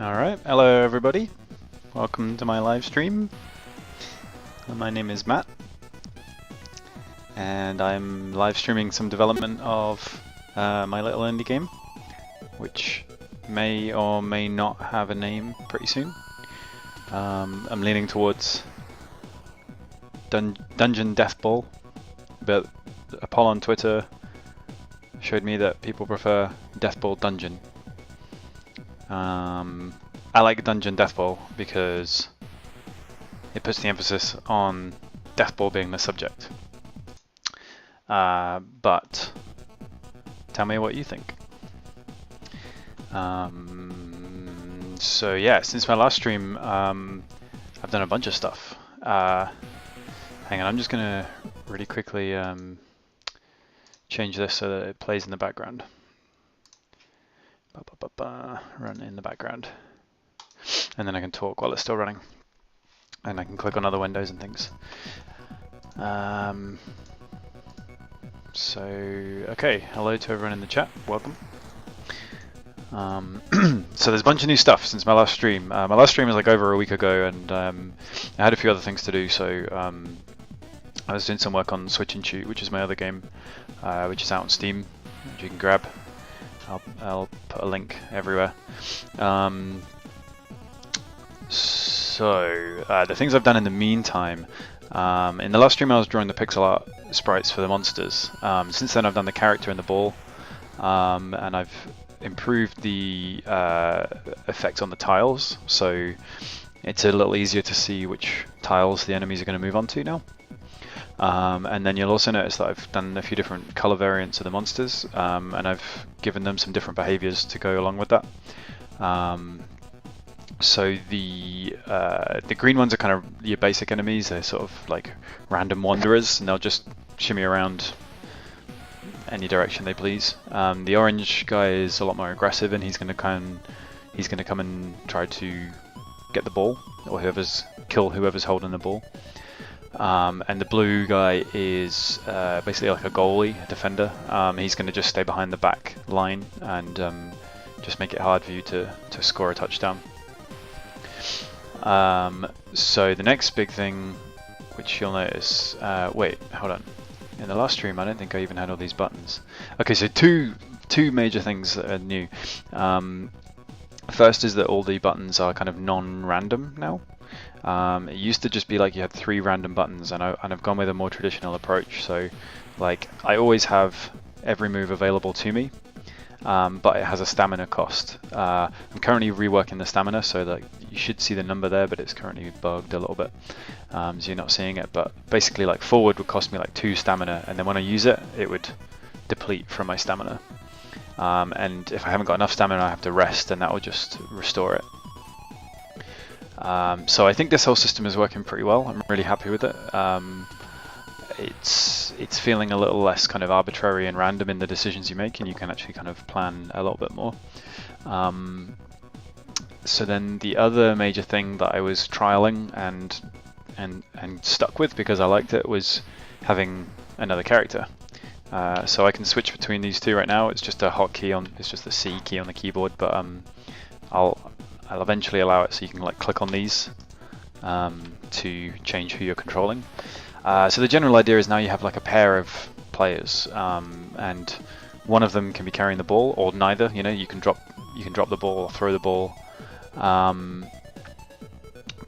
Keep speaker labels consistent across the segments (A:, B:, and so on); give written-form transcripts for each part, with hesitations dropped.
A: Alright, hello everybody. Welcome to my live stream. My name is Matt, and I'm live streaming some development of my little indie game, which may or may not have a name pretty soon. I'm leaning towards Dungeon Deathball, but Paul on Twitter showed me that people prefer Deathball Dungeon. I like Dungeon Deathball because it puts the emphasis on Deathball being the subject. But tell me what you think. So yeah, since my last stream, I've done a bunch of stuff. Hang on, I'm just gonna really quickly change this so that it plays in the background. Run in the background, and then I can talk while it's still running, and I can click on other windows and things. So okay, hello to everyone in the chat, welcome. So there's a bunch of new stuff since my last stream. My last stream was like over a week ago, and I had a few other things to do, so I was doing some work on Switch and Shoot, which is my other game, which is out on Steam, which you can grab. I'll put a link everywhere. So the things I've done in the meantime, in the last stream I was drawing the pixel art sprites for the monsters. Since then I've done the character and the ball, and I've improved the effect on the tiles, so it's a little easier to see which tiles the enemies are going to move on to now. And then you'll also notice that I've done a few different color variants of the monsters, and I've given them some different behaviors to go along with that. So the green ones are kind of your basic enemies. They're sort of like random wanderers, and they'll just shimmy around any direction they please. The orange guy is a lot more aggressive, and he's going to come and try to get the ball, or kill whoever's holding the ball. And the blue guy is basically like a goalie, a defender. He's going to just stay behind the back line and just make it hard for you to score a touchdown. So the next big thing, which you'll notice, wait, hold on. In the last stream, I don't think I even had all these buttons. Okay, so two major things that are new. First is that all the buttons are kind of non-random now. It used to just be like you had 3 random buttons, and I've gone with a more traditional approach. So, like, I always have every move available to me, but it has a stamina cost. I'm currently reworking the stamina, so that you should see the number there, but it's currently bugged a little bit, so you're not seeing it. But basically, like, forward would cost me like 2 stamina, and then when I use it, it would deplete from my stamina. And if I haven't got enough stamina, I have to rest, and that will just restore it. So I think this whole system is working pretty well. I'm really happy with it. It's feeling a little less kind of arbitrary and random in the decisions you make, and you can actually kind of plan a little bit more. So then the other major thing that I was trialing and stuck with because I liked it was having another character. So I can switch between these two right now. It's just a hotkey it's just the C key on the keyboard, but I'll eventually allow it so you can like click on these to change who you're controlling. So the general idea is now you have like a pair of players, and one of them can be carrying the ball, or neither. You know, you can drop the ball or throw the ball.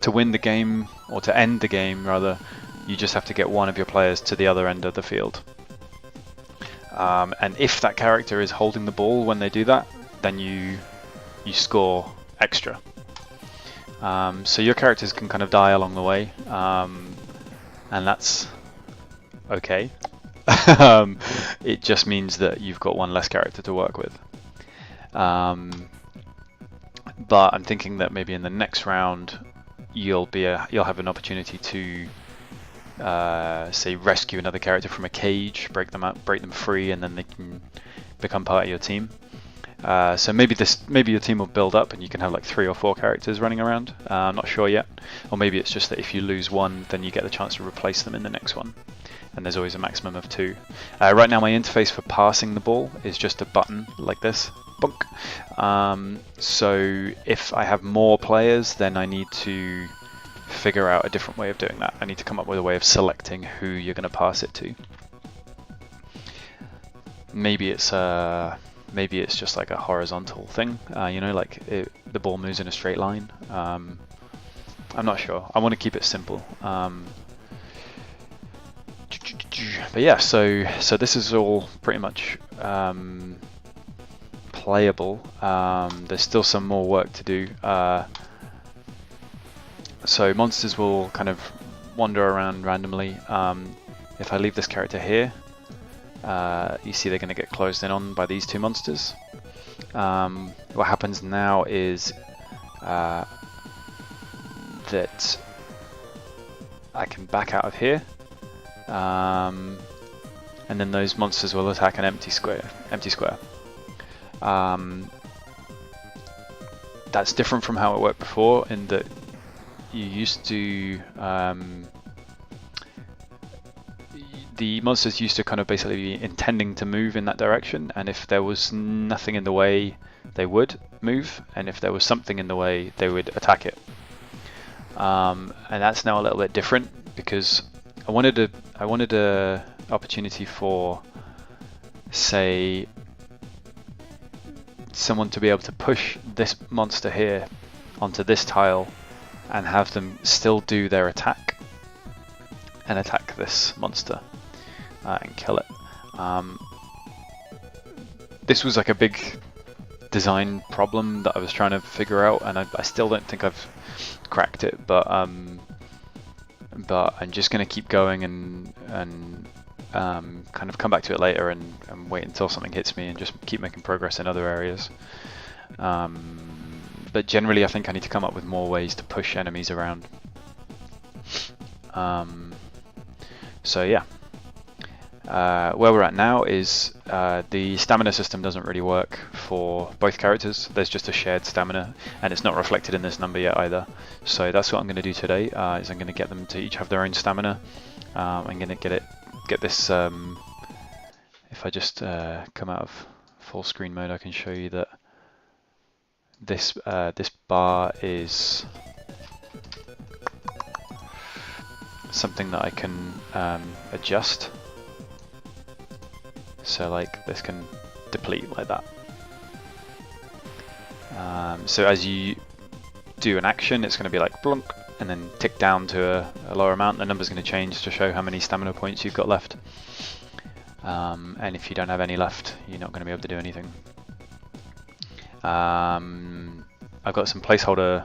A: To win the game, or to end the game rather, you just have to get one of your players to the other end of the field. And if that character is holding the ball when they do that, then you score extra. So your characters can kind of die along the way, and that's okay. It just means that you've got one less character to work with. But I'm thinking that maybe in the next round you'll have an opportunity to say rescue another character from a cage, break them free, and then they can become part of your team. So maybe your team will build up and you can have like 3 or 4 characters running around. I'm not sure yet. Or maybe it's just that if you lose one, then you get the chance to replace them in the next one. And there's always a maximum of 2. Right now my interface for passing the ball is just a button like this, Bunk. So if I have more players, then I need to figure out a different way of doing that. I need to come up with a way of selecting who you're going to pass it to. Maybe it's just like a horizontal thing, you know, like the ball moves in a straight line. I'm not sure. I want to keep it simple. But yeah, so this is all pretty much playable. There's still some more work to do. So monsters will kind of wander around randomly. If I leave this character here, you see they're going to get closed in on by these two monsters. What happens now is that I can back out of here, and then those monsters will attack an empty square. That's different from how it worked before, in that you used to the monsters used to kind of basically be intending to move in that direction, and if there was nothing in the way, they would move, and if there was something in the way, they would attack it. And that's now a little bit different, because I wanted a opportunity for, say, someone to be able to push this monster here onto this tile and have them still do their attack and attack this monster and kill it. This was like a big design problem that I was trying to figure out, and I still don't think I've cracked it, but I'm just going to keep going and kind of come back to it later and wait until something hits me and just keep making progress in other areas. But generally I think I need to come up with more ways to push enemies around. So yeah, where we're at now is the stamina system doesn't really work for both characters. There's just a shared stamina, and it's not reflected in this number yet either. So that's what I'm going to do today, is I'm going to get them to each have their own stamina. I'm going to get this, if I just come out of full screen mode, I can show you that this bar is something that I can adjust. So like this can deplete like that. So as you do an action, it's going to be like blunk and then tick down to a lower amount. The number's going to change to show how many stamina points you've got left. And if you don't have any left, you're not going to be able to do anything. I've got some placeholder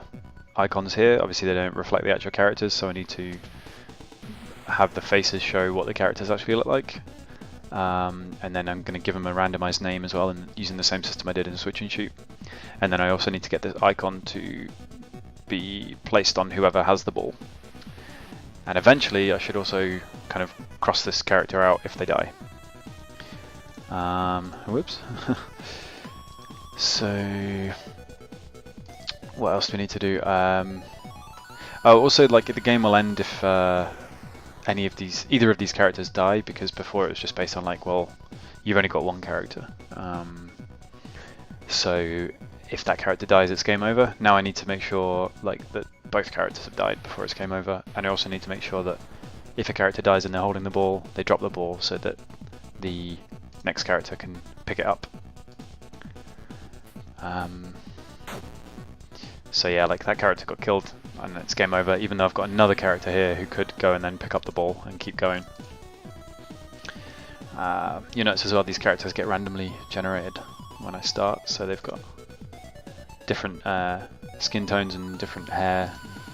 A: icons here. Obviously they don't reflect the actual characters, so I need to have the faces show what the characters actually look like. And then I'm going to give them a randomized name as well, and using the same system I did in Switch and Shoot. And then I also need to get this icon to be placed on whoever has the ball. And eventually I should also kind of cross this character out if they die. Whoops. So what else do we need to do? Also, like, the game will end if either of these characters die, because before it was just based on like, well, you've only got one character. So if that character dies, it's game over. Now I need to make sure like that both characters have died before it's game over, and I also need to make sure that if a character dies and they're holding the ball, they drop the ball so that the next character can pick it up. So yeah, like that character got killed and it's game over, even though I've got another character here who could go and then pick up the ball and keep going. You notice as well these characters get randomly generated when I start, so they've got different skin tones and different hair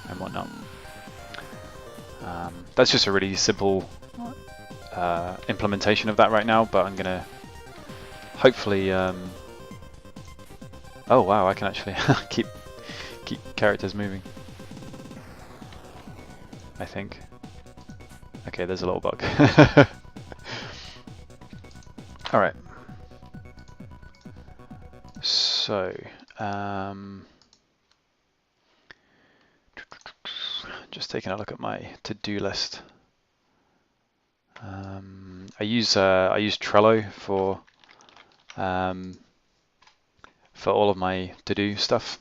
A: and whatnot. That's just a really simple implementation of that right now, but I'm gonna hopefully oh wow, I can actually keep characters moving, I think. Okay, there's a little bug. Alright. So, just taking a look at my to-do list. I use Trello for for all of my to-do stuff.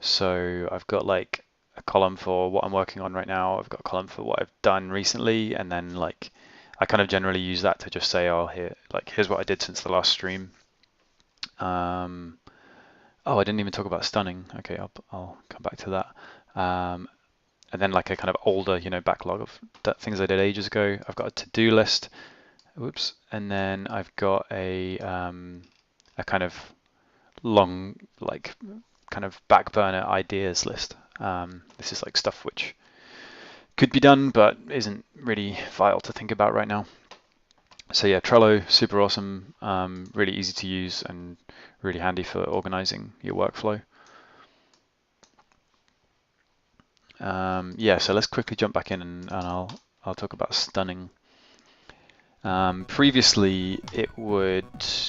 A: So I've got like a column for what I'm working on right now. I've got a column for what I've done recently, and then like I kind of generally use that to just say, oh, here's what I did since the last stream. Oh, I didn't even talk about stunning. Okay, I'll come back to that. And then like a kind of older, backlog of things I did ages ago. I've got a to-do list. Whoops. And then I've got a kind of long, like kind of back burner ideas list. This is like stuff which could be done, but isn't really vital to think about right now. So yeah, Trello, super awesome, really easy to use and really handy for organizing your workflow. Yeah, so let's quickly jump back in and I'll talk about stunning. Previously,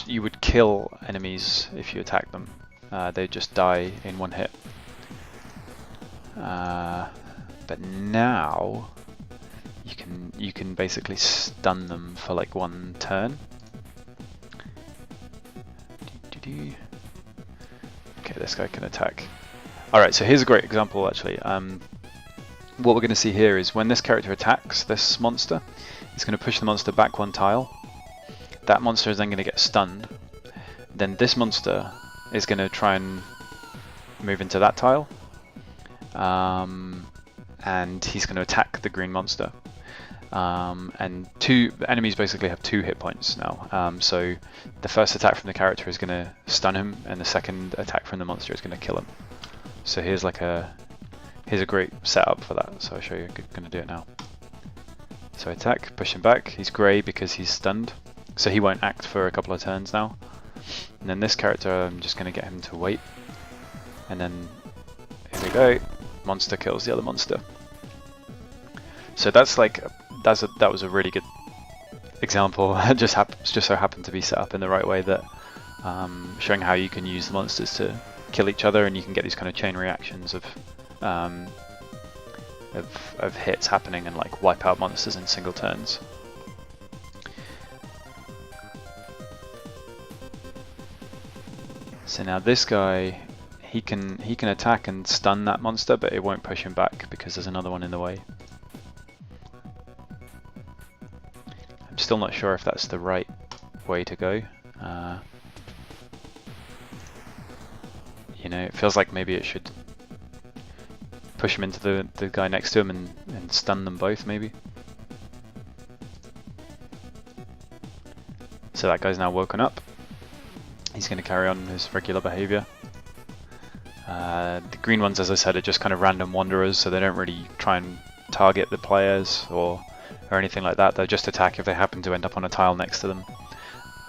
A: you would kill enemies if you attack them. They'd just die in one hit. But now you can basically stun them for like one turn. Okay, this guy can attack. All right, so here's a great example actually. What we're going to see here is when this character attacks this monster, it's going to push the monster back one tile. That monster is then going to get stunned. Then this monster is going to try and move into that tile. And he's going to attack the green monster. And two enemies basically have 2 hit points now. So the first attack from the character is going to stun him, and the second attack from the monster is going to kill him. So here's a great setup for that. So I'll show you. I'm going to do it now. So attack, push him back. He's grey because he's stunned, so he won't act for a couple of turns now. And then this character, I'm just going to get him to wait. And then here we go. Monster kills the other monster. So that's like that was a really good example. It just so happened to be set up in the right way, that showing how you can use the monsters to kill each other, and you can get these kind of chain reactions of hits happening and like wipe out monsters in single turns. So now this guy, he can attack and stun that monster, but it won't push him back because there's another one in the way. I'm still not sure if that's the right way to go. It feels like maybe it should push him into the guy next to him and stun them both, maybe. So that guy's now woken up. He's going to carry on his regular behavior. The green ones, as I said, are just kind of random wanderers, so they don't really try and target the players or anything like that. They'll just attack if they happen to end up on a tile next to them.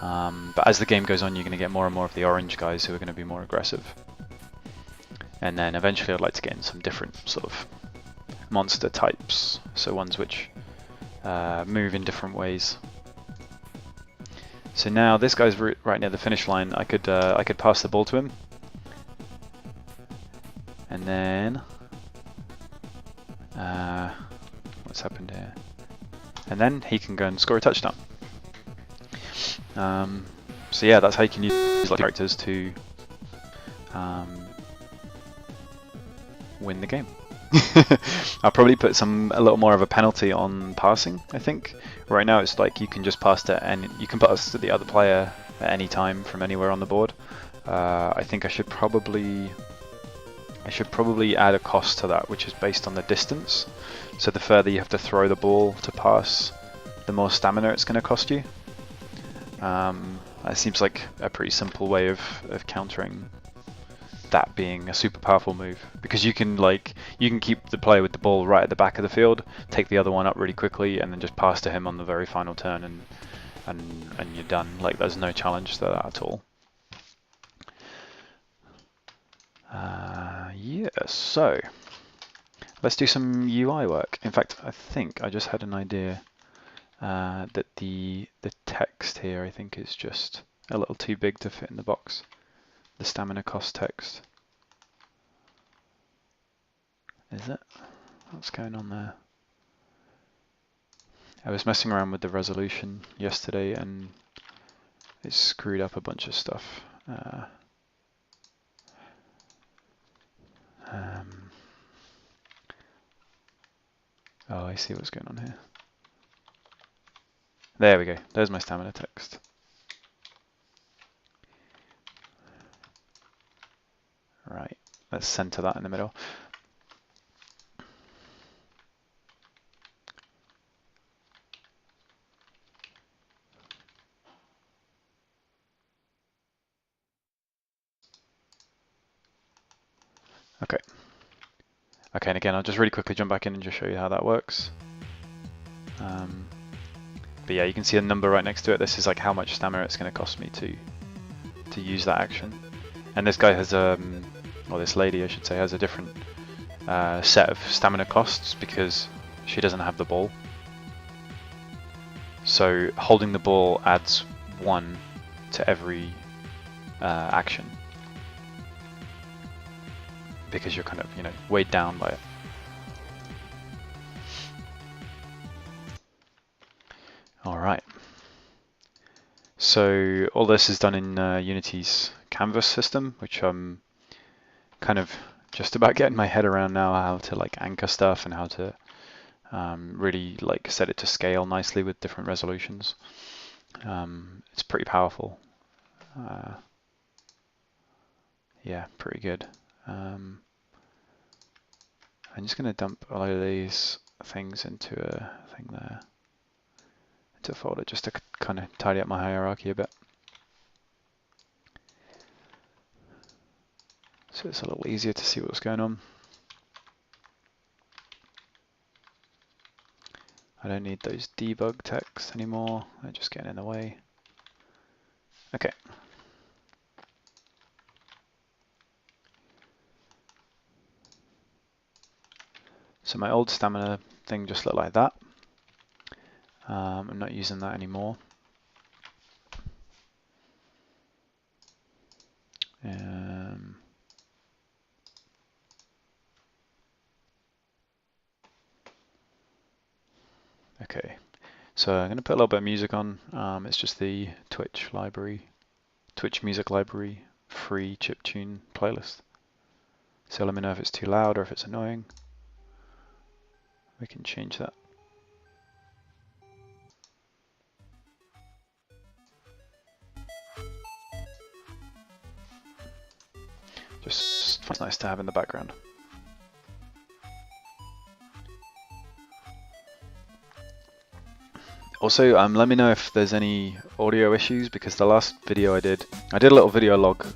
A: But as the game goes on, you're going to get more and more of the orange guys who are going to be more aggressive. And then eventually I'd like to get in some different sort of monster types, so ones which move in different ways. So now this guy's right near the finish line. I could pass the ball to him, and then what's happened here? And then he can go and score a touchdown. So yeah, that's how you can use characters to win the game. I'll probably put a little more of a penalty on passing. I think right now it's like you can just pass to the other player at any time from anywhere on the board. I think I should probably add a cost to that, which is based on the distance. So the further you have to throw the ball to pass, the more stamina it's going to cost you. That seems like a pretty simple way of countering that being a super powerful move, because you can keep the player with the ball right at the back of the field, take the other one up really quickly, and then just pass to him on the very final turn, and you're done. Like, there's no challenge to that at all. Yeah, so let's do some UI work. In fact, I think I just had an idea that the text here, I think, is just a little too big to fit in the box. The stamina cost text. Is it? What's going on there? I was messing around with the resolution yesterday and it screwed up a bunch of stuff. Oh, I see what's going on here. There we go. There's my stamina text. Right, let's center that in the middle. Okay. Okay, and again, I'll just really quickly jump back in and just show you how that works. But yeah, you can see a number right next to it. This is like how much stamina it's going to cost me to use that action. And this guy has or this lady, I should say, has a different set of stamina costs because she doesn't have the ball. So holding the ball adds 1 to every action because you're kind of, you know, weighed down by it. All right. So all this is done in Unity's canvas system, which I'm kind of just about getting my head around now, how to like anchor stuff and how to really like set it to scale nicely with different resolutions. It's pretty powerful. Yeah, pretty good. I'm just going to dump a load of these things into a thing there, into a folder, just to kind of tidy up my hierarchy a bit. So it's a little easier to see what's going on. I don't need those debug texts anymore, they're just getting in the way. Okay. So my old stamina thing just looked like that. I'm not using that anymore. Okay, so I'm going to put a little bit of music on. It's just the Twitch music library free chiptune playlist. So let me know if it's too loud or if it's annoying. We can change that. Just it's nice to have in the background. Also, let me know if there's any audio issues, because the last video I did a little video log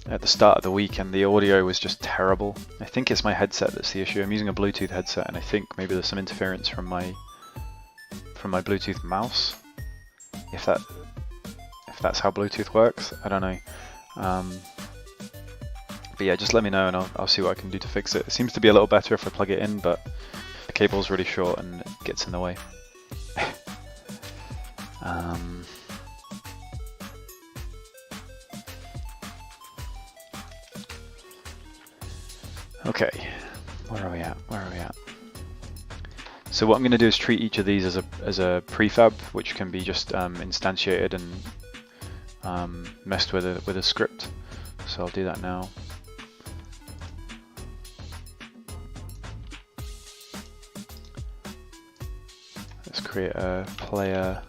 A: at the start of the week, and the audio was just terrible. I think it's my headset that's the issue. I'm using a Bluetooth headset, and I think maybe there's some interference from my Bluetooth mouse. If that's how Bluetooth works, I don't know. But yeah, just let me know and I'll see what I can do to fix it. It seems to be a little better if I plug it in, but the cable's really short and it gets in the way. Okay, where are we at? So what I'm going to do is treat each of these as a prefab, which can be just instantiated and messed with a script. So I'll do that now. Let's create a player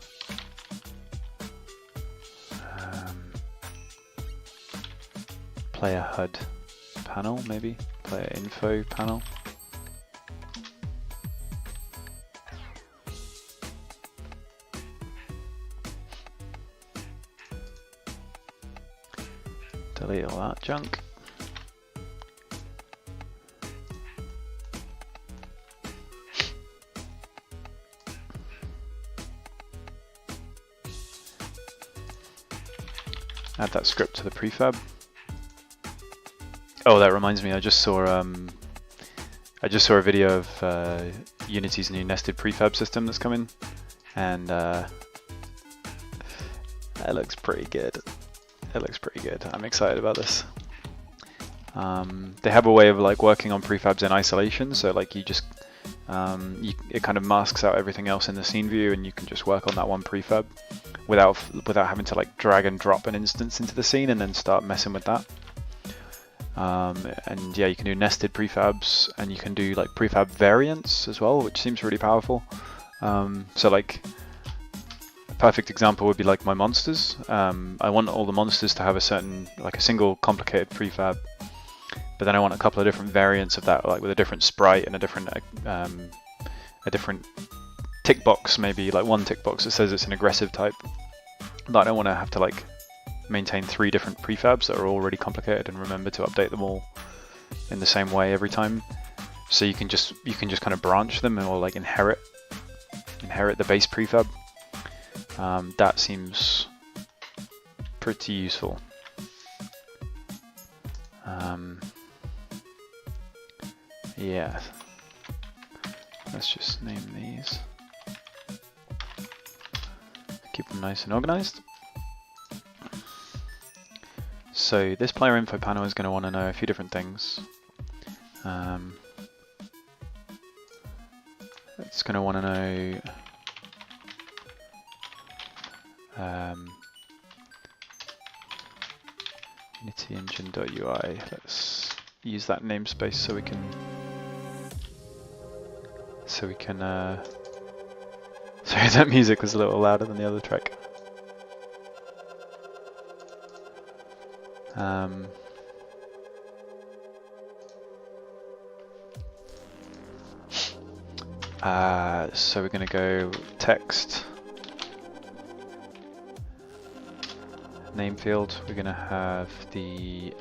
A: player HUD panel, maybe player info panel. Delete all that junk. Add that script to the prefab. Oh, that reminds me, I just saw a video of Unity's new nested prefab system that's coming, and that looks pretty good. I'm excited about this. They have a way of like working on prefabs in isolation, so like you just it kind of masks out everything else in the scene view, and you can just work on that one prefab without having to like drag and drop an instance into the scene and then start messing with that. And yeah, you can do nested prefabs, and you can do like prefab variants as well, which seems really powerful. So like a perfect example would be like my monsters. I want all the monsters to have a certain, like a single complicated prefab, but then I want a couple of different variants of that, like with a different sprite and a different tick box, maybe like one tick box that says it's an aggressive type. But I don't want to have to like maintain 3 different prefabs that are already complicated and remember to update them all in the same way every time. So you can just kind of branch them or like inherit the base prefab. That seems pretty useful. Yeah, let's just name these. Keep them nice and organized. So this player info panel is going to want to know a few different things. It's going to want to know Unity engine.ui. Let's use that namespace so we can sorry, that music was a little louder than the other track. So we're going to go text name field. We're going to have the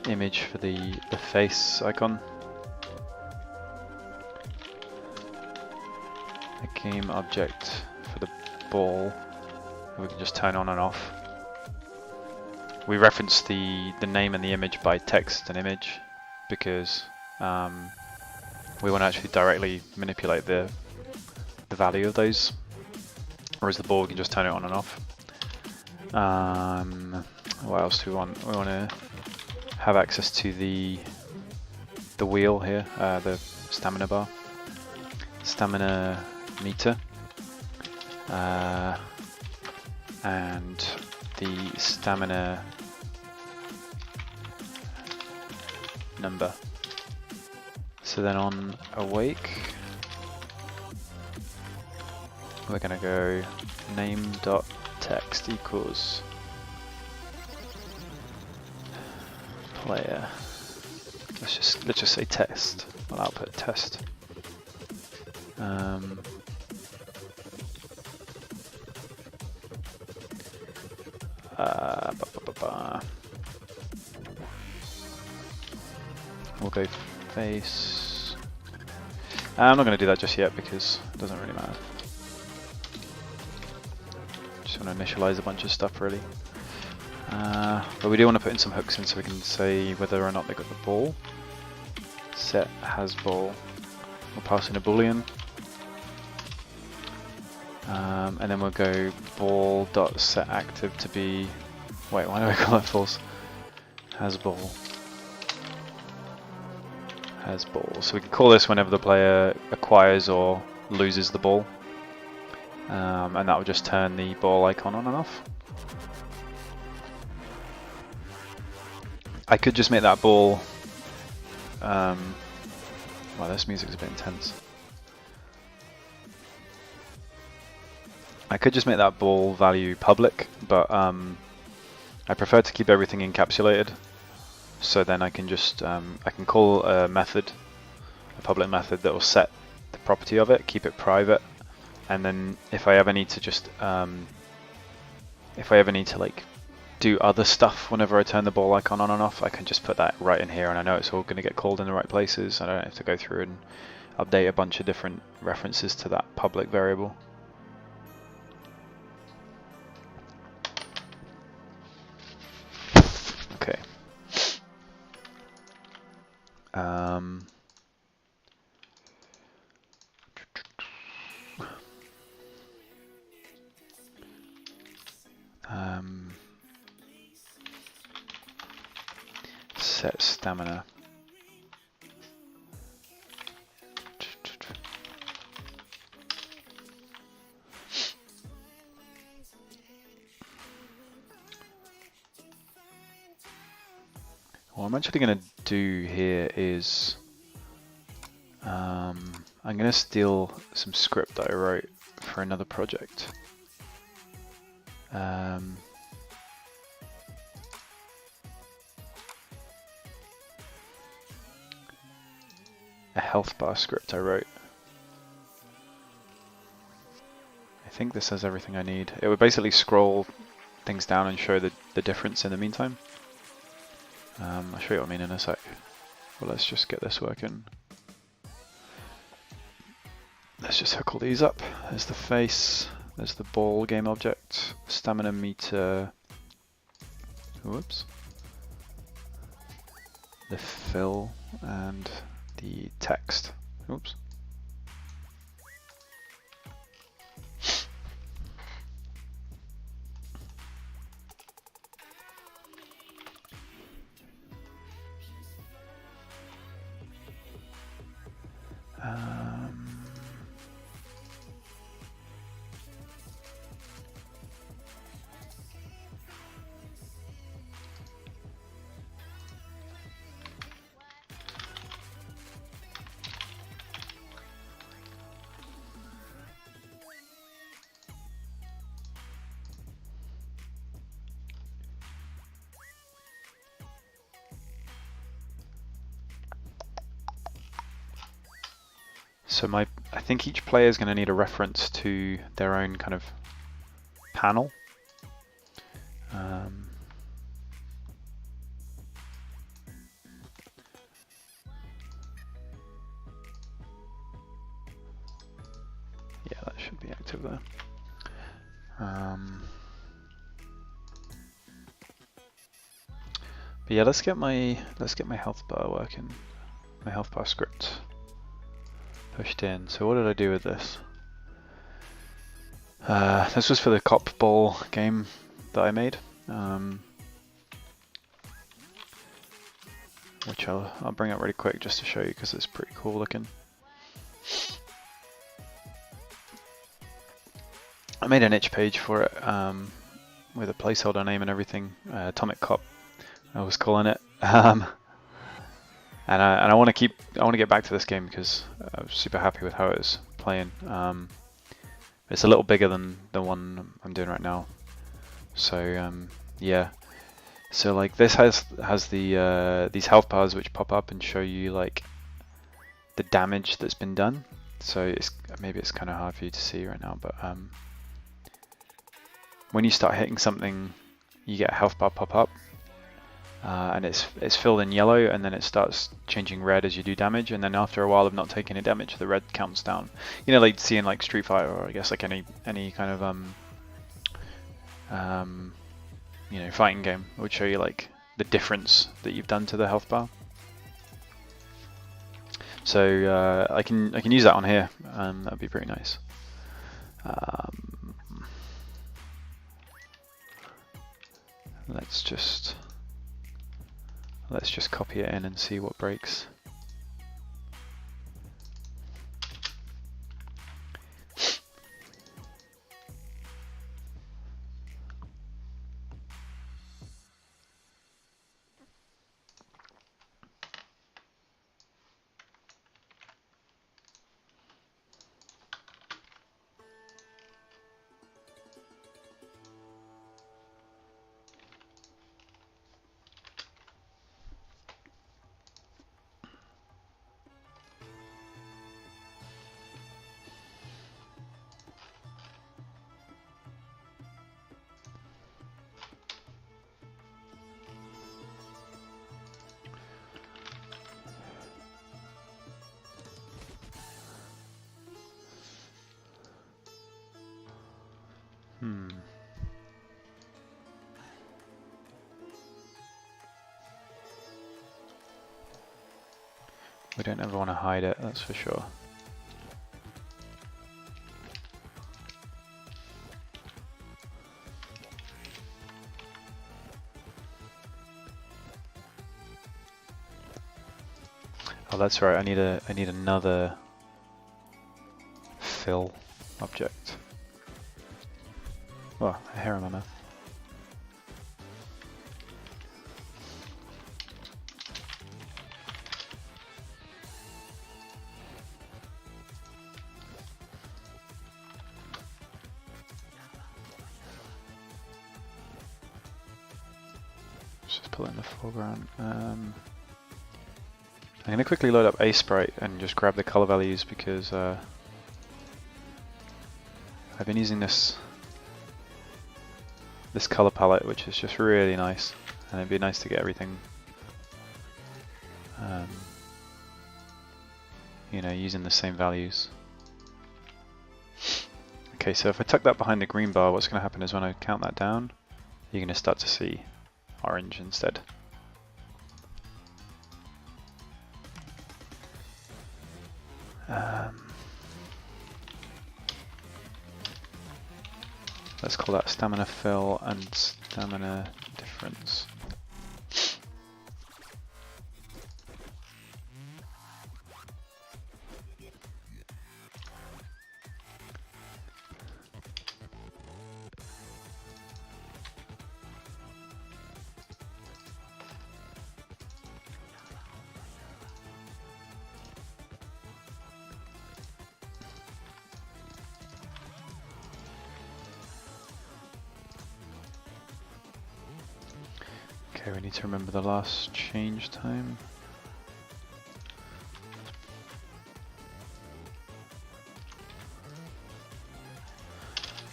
A: image for the face icon. A game object for the ball. We can just turn on and off. We reference the name and the image by text and image because we want to actually directly manipulate the value of those, whereas the ball we can just turn it on and off. What else do we want? We want to have access to the wheel here, the stamina bar, stamina meter, and the stamina number. So then on awake, we're going to go name.text equals player. Let's just say test. I'll output test. We'll go face. I'm not going to do that just yet because it doesn't really matter. Just want to initialize a bunch of stuff really. But we do want to put in some hooks in so we can say whether or not they got the ball. Set has ball. We'll pass in a boolean. And then we'll go ball.setActive to be, wait, why do I call that false? Has ball. Has ball. So we can call this whenever the player acquires or loses the ball. And that will just turn the ball icon on and off. I could just make that ball, wow, this music's a bit intense. I could just make that ball value public, but I prefer to keep everything encapsulated. So then I can just I can call a method, a public method that will set the property of it, keep it private, and then if I ever need to just like do other stuff whenever I turn the ball icon on and off, I can just put that right in here, and I know it's all going to get called in the right places. I don't have to go through and update a bunch of different references to that public variable. Okay. Set stamina. What I'm actually going to do here is I'm going to steal some script that I wrote for another project. A health bar script I wrote. I think this has everything I need. It would basically scroll things down and show the difference in the meantime. I'll show you what I mean in a sec. Well, let's just get this working. Let's just hook all these up. There's the face, there's the ball game object, stamina meter, whoops, the fill, and the text. Oops. So I think each player is going to need a reference to their own kind of panel. Yeah, that should be active there. But yeah, let's get my health bar working. My health bar script pushed in. So what did I do with this? This was for the cop ball game that I made, which I'll bring up really quick just to show you because it's pretty cool looking. I made an itch page for it with a placeholder name and everything. Atomic Cop, I was calling it. And I want to get back to this game because I was super happy with how it was playing. It's a little bigger than the one I'm doing right now. So yeah. So like this has the these health bars which pop up and show you like the damage that's been done. So maybe it's kind of hard for you to see right now, but when you start hitting something, you get a health bar pop up. And it's filled in yellow, and then it starts changing red as you do damage, and then after a while of not taking any damage, the red counts down. You know, like see in like Street Fighter, or I guess like any kind of you know, fighting game, it would show you like the difference that you've done to the health bar. So I can use that on here. That'd be pretty nice. Let's just copy it in and see what breaks. We don't ever want to hide it, that's for sure. Oh, that's right. I need another fill object. Oh, a hair in my mouth. let's just pull it in the foreground. I'm going to quickly load up a sprite and just grab the color values because I've been using this color palette, which is just really nice, and it'd be nice to get everything, you know, using the same values. Okay, so if I tuck that behind the green bar, what's going to happen is when I count that down, you're going to start to see orange instead. Let's call that stamina fill and stamina difference. Okay, we need to remember the last change time.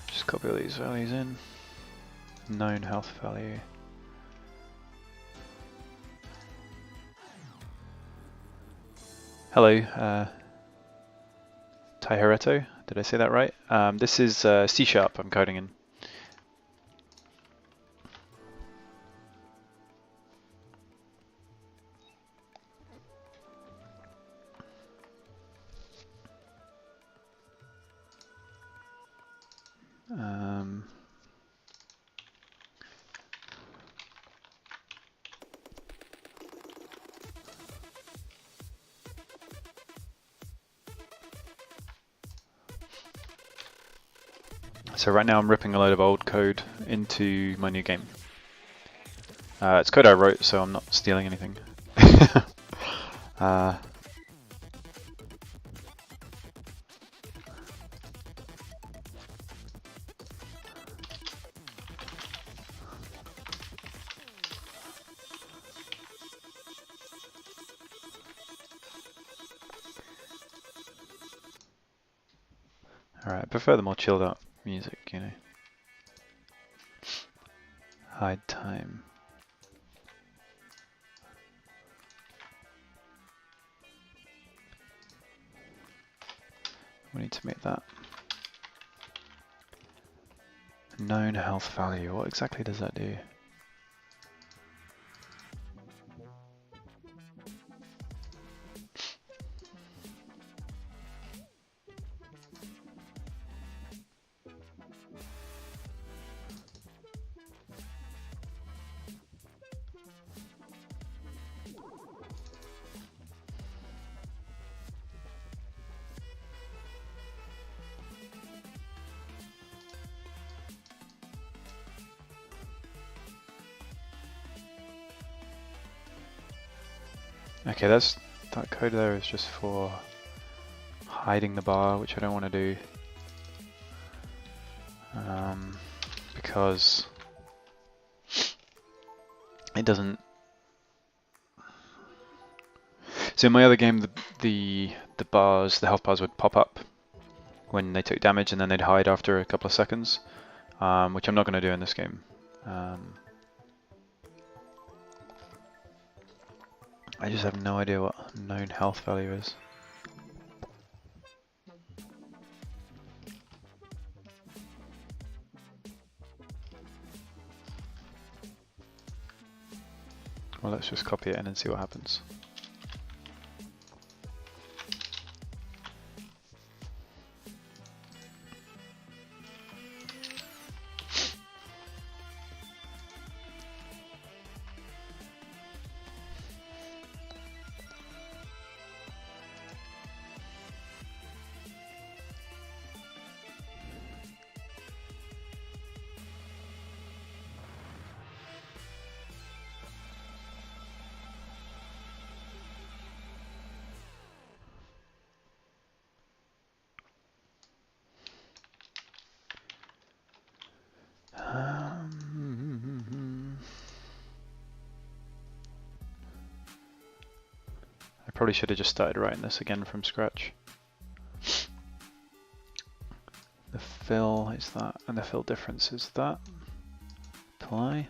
A: Just copy all these values in. Known health value. Hello, Taihareto, did I say that right? This is C# I'm coding in. So right now I'm ripping a load of old code into my new game. It's code I wrote, so I'm not stealing anything. Alright, I prefer the more chilled out music, you know. Hide time. We need to make that known health value. What exactly does that do? Okay, that code there is just for hiding the bar, which I don't want to do. Because it doesn't. So in my other game, the health bars would pop up when they took damage, and then they'd hide after a couple of seconds, which I'm not going to do in this game. I just have no idea what known health value is. Well, let's just copy it in and see what happens. Probably should have just started writing this again from scratch. The fill is that, and the fill difference is that. Apply.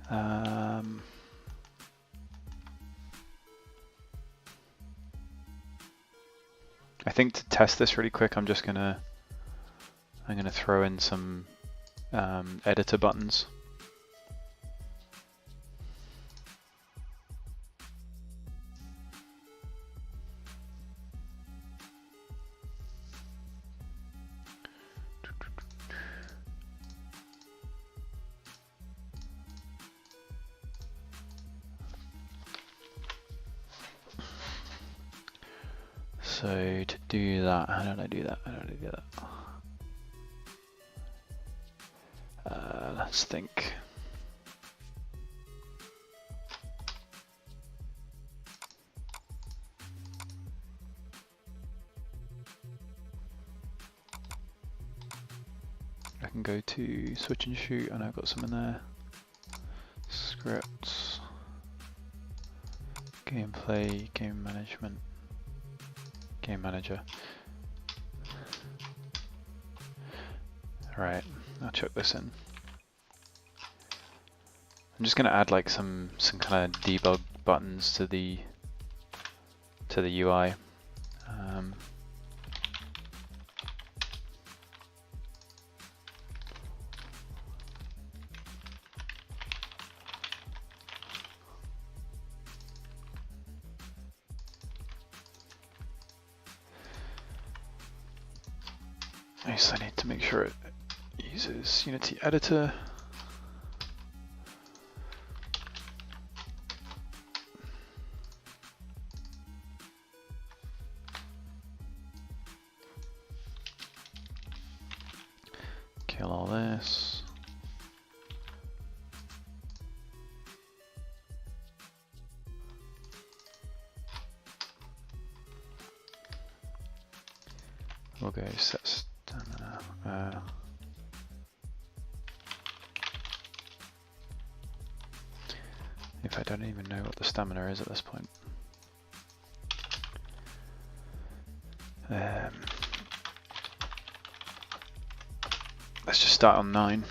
A: I think to test this really quick, I'm gonna throw in some editor buttons. So to do that, how did I do that? Let's think. I can go to switch and shoot, and I've got some in there. Scripts, gameplay, game management, game manager. Right, I'll chuck this in. I'm just gonna add like some kind of debug buttons to the UI. Nice, I need to make sure it uses Unity Editor. Kill all this. We'll go set stamina. If I don't even know what the stamina is at this point. Let's just start on 9.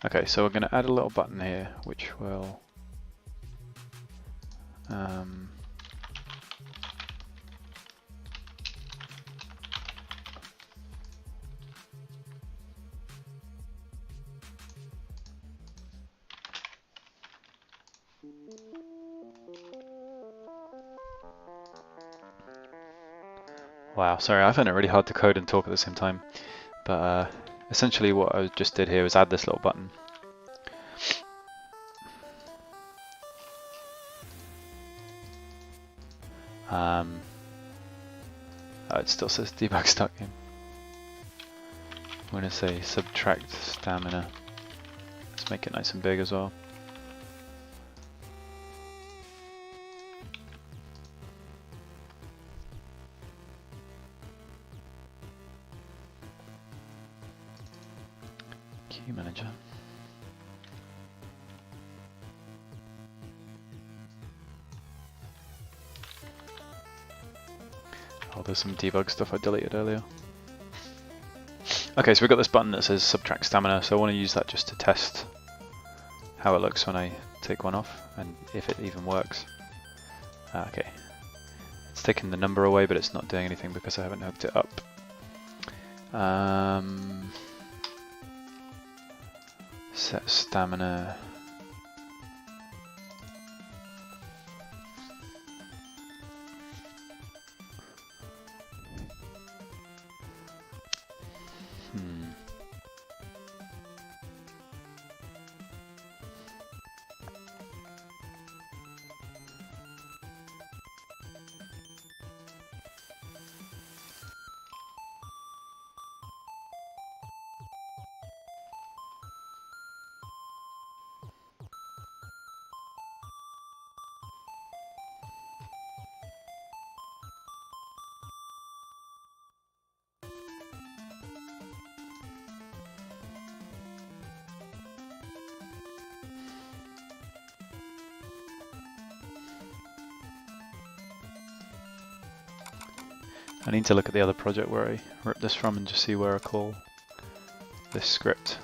A: Okay, so we're going to add a little button here, which will wow, sorry, I find it really hard to code and talk at the same time. But essentially what I just did here was add this little button. Oh, it still says debug stuck in. I'm going to say subtract stamina. Let's make it nice and big as well. Key manager. Oh, there's some debug stuff I deleted earlier. Okay, so we've got this button that says subtract stamina, so I want to use that just to test how it looks when I take one off, and if it even works. Okay. It's taken the number away, but it's not doing anything because I haven't hooked it up. Set stamina. I need to look at the other project where I ripped this from and just see where I call this script.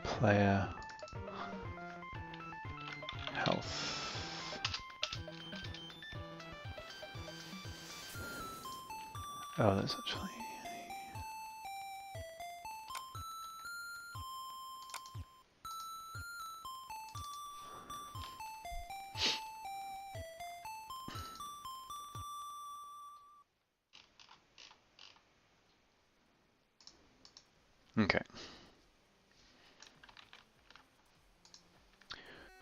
A: Player health. Oh, that's actually... Okay.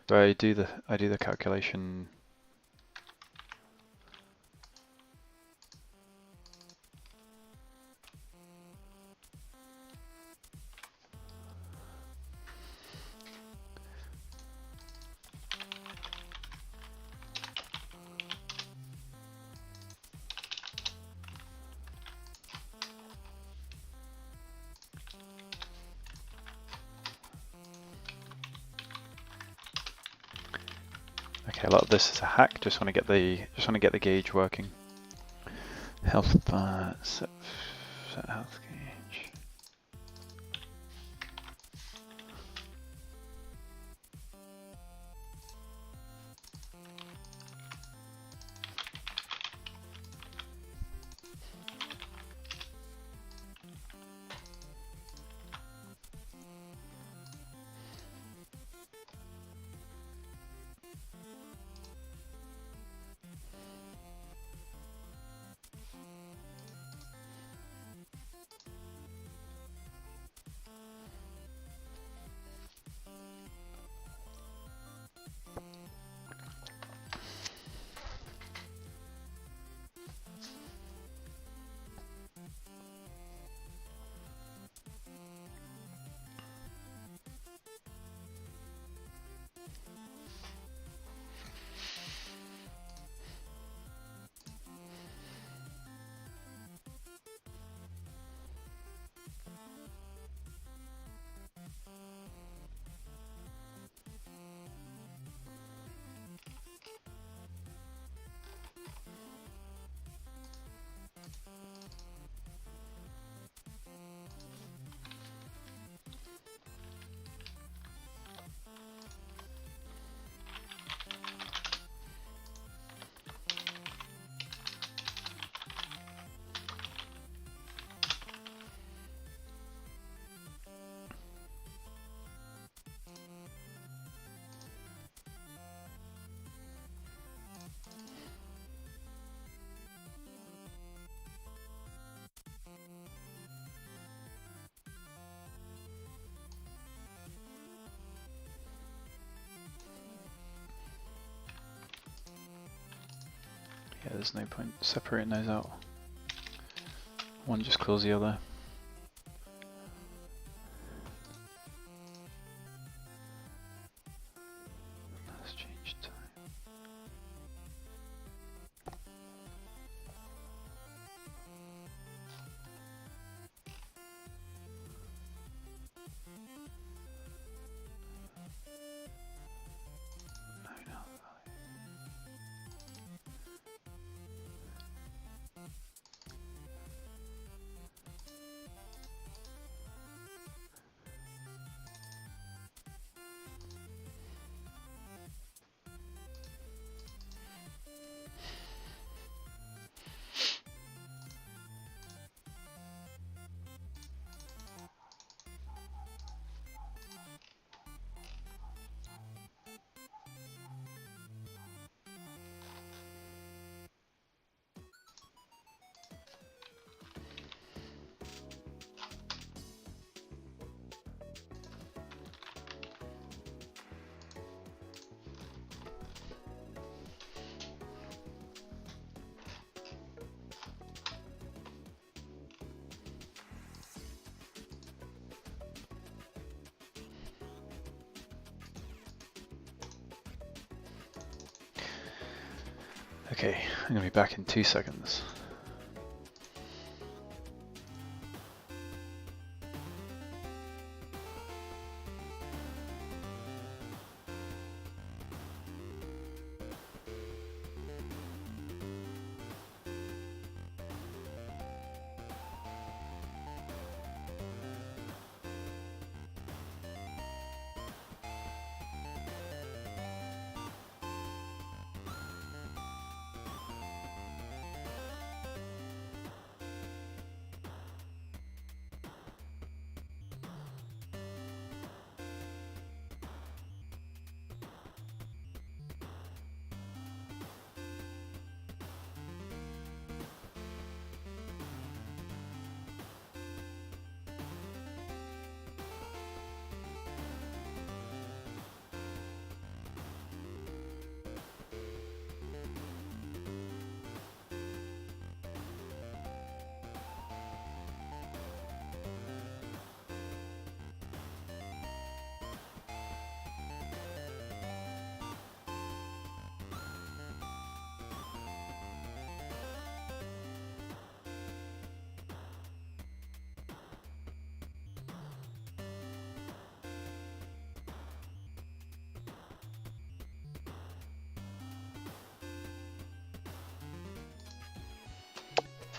A: So I do the calculation. Okay, a lot of this is a hack. Just want to get the gauge working. Health bar, set health gauge. Yeah, there's no point separating those out. One just kills the other. Let's change time. No. Okay, I'm gonna be back in 2 seconds.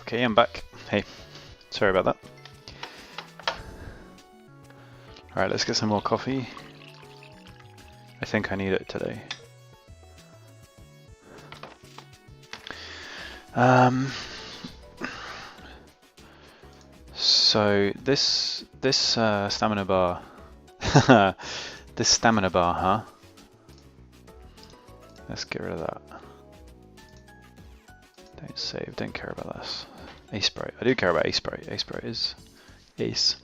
A: Okay, I'm back. Hey, sorry about that. Alright, let's get some more coffee. I think I need it today. So this stamina bar, this stamina bar, huh? Let's get rid of that. Don't save, don't care about this. Ace Sprite, I do care about Ace Sprite. Ace Sprite is ace.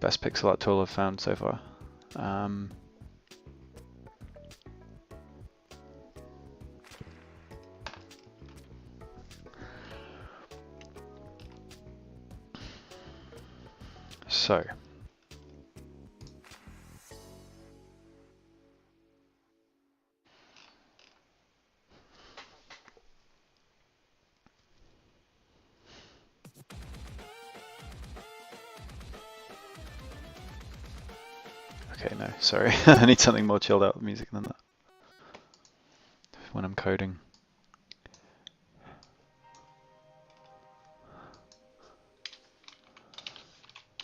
A: Best pixel art tool I've found so far. So. Okay, no, sorry. I need something more chilled out music than that when I'm coding.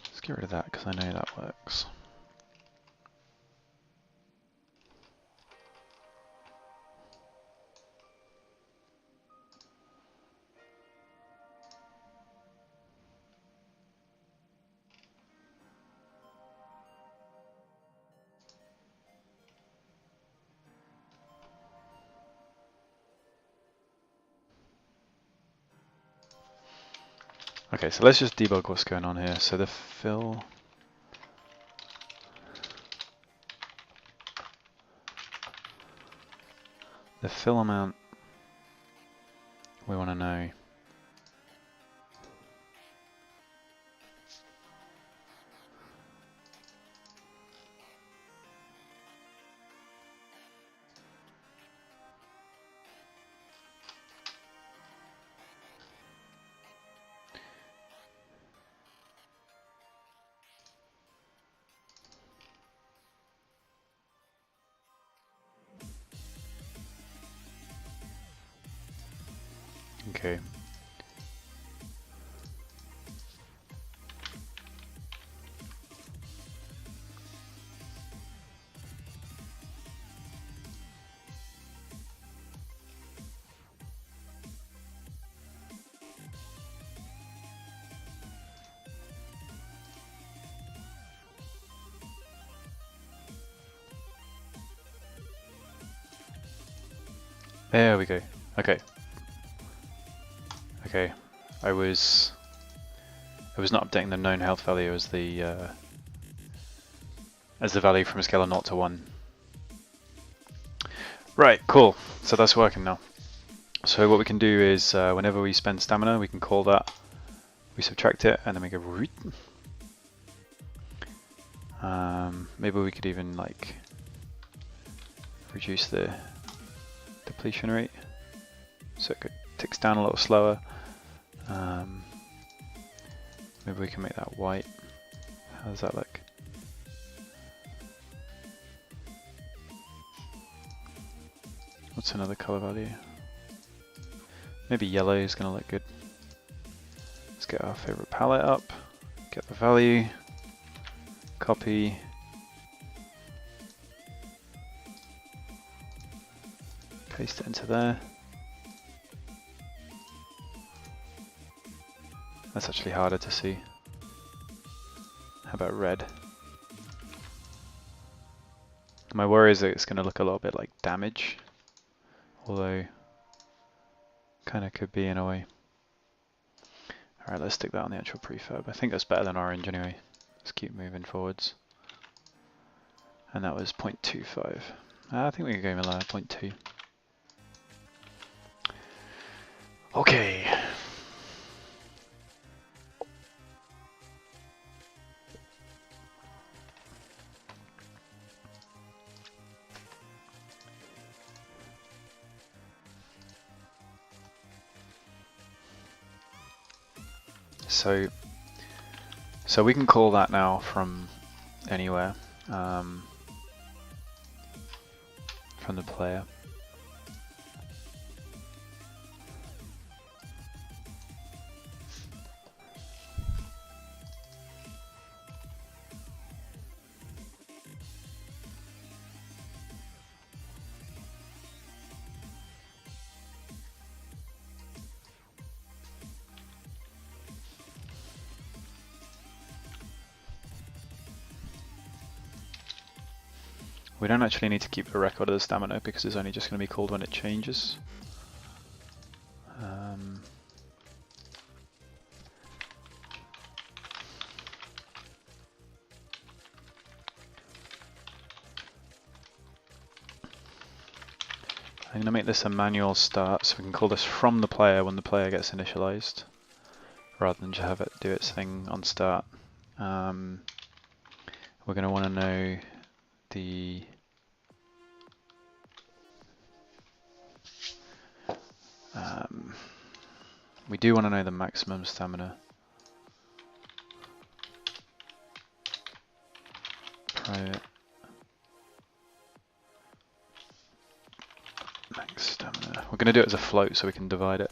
A: Let's get rid of that because I know that works. Okay, so let's just debug what's going on here. So the fill amount we want to know. Okay. There we go. Okay. Okay. I was not updating the known health value as the value from a scale of 0 to 1. Right, cool. So that's working now. So what we can do is whenever we spend stamina, we can call that. We subtract it, and then we go. Maybe we could even like reduce the depletion rate so it ticks down a little slower. Maybe we can make that white. How does that look? What's another color value? Maybe yellow is going to look good. Let's get our favorite palette up, get the value, copy, paste it into there. That's actually harder to see. How about red? My worry is that it's going to look a little bit like damage, although kind of could be in a way. Alright, let's stick that on the actual prefab. I think that's better than orange anyway. Let's keep moving forwards. And that was 0.25. I think we can go with 0.2. Okay. So we can call that now from anywhere, from the player. We don't actually need to keep a record of the stamina because it's only just going to be called when it changes. I'm going to make this a manual start, so we can call this from the player when the player gets initialized, rather than just have it do its thing on start. We're going to want to know the we do want to know the maximum stamina. Private max stamina. We're going to do it as a float so we can divide it.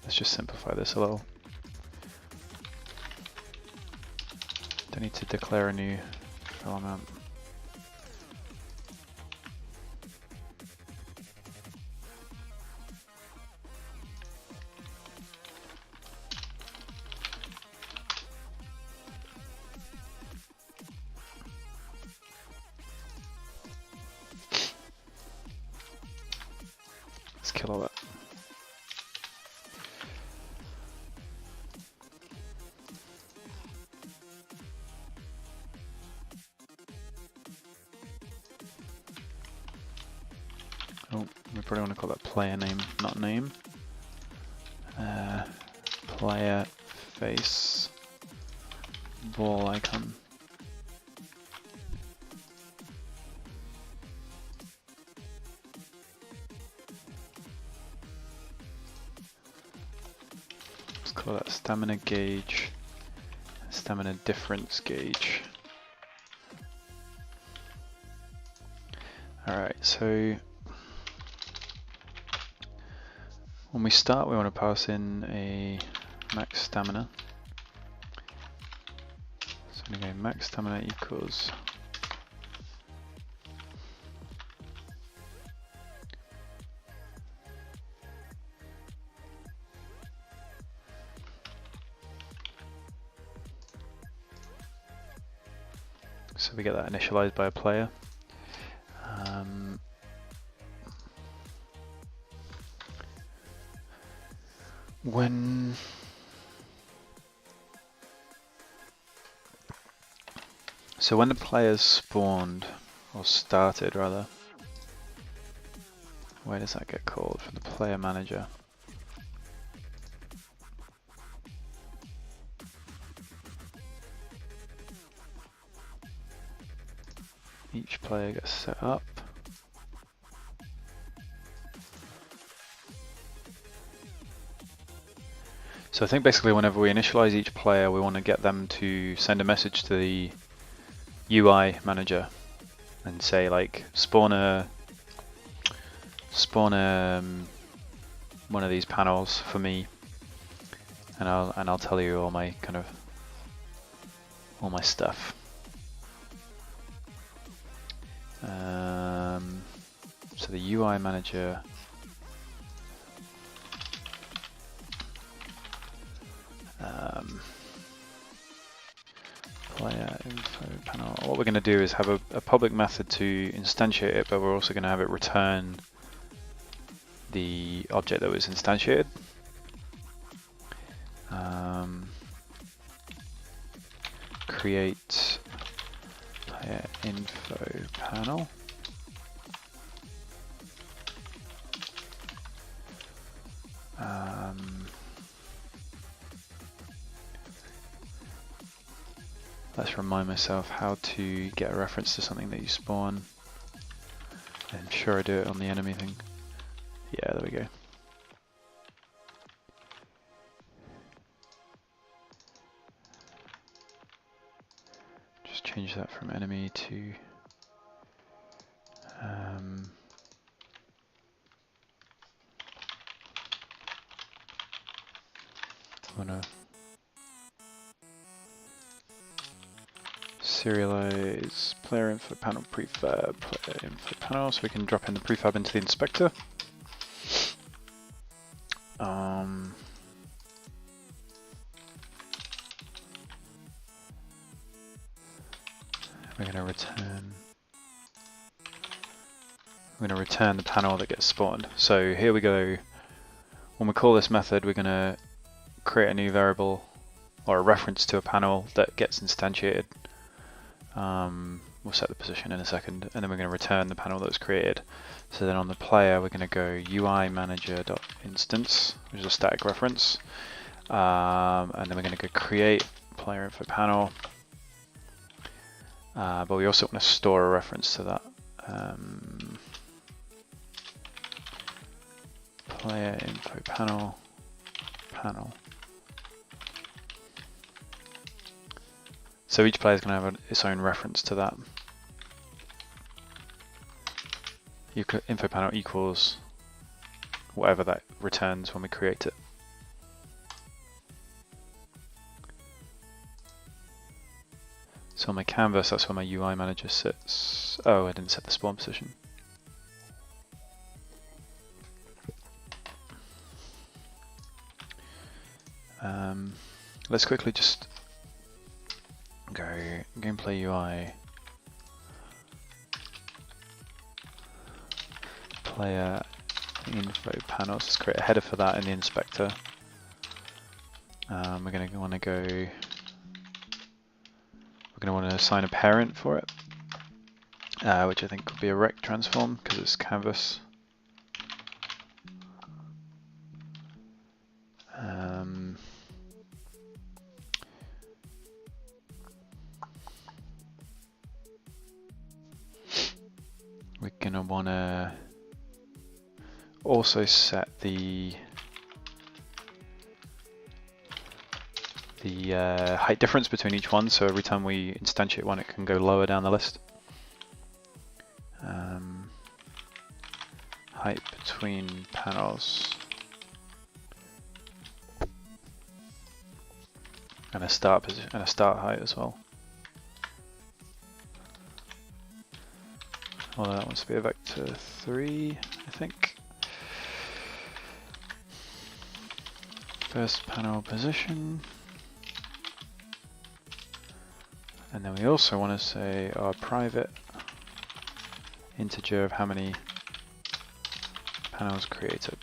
A: Let's just simplify this a little. Don't need to declare a new fill amount. Let's kill all that. Oh, we probably want to call that player name, not name. Player face ball icon. Let's call that stamina gauge, stamina difference gauge. Alright, so when we start we want to pass in a max stamina. So I'm going to go max stamina equals so we get that initialized by a player. So when the players spawned, or started rather, where does that get called? For the player manager. Each player gets set up. So I think basically whenever we initialize each player, we want to get them to send a message to the UI manager and say like spawn one of these panels for me, and I'll tell you all my all my stuff. So the UI manager player info panel. What we're going to do is have a public method to instantiate it, but we're also going to have it return the object that was instantiated. Create player info panel. Let's remind myself how to get a reference to something that you spawn. I'm sure I do it on the enemy thing. Yeah, there we go. Just change that from enemy to wanna serialize player info panel prefab player info panel, so we can drop in the prefab into the inspector. We're going to return the panel that gets spawned. So here we go. When we call this method, we're going to create a new variable or a reference to a panel that gets instantiated. We'll set the position in a second, and then we're going to return the panel that was created. So then on the player, we're going to go UI manager.instance, which is a static reference, and then we're going to go create player info panel. But we also want to store a reference to that. Player info panel. So each player is going to have its own reference to that. Info panel equals whatever that returns when we create it. So on my canvas, that's where my UI manager sits. Oh, I didn't set the spawn position. Let's quickly just go gameplay UI, player info panels. Let's create a header for that in the inspector. We're going to want to go. We're going to want to assign a parent for it, which I think would be a rect transform because it's canvas. We're going to want to also set the height difference between each one, so every time we instantiate one it can go lower down the list. Height between panels and a start position and a start height as well. Although that wants to be a vector 3, I think. First panel position. And then we also want to say our private integer of how many panels created.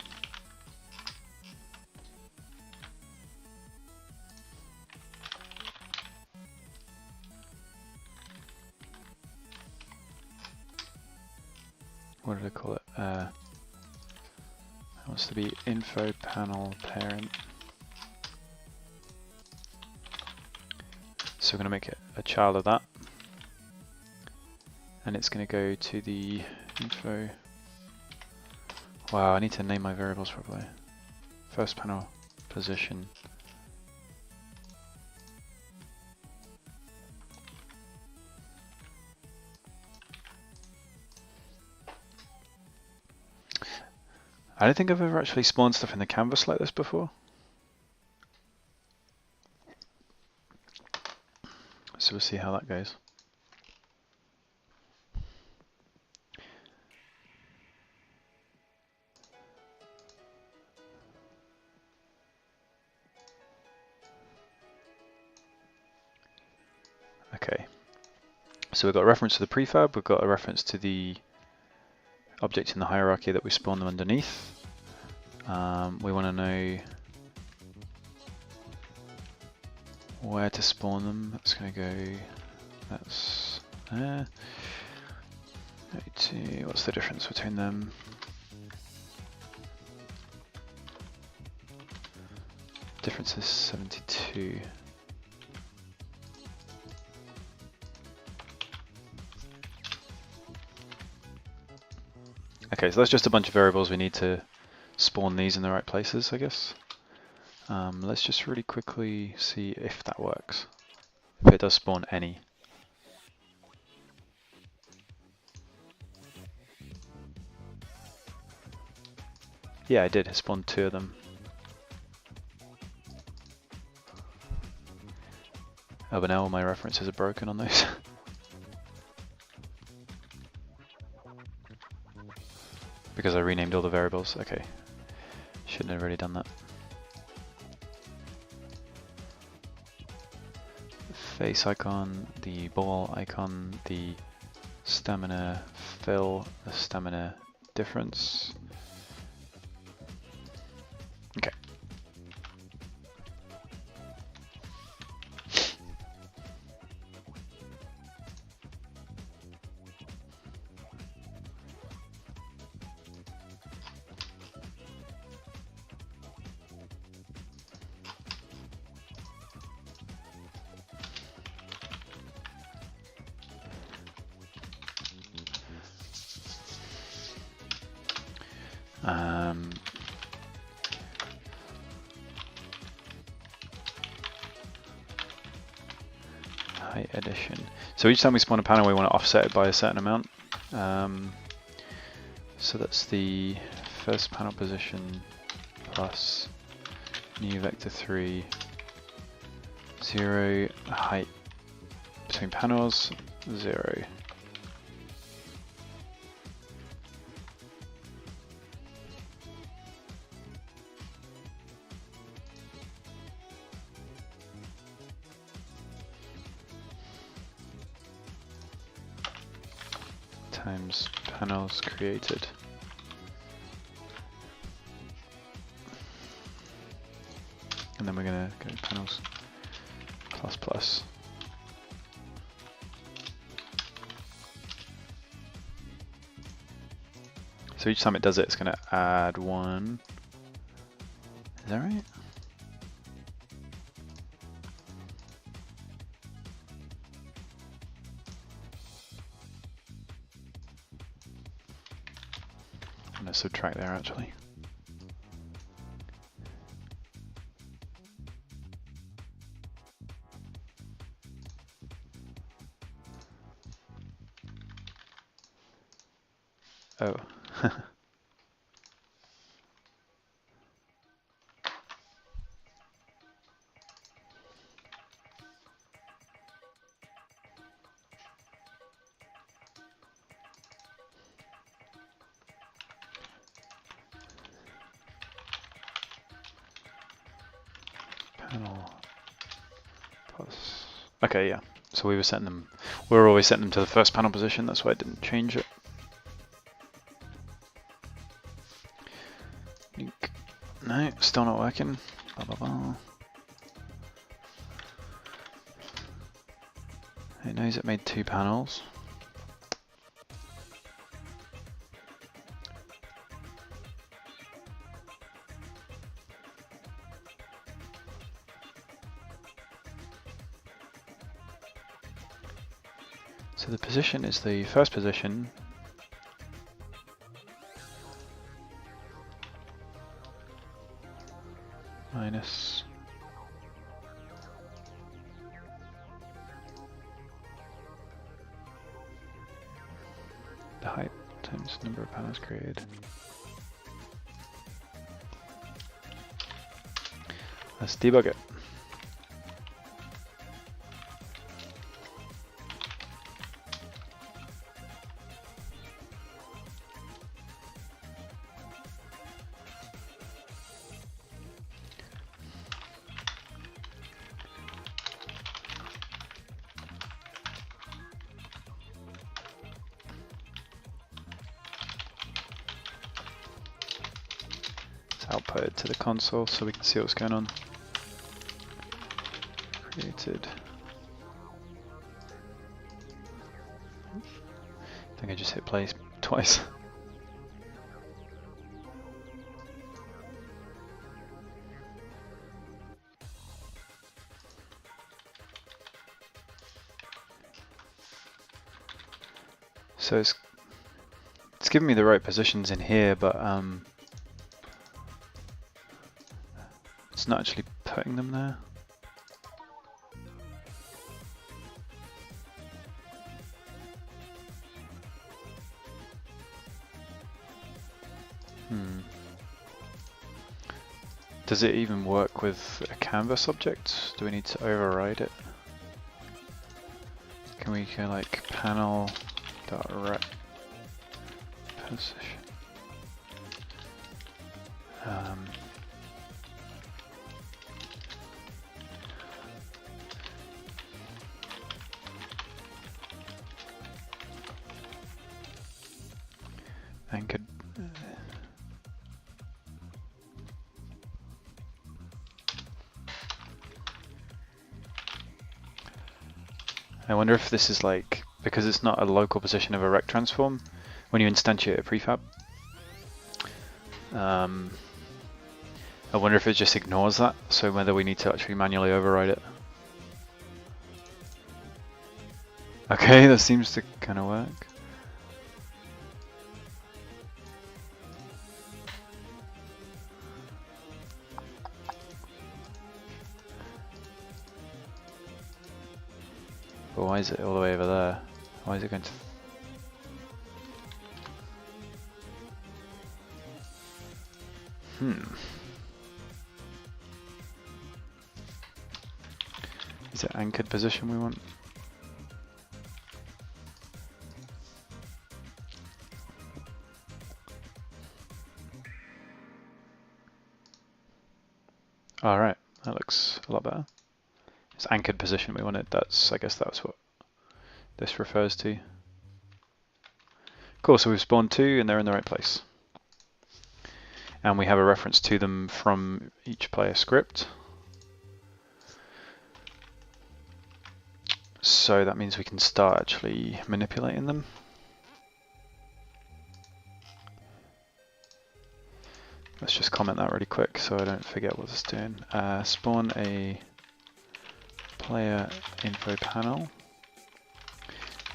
A: What did I call it? It wants to be info panel parent. So we're going to make it a child of that, and it's going to go to the info. Wow, I need to name my variables properly. First panel position. I don't think I've ever actually spawned stuff in the canvas like this before. So we'll see how that goes. Okay, so we've got a reference to the prefab, we've got a reference to the object in the hierarchy that we spawn them underneath. We want to know where to spawn them. That's going to go, that's there. What's the difference between them? Difference is 72. Okay, so that's just a bunch of variables we need to spawn these in the right places, I guess. Let's just really quickly see if that works. If it does spawn any. Yeah, I did. It spawned 2 of them. Oh, but now all my references are broken on those. Because I renamed all the variables. Okay. Shouldn't have really done that. Face icon, the ball icon, the stamina fill, the stamina difference. Okay. Height addition. So each time we spawn a panel, we want to offset it by a certain amount. So that's the first panel position plus new vector 3, 0, height between panels, 0. Times panels created. And then we're going to go panels plus plus. So each time it does it, it's going to add 1. Is that right? I'm going to subtract there actually. Oh. Panel plus. Okay, yeah. So we were setting them. We were always setting them to the first panel position. That's why I didn't change it. No, still not working. Blah, blah, blah. It knows it made 2 panels. So the position is the first position. Minus the height times number of panels created. Let's debug it. Output it to the console so we can see what's going on. Created. I think I just hit play twice. So it's giving me the right positions in here, but it's not actually putting them there. Does it even work with a canvas object? Do we need to override it? Can we go like panel dot rep position? Anchored. I wonder if this is like, because it's not a local position of a rect transform, when you instantiate a prefab. I wonder if it just ignores that, so whether we need to actually manually override it. Okay, that seems to kind of work. But why is it all the way over there? Why is it going to... Is it anchored position we want? Alright, that looks a lot better. It's anchored position we wanted. That's, I guess that's what this refers to. Cool, so we've spawned two and they're in the right place. And we have a reference to them from each player script. So that means we can start actually manipulating them. Let's just comment that really quick so I don't forget what it's doing. Spawn a player info panel.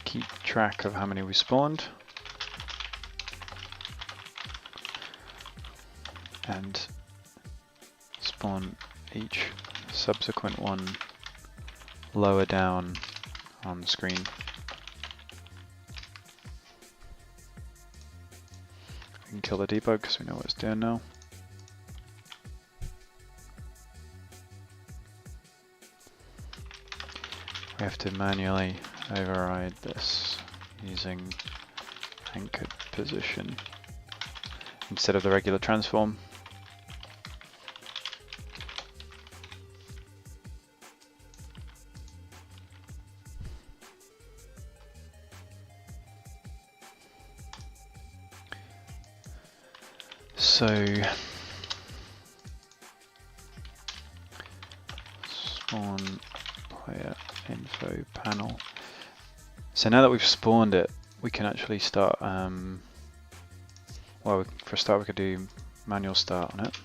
A: Keep track of how many we spawned. And spawn each subsequent one lower down on the screen. We can kill the debug because we know what it's doing now. We have to manually override this using anchored position instead of the regular transform. So spawn player info panel. So now that we've spawned it, we can actually start, well, for a start we could do manual start on it.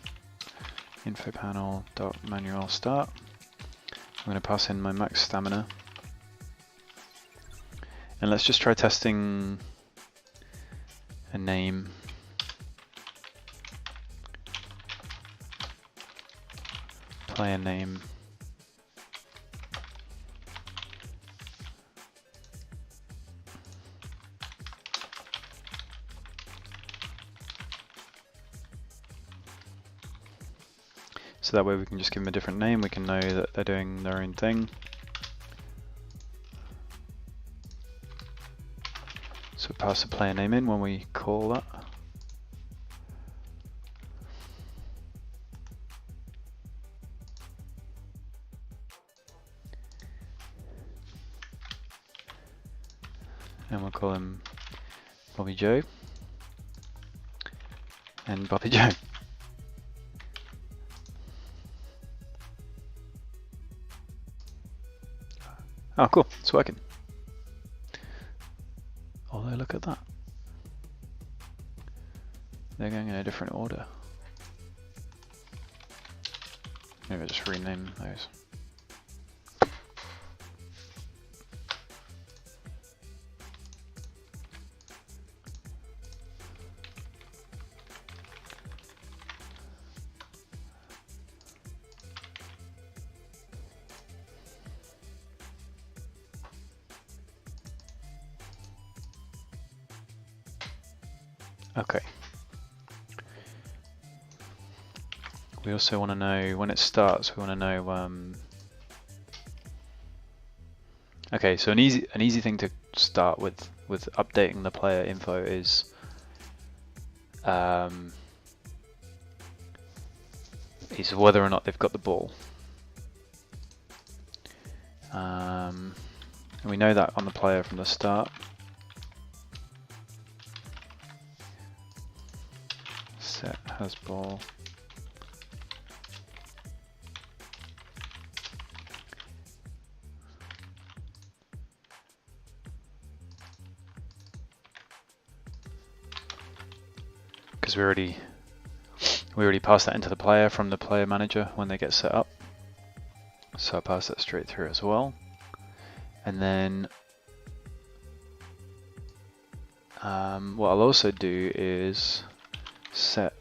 A: Info panel dot manual start. I'm going to pass in my max stamina. And let's just try testing a name. Player name. So that way we can just give them a different name, we can know that they're doing their own thing. So pass the player name in when we call that. And we'll call him Bobby Joe and Bobby Joe. Oh, cool, it's working. Although, look at that. They're going in a different order. Maybe I'll just rename those. Okay. We also want to know when it starts. We want to know. Okay, so an easy thing to start with updating the player info is whether or not they've got the ball. And we know that on the player from the start. Set has ball. Because we already passed that into the player from the player manager when they get set up. So I pass that straight through as well. And then what I'll also do is set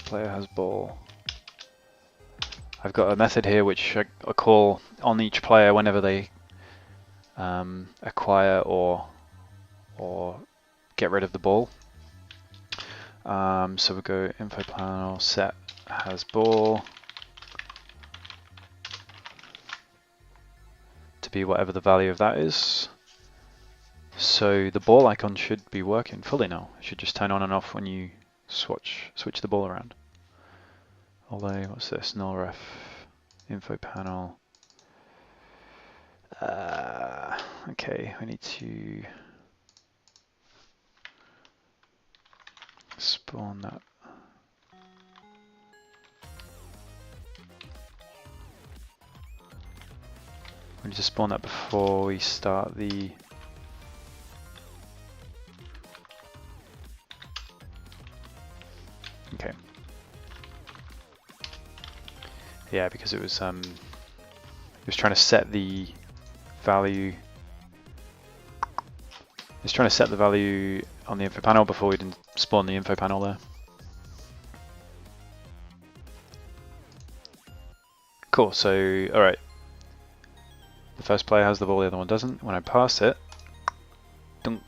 A: player has ball. I've got a method here which I call on each player whenever they acquire or get rid of the ball. So we go info panel, set has ball to be whatever the value of that is. So the ball icon should be working fully now. It should just turn on and off when you switch the ball around. Although, what's this? Null ref, info panel. Okay, we need to spawn that. We need to spawn that before we start the okay. Yeah, because it was trying to set the value. It's trying to set the value on the info panel before we didn't spawn the info panel there. Cool. So all right. The first player has the ball, the other one doesn't. When I pass it, dunk,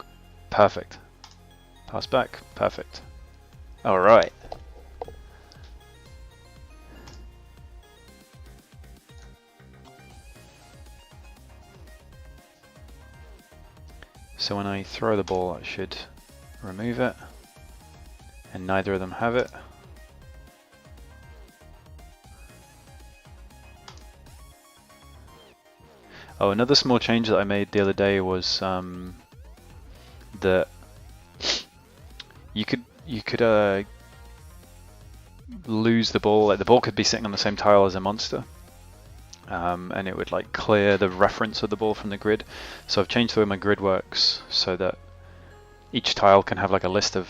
A: perfect. Pass back, perfect. All right. So when I throw the ball, I should remove it, and neither of them have it. Oh, another small change that I made the other day was that you could lose the ball. Like the ball could be sitting on the same tile as a monster, and it would like clear the reference of the ball from the grid. So I've changed the way my grid works so that each tile can have like a list of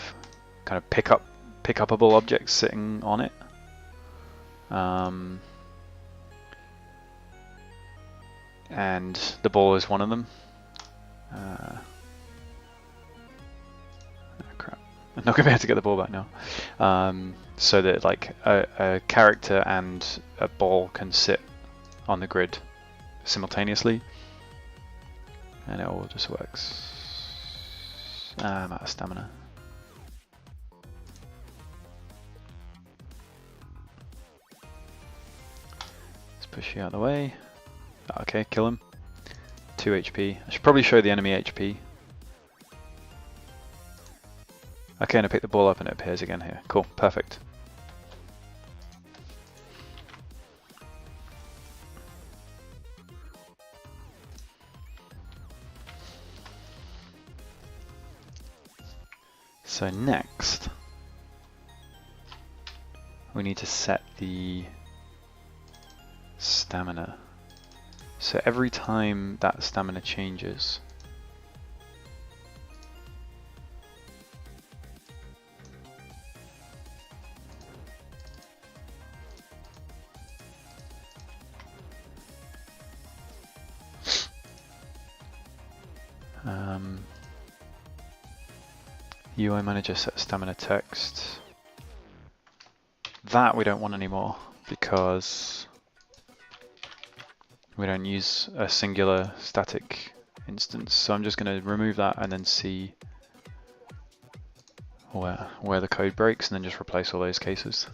A: kind of pick-upable objects sitting on it. And the ball is one of them. Oh crap! I'm not gonna be able to get the ball back now. So that like a character and a ball can sit on the grid simultaneously, and it all just works. I'm out of stamina. Let's push you out of the way. Okay, kill him. 2 HP. I should probably show the enemy HP. Okay, and I pick the ball up and it appears again here. Cool, perfect. So next, we need to set the stamina. So every time that stamina changes, UI manager set stamina text. That we don't want anymore because we don't use a singular static instance. So I'm just going to remove that and then see where the code breaks, and then just replace all those cases.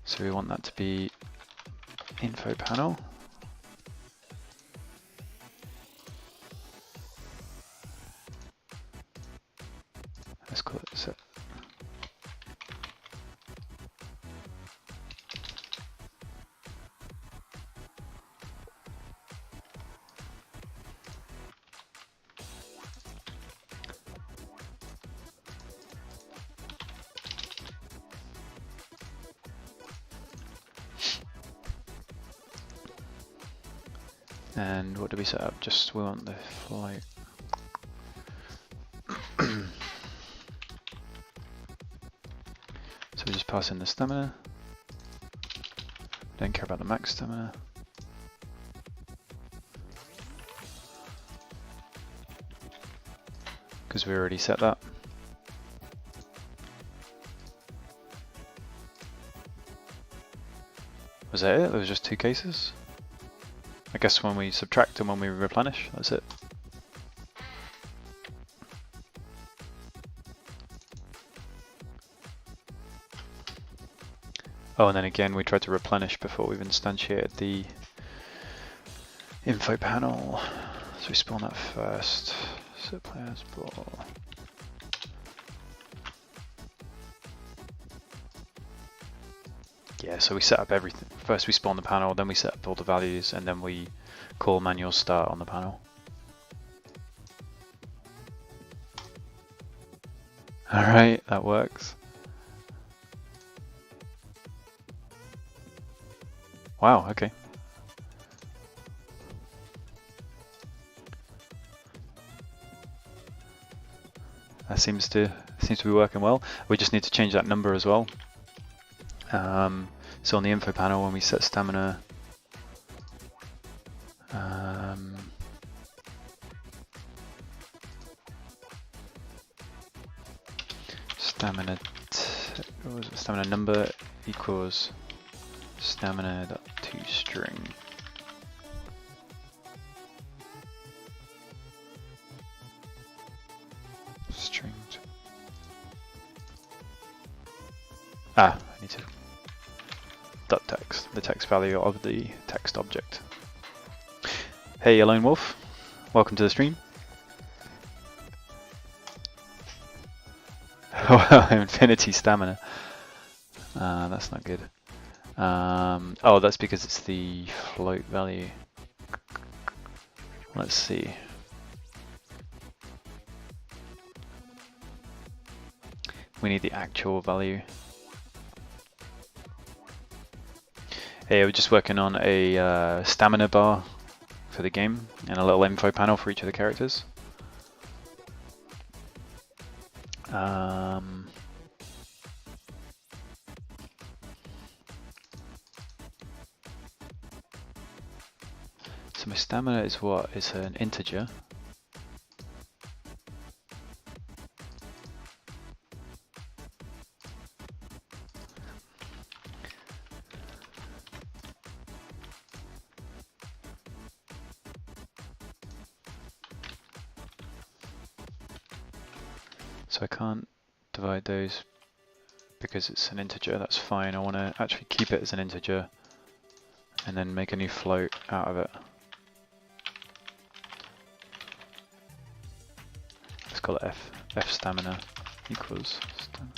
A: So we want that to be info panel. Let's call it set. And what do we set up? Just we want the flight. So we just pass in the stamina. Don't care about the max stamina. Because we already set that. Was that it? There was just two cases? I guess when we subtract and when we replenish, that's it. Oh, and then again we tried to replenish before we've instantiated the info panel. So we spawn that first. Set players ball. Yeah, so we set up everything. First we spawn the panel, then we set up all the values, and then we call manual start on the panel. Alright, that works. Wow, okay. That seems to be working well. We just need to change that number as well. So on the info panel, when we set stamina, stamina number equals stamina.toString. Strings. I need to .text, the text value of the text object. Hey, Lone Wolf, welcome to the stream. Infinity stamina. That's not good. Oh, that's because it's the float value. Let's see. We need the actual value. Hey, we're just working on a stamina bar for the game and a little info panel for each of the characters. So my stamina is what? It's an integer. So I can't divide those because it's an integer, that's fine. I want to actually keep it as an integer and then make a new float out of it. Let's call it f stamina equals stamina.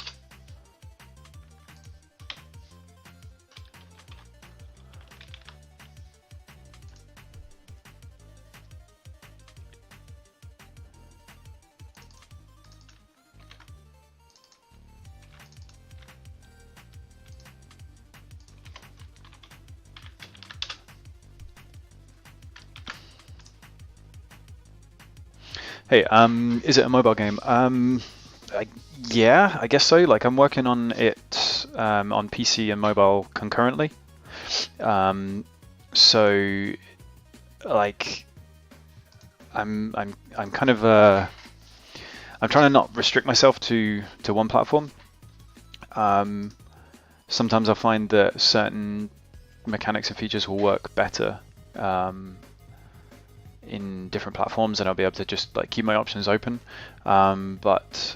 A: Hey, is it a mobile game? Yeah, I guess so. Like I'm working on it on PC and mobile concurrently. So, like, I'm kind of I'm trying to not restrict myself to one platform. Sometimes I find that certain mechanics and features will work better in different platforms, and I'll be able to just like keep my options open. But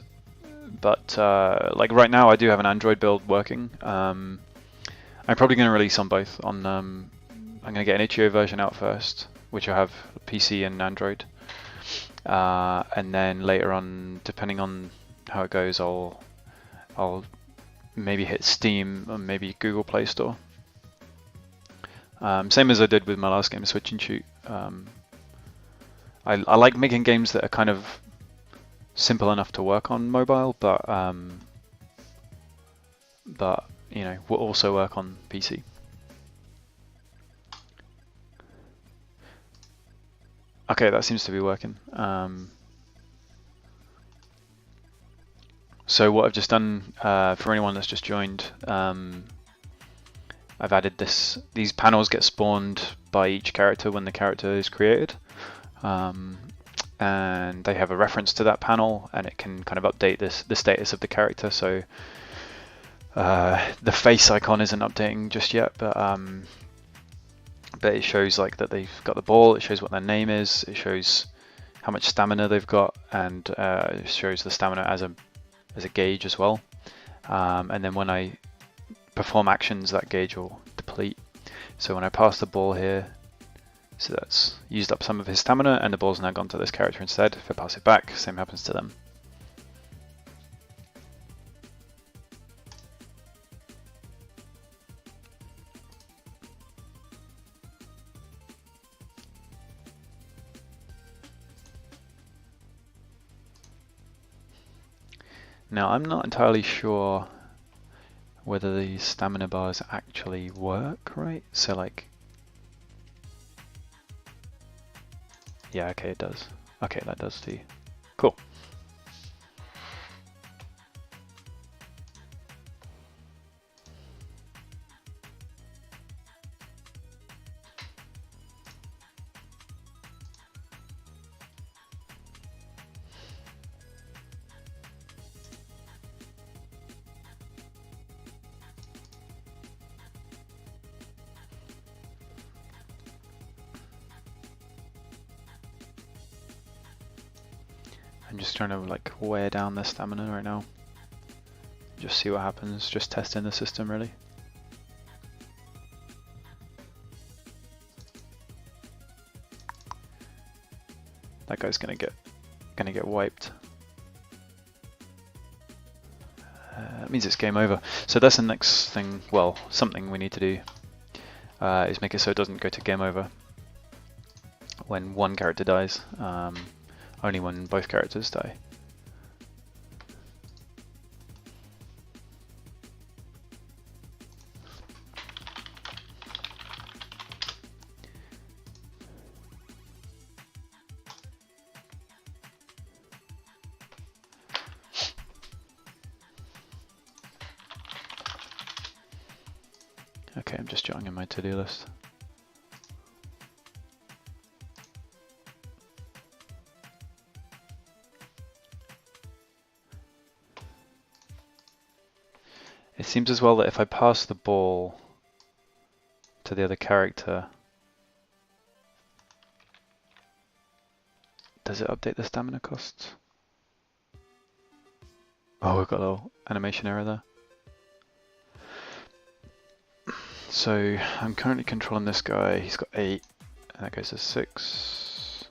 A: like right now, I do have an Android build working. I'm probably going to release on both. I'm going to get an itch.io version out first, which I have PC and Android, and then later on, depending on how it goes, I'll maybe hit Steam or maybe Google Play Store. Same as I did with my last game, Switch and Shoot. I like making games that are kind of simple enough to work on mobile, but you know, will also work on PC. Okay, that seems to be working. So what I've just done, for anyone that's just joined, I've added these panels get spawned by each character when the character is created. And they have a reference to that panel, and it can kind of update the status of the character. So the face icon isn't updating just yet, but it shows like that they've got the ball. It shows what their name is. It shows how much stamina they've got, and it shows the stamina as a gauge as well. And then when I perform actions, that gauge will deplete. So when I pass the ball here, so that's used up some of his stamina, and the ball's now gone to this character instead. If I pass it back, same happens to them. Now I'm not entirely sure whether these stamina bars actually work right. So like, yeah, okay, it does. Okay, that does too. Cool. I'm just trying to like wear down the stamina right now. Just see what happens, just testing the system really. That guy's gonna get wiped. That means it's game over. So that's the next thing, well, something we need to do is make it so it doesn't go to game over when one character dies. Only when both characters die. Okay, I'm just jotting in my to-do list. It seems as well that if I pass the ball to the other character, does it update the stamina costs? Oh, we've got a little animation error there. So I'm currently controlling this guy. He's got 8, and that goes to 6.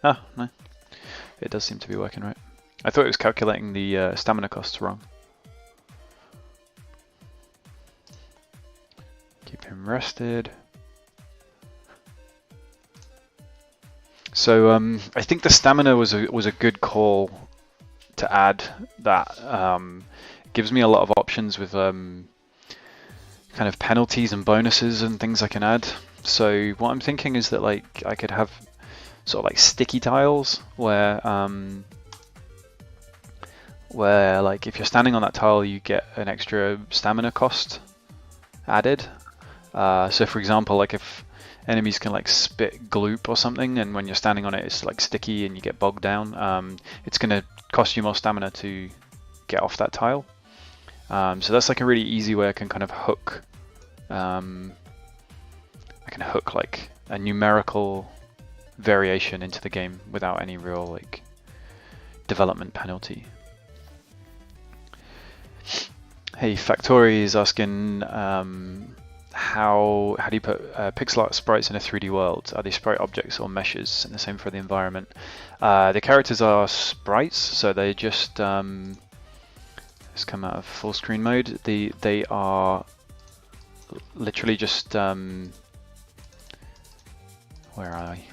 A: Ah, no. It does seem to be working right. I thought it was calculating the stamina costs wrong. Keep him rested. So I think the stamina was a good call to add. That gives me a lot of options with kind of penalties and bonuses and things I can add. So what I'm thinking is that like I could have sort of like sticky tiles where like if you're standing on that tile you get an extra stamina cost added. So for example, like if enemies can like spit gloop or something, and when you're standing on it it's like sticky and you get bogged down, it's going to cost you more stamina to get off that tile. So that's like a really easy way I can kind of hook, I can hook like a numerical variation into the game without any real like development penalty. Hey, Factory is asking how do you put pixel art sprites in a 3D world? Are they sprite objects or meshes? And the same for the environment. The characters are sprites, so they just let's come out of full screen mode. They are literally just where are I?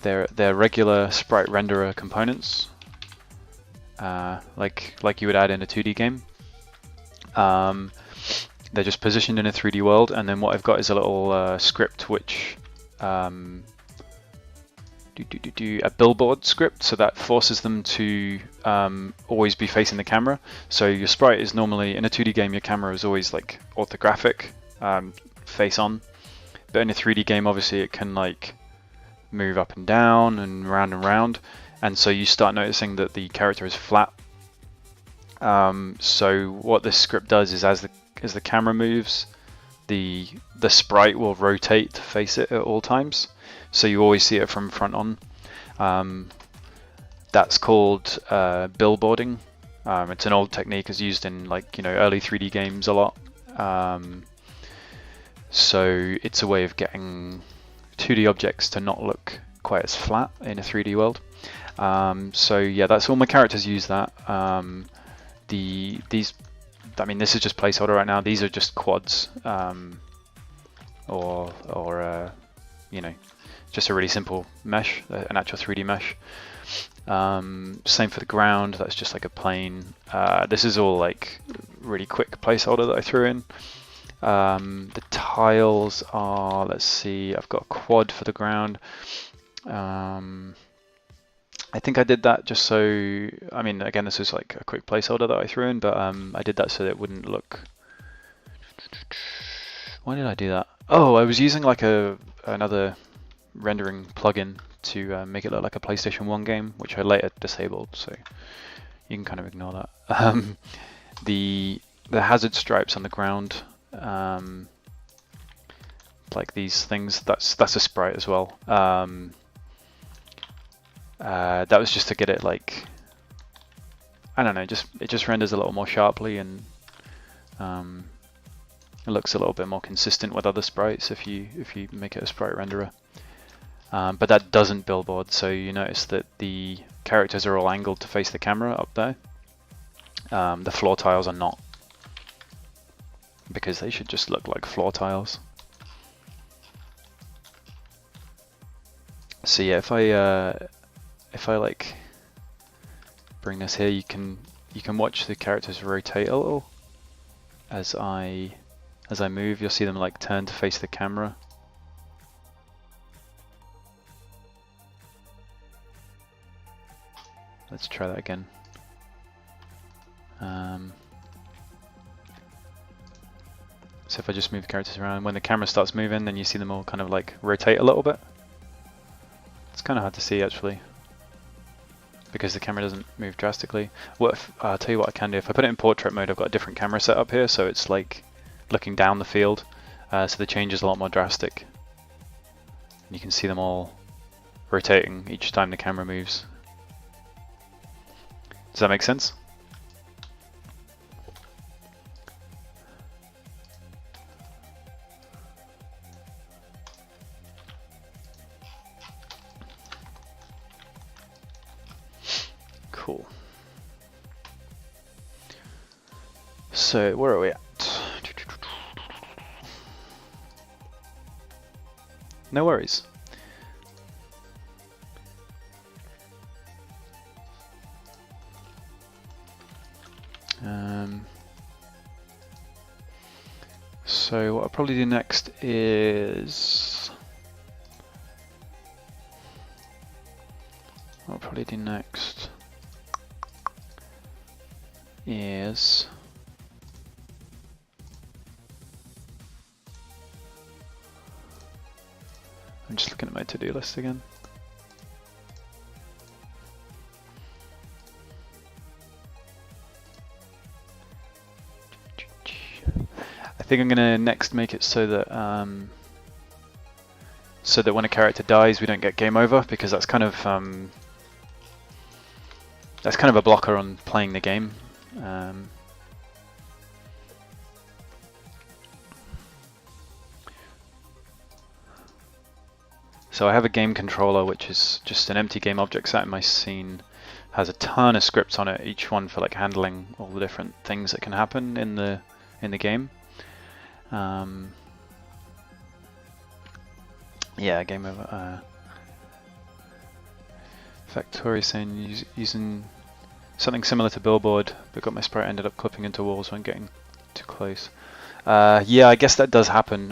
A: They're regular sprite renderer components, like you would add in a 2D game. They're just positioned in a 3D world, and then what I've got is a little script which a billboard script, so that forces them to always be facing the camera. So your sprite is normally, in a 2D game, your camera is always like orthographic, face on, but in a 3D game obviously it can like move up and down and round, and so you start noticing that the character is flat. So what this script does is as the camera moves, the sprite will rotate to face it at all times, so you always see it from front on. That's called billboarding. It's an old technique, is used in like early 3D games a lot. So it's a way of getting 2D objects to not look quite as flat in a 3D world. So yeah, that's all my characters use that. This is just placeholder right now. These are just quads, or just a really simple mesh, an actual 3D mesh. Same for the ground. That's just like a plane. This is all like really quick placeholder that I threw in. The tiles are, let's see, I've got a quad for the ground. I think I did that just so, again, this is like a quick placeholder that I threw in, but I did that so that it wouldn't look... Why did I do that? Oh, I was using like another rendering plugin to make it look like a PlayStation 1 game, which I later disabled, so you can kind of ignore that. The hazard stripes on the ground, like these things, that's a sprite as well. That was just to get it like, I don't know, it just renders a little more sharply, and it looks a little bit more consistent with other sprites if you make it a sprite renderer. But that doesn't billboard, so you notice that the characters are all angled to face the camera up there. The floor tiles are not, because they should just look like floor tiles. So yeah, if I like bring this here, you can watch the characters rotate a little as I move. You'll see them like turn to face the camera. Let's try that again. So if I just move the characters around, when the camera starts moving, then you see them all kind of like rotate a little bit. It's kind of hard to see actually, because the camera doesn't move drastically. I'll tell you what I can do. If I put it in portrait mode, I've got a different camera set up here, so it's like looking down the field, so the change is a lot more drastic. You can see them all rotating each time the camera moves. Does that make sense? Cool. So where are we at? No worries. So what I'll probably do next is I'm just looking at my to-do list again. I think I'm going to next make it so that so that when a character dies, we don't get game over, because that's kind of a blocker on playing the game. So I have a game controller, which is just an empty game object set in my scene. Has a ton of scripts on it, each one for like handling all the different things that can happen in the game. Yeah, game over. Factory saying using something similar to Billboard, but got my sprite ended up clipping into walls when getting too close. Yeah, I guess that does happen.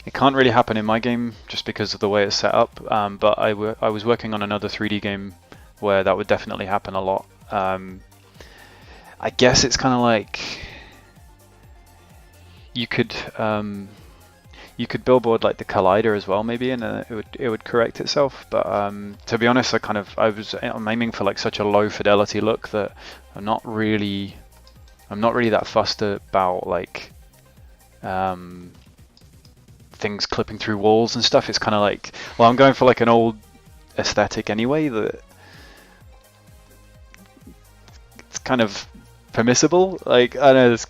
A: It can't really happen in my game just because of the way it's set up, but I was working on another 3D game where that would definitely happen a lot. I guess it's kind of like you could billboard like the collider as well, maybe, and it would correct itself. But to be honest, I'm aiming for like such a low fidelity look that I'm not really that fussed about like things clipping through walls and stuff. It's kind of like, well, I'm going for like an old aesthetic anyway, that it's kind of permissible. Like, I know this,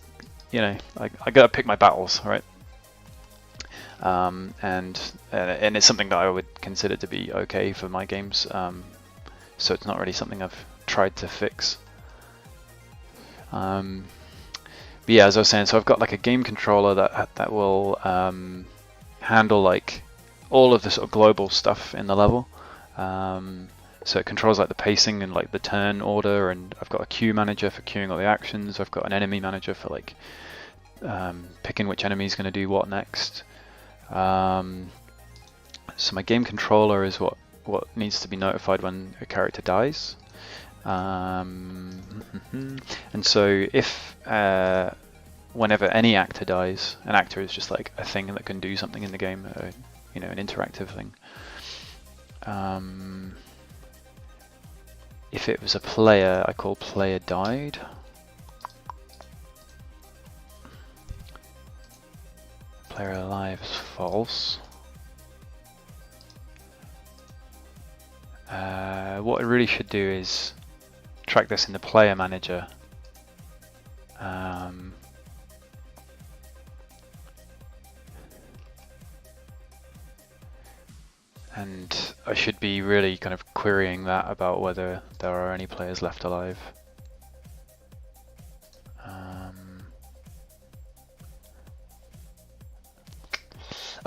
A: you know, I gotta pick my battles, right? And it's something that I would consider to be okay for my games. So it's not really something I've tried to fix. But yeah, as I was saying, so I've got like a game controller that will handle like all of the sort of global stuff in the level. So it controls like the pacing and like the turn order, and I've got a queue manager for queuing all the actions. I've got an enemy manager for like picking which enemy is going to do what next. So my game controller is what needs to be notified when a character dies. And so if whenever any actor dies, an actor is just like a thing that can do something in the game, you know, an interactive thing. If it was a player, I call player died. Player alive is false. What I really should do is track this in the player manager. And I should be really kind of querying that about whether there are any players left alive.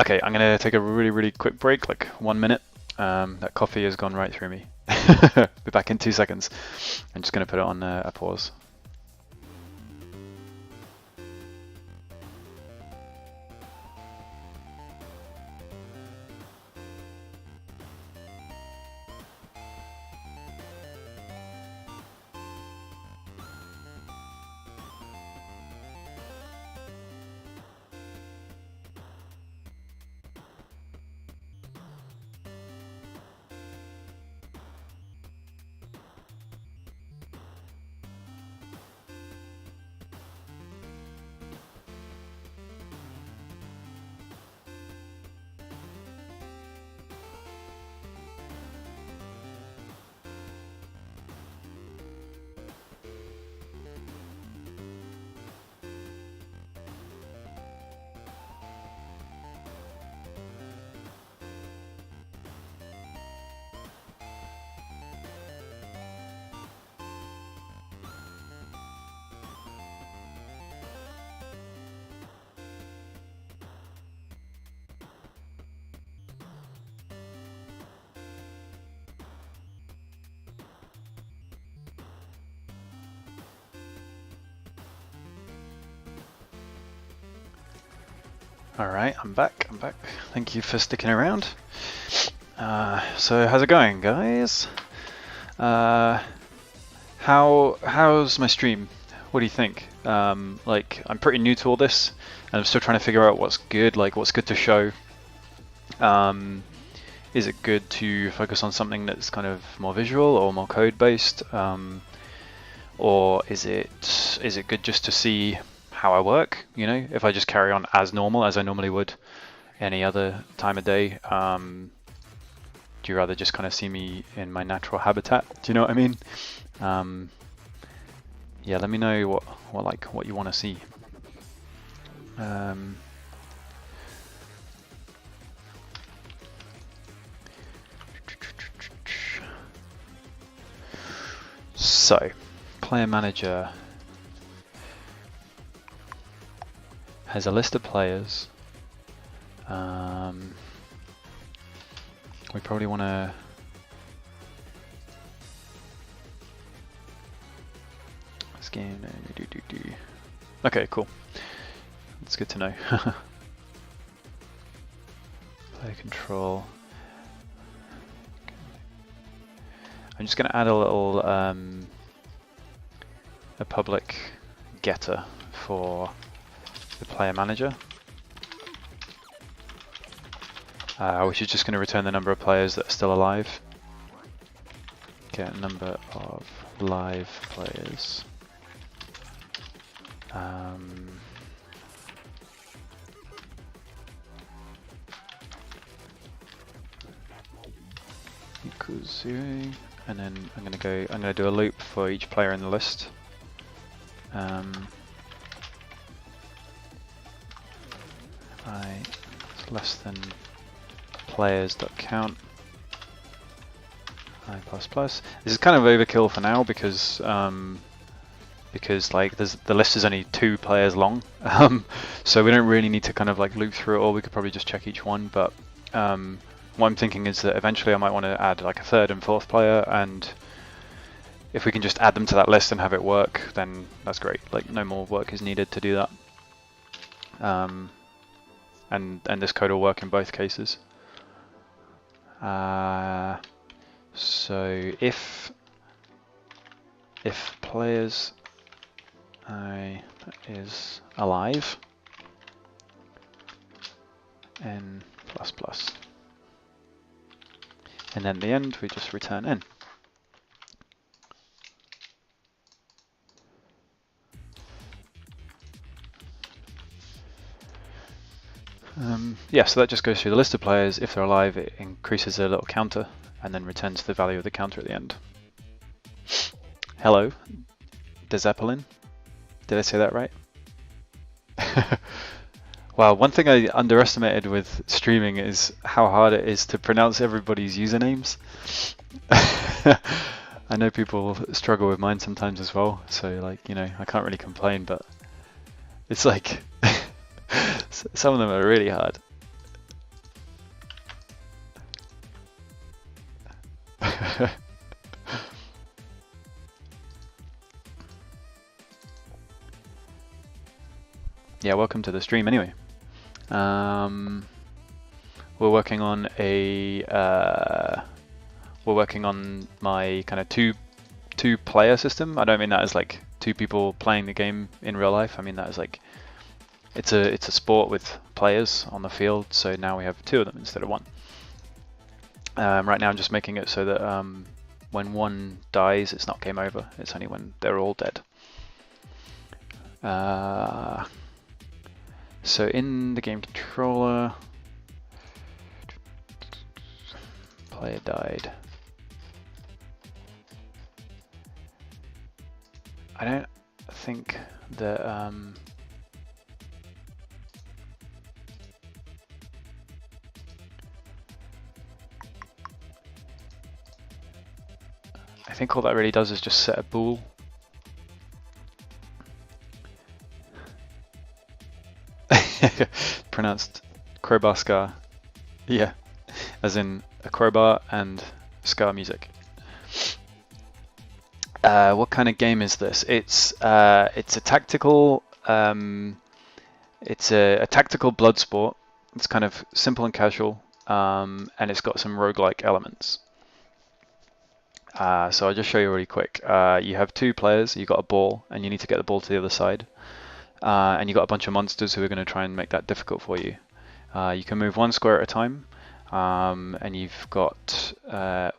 A: Okay, I'm gonna take a really quick break, like 1 minute. That coffee has gone right through me. Be back in 2 seconds. I'm just gonna put it on a pause. Alright, I'm back. Thank you for sticking around. So how's it going, guys? How's my stream? What do you think? Like, I'm pretty new to all this, and I'm still trying to figure out what's good, like what's good to show. Is it good to focus on something that's kind of more visual or more code-based? Or is it good just to see how I work, you know, if I just carry on as normal as I normally would any other time of day? Do you rather just kind of see me in my natural habitat? Do you know what I mean? Yeah, let me know what you want to see. So, player manager has a list of players. We probably want to scan. Okay, cool. That's good to know. Player control. I'm just going to add a little a public getter for the player manager, which is just going to return the number of players that are still alive. Get number of live players. Equals 0, and then I'm going to do a loop for each player in the list. I less than players.count I++. This is kind of overkill for now because like the list is only 2 players long, so we don't really need to kind of like loop through it all. We could probably just check each one, but what I'm thinking is that eventually I might want to add like a 3rd and 4th player, and if we can just add them to that list and have it work, then that's great. Like no more work is needed to do that. And this code will work in both cases. So if players I is alive, n++, and then at the end we just return n. Yeah, so that just goes through the list of players. If they're alive, it increases a little counter and then returns the value of the counter at the end. Hello, the Zeppelin. Did I say that right? Wow, one thing I underestimated with streaming is how hard it is to pronounce everybody's usernames. I know people struggle with mine sometimes as well, so like, you know, I can't really complain, but it's like some of them are really hard. Yeah, welcome to the stream anyway. We're working on my kind of two player system. I don't mean that as like 2 people playing the game in real life. I mean that as like it's a sport with players on the field, so now we have 2 of them instead of 1. Right now I'm just making it so that when one dies, it's not game over. It's only when they're all dead. So in the game controller, player died. I don't think that I think all that really does is just set a bool. Pronounced crowbar ska. Yeah, as in a crowbar and ska music. What kind of game is this? It's a tactical tactical blood sport. It's kind of simple and casual, and it's got some roguelike elements. So I'll just show you really quick. You have 2 players, you've got a ball, and you need to get the ball to the other side. And you've got a bunch of monsters who are going to try and make that difficult for you. You can move 1 square at a time, and you've got,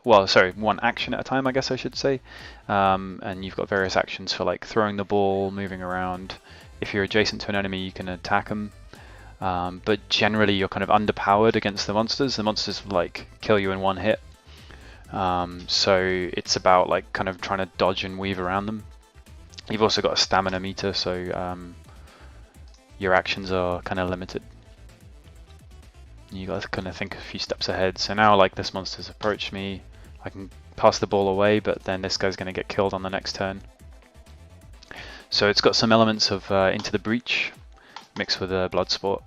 A: one action at a time, I guess I should say. And you've got various actions for like throwing the ball, moving around. If you're adjacent to an enemy, you can attack them. But generally you're kind of underpowered against the monsters. The monsters like kill you in one hit. So it's about like kind of trying to dodge and weave around them. You've also got a stamina meter, so your actions are kind of limited. You got to kind of think a few steps ahead. So now like this monster's approached me, I can pass the ball away, but then this guy's going to get killed on the next turn. So it's got some elements of Into the Breach mixed with a Bloodsport.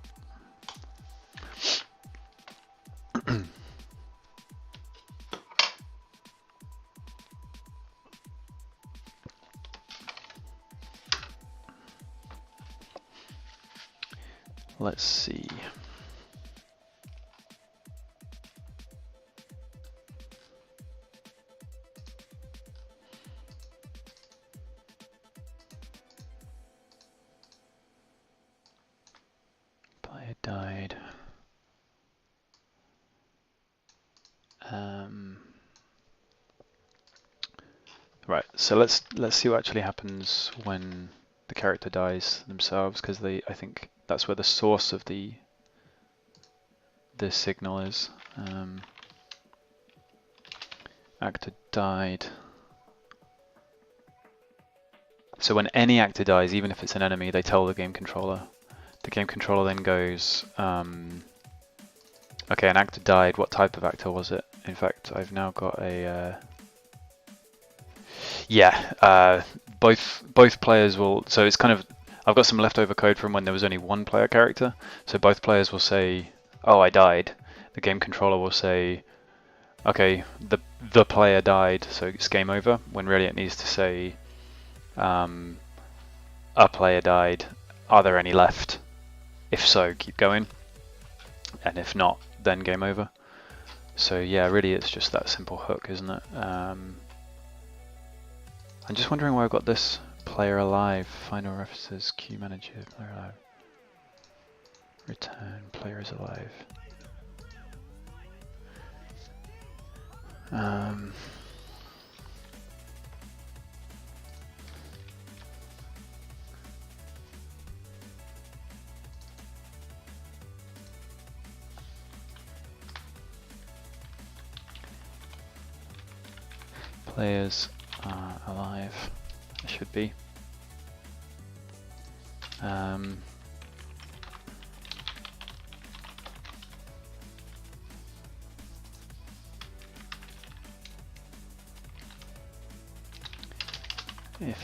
A: Let's see. Player died. Right, so let's see what actually happens when the character dies themselves, because I think that's where the source of the signal is. Actor died. So when any actor dies, even if it's an enemy, they tell the game controller. The game controller then goes, okay, an actor died. What type of actor was it? In fact, I've now got a both players will. So it's kind of, I've got some leftover code from when there was only one player character. So both players will say, "Oh, I died." The game controller will say, "Okay, the player died, so it's game over." When really it needs to say, "A player died. Are there any left? If so, keep going, and if not, then game over." So yeah, really it's just that simple hook, isn't it? I'm just wondering why I've got this player alive. Final references, queue manager, player alive. Return, player is alive. Players are alive. It should be. If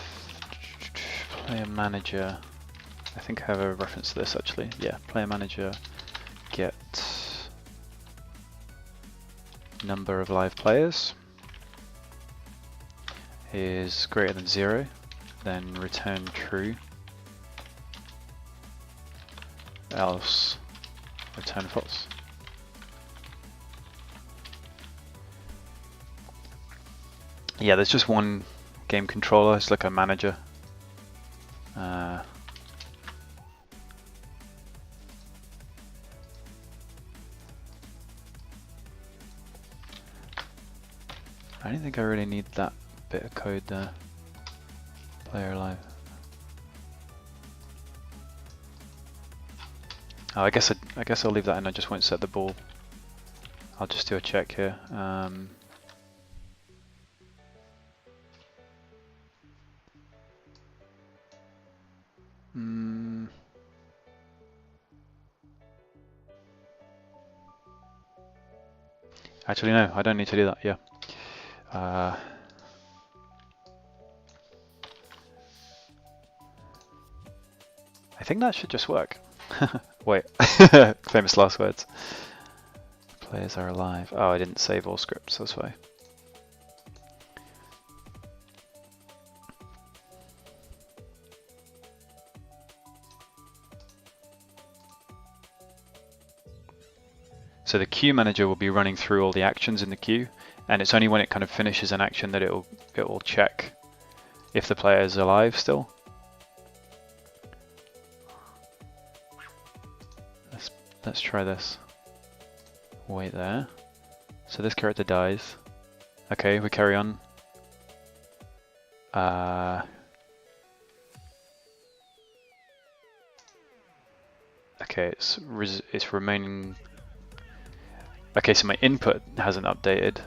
A: player manager, I think I have a reference to this actually. Yeah, player manager get number of live players is greater than 0, then return true, else return false. Yeah, there's just one game controller, it's like a manager. I don't think I really need that bit of code there. Player alive. Oh, I guess I'll leave that in. I just won't set the ball. I'll just do a check here. Actually, no, I don't need to do that. Yeah. I think that should just work. Wait, famous last words. Players are alive. Oh, I didn't save all scripts, that's why. So the queue manager will be running through all the actions in the queue, and it's only when it kind of finishes an action that it will check if the player is alive still. Let's try this. Wait there. So this character dies. Okay, we carry on. Okay, it's remaining. Okay, so my input hasn't updated.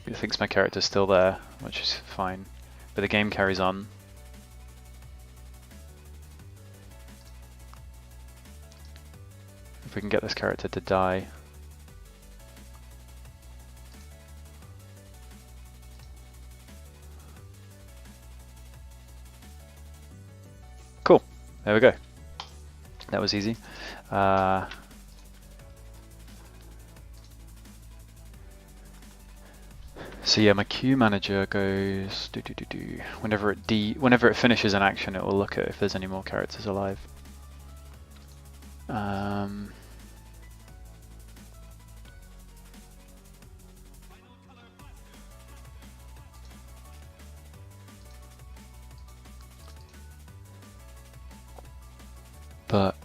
A: It thinks my character's still there, which is fine. But the game carries on. If we can get this character to die. Cool, there we go. That was easy. So yeah, my queue manager goes whenever it finishes an action, it will look at if there's any more characters alive. But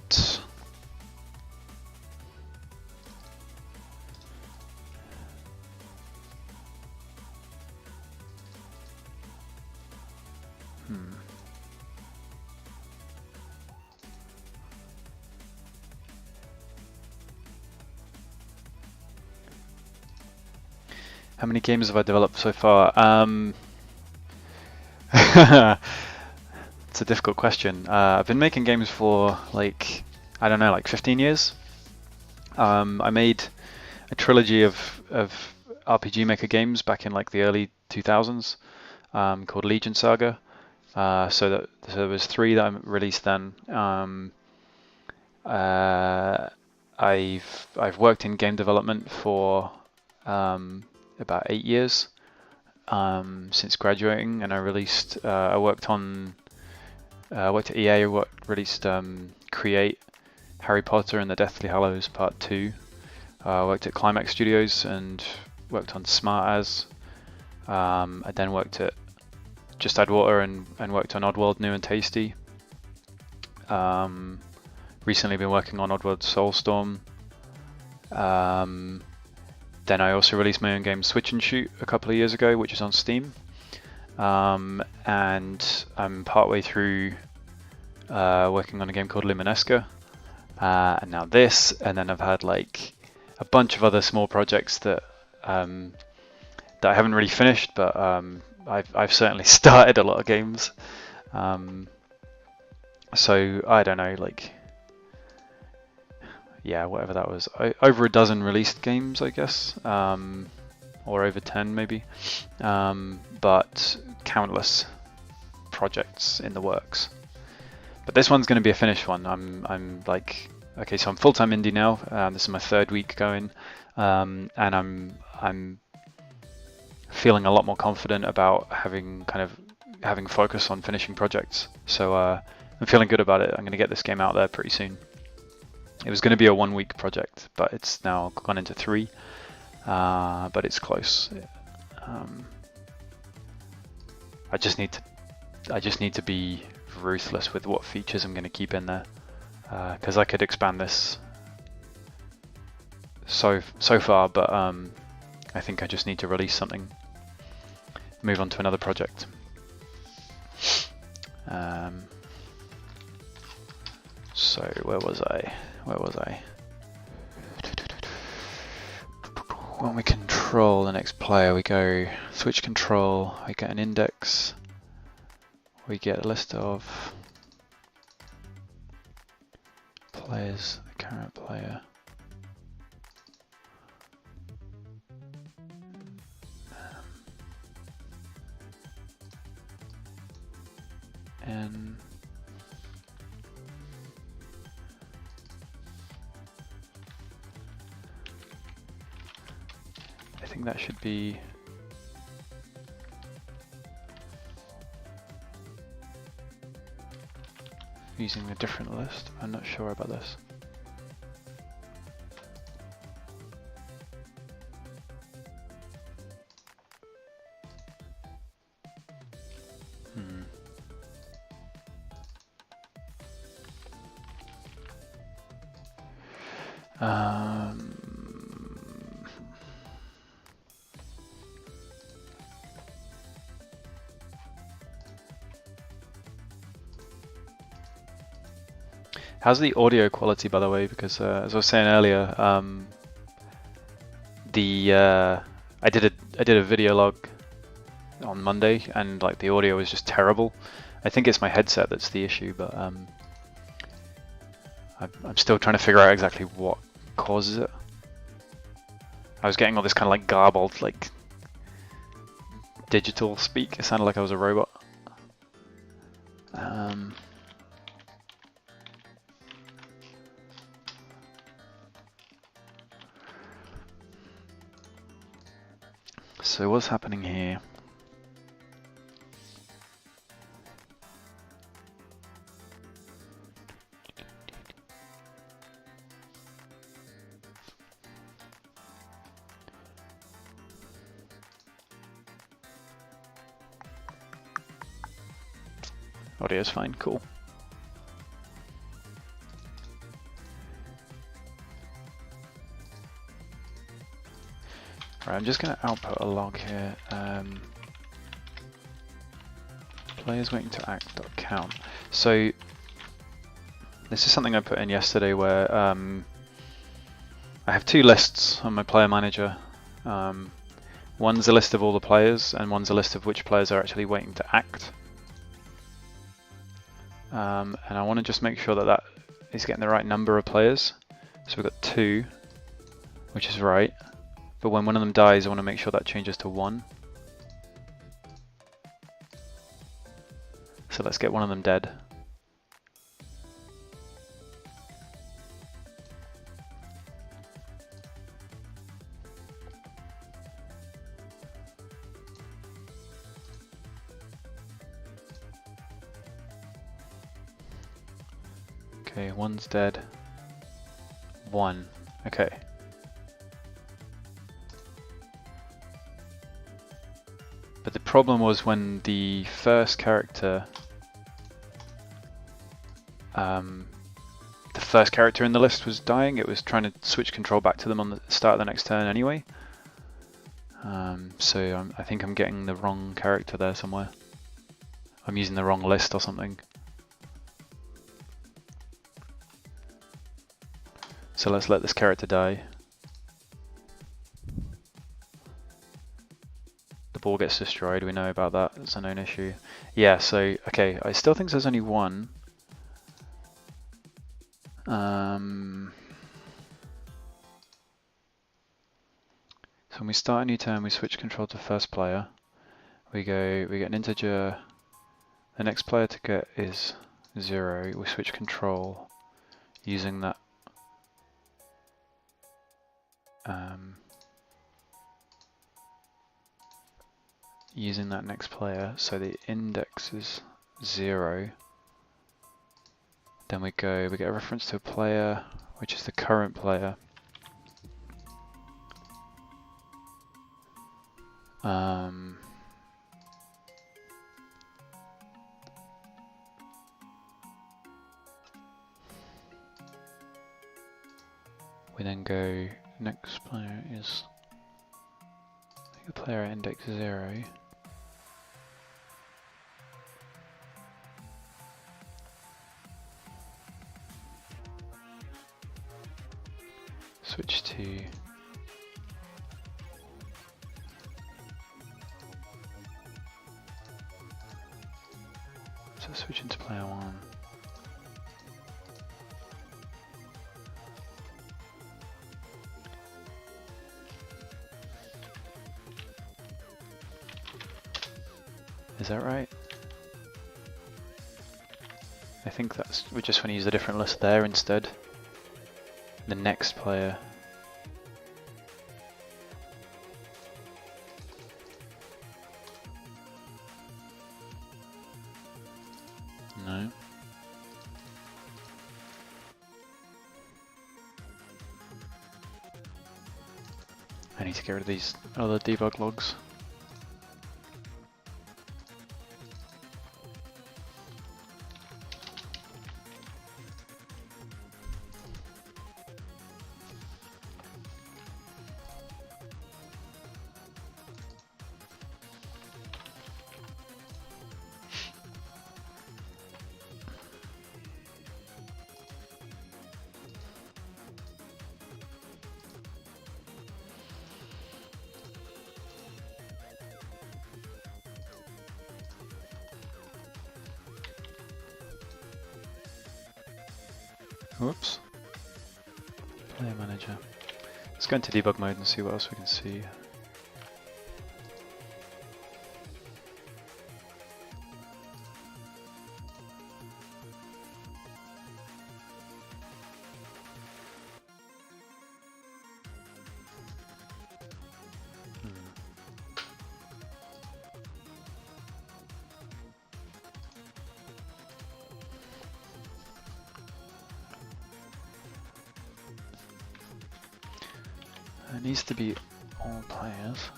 A: how many games have I developed so far? It's a difficult question. I've been making games for like, I don't know, like 15 years. I made a trilogy of RPG Maker games back in like the early 2000s called Legion Saga. So there was 3 that I released then. I've worked in game development for about 8 years since graduating, and I released. I worked at EA. Released Create, Harry Potter and the Deathly Hallows Part 2. I worked at Climax Studios and worked on Smart As. I then worked at Just Add Water and worked on Oddworld New and Tasty. Recently been working on Oddworld Soulstorm. Then I also released my own game Switch and Shoot a couple of years ago, which is on Steam. And I'm partway through working on a game called Luminesca. And now this, and then I've had like a bunch of other small projects that I haven't really finished, but I've certainly started a lot of games. So I don't know, like, yeah, whatever that was, over a dozen released games, I guess, or over 10 maybe, but countless projects in the works. But this one's going to be a finished one. I'm like, okay, so I'm full-time indie now. This is my 3rd week going, and I'm feeling a lot more confident about having focus on finishing projects. So I'm feeling good about it. I'm going to get this game out there pretty soon. It was going to be a 1-week project, but it's now gone into 3. But it's close. I just need to be ruthless with what features I'm going to keep in there, because I could expand this so far, but I think I just need to release something, move on to another project. So where was I? When we control the next player, we go switch control, we get an index, we get a list of players, the current player. And I think that should be using a different list. I'm not sure about this. How's the audio quality, by the way? Because as I was saying earlier, I did a video log on Monday, and like the audio was just terrible. I think it's my headset that's the issue, but I'm still trying to figure out exactly what causes it. I was getting all this kind of like garbled, like digital speak. It sounded like I was a robot. So what's happening here? Audio's fine, cool. Right, I'm just going to output a log here. Players waiting to act.count. So this is something I put in yesterday where I have two lists on my player manager. One's a list of all the players, and one's a list of which players are actually waiting to act. And I want to just make sure that that is getting the right number of players. So we've got 2, which is right. But when one of them dies, I want to make sure that changes to 1. So let's get one of them dead. Okay, 1's dead. 1. Okay. But the problem was when the first character, in the list was dying, it was trying to switch control back to them on the start of the next turn anyway. So I think I'm getting the wrong character there somewhere. I'm using the wrong list or something. So let's let this character die. The ball gets destroyed, we know about that, it's a known issue. Yeah, so, okay, I still think there's only 1. So when we start a new turn, we switch control to first player. We get an integer. The next player to get is 0. We switch control using that. Using that next player, so the index is 0. Then we get a reference to a player, which is the current player. We then go, next player is the player at index 0. Switch to switch into player 1. Is that right? I think we just want to use a different list there instead. The next player. No. I need to get rid of these other debug logs. Whoops. Player manager. Let's go into debug mode and see what else we can see. It needs to be all players.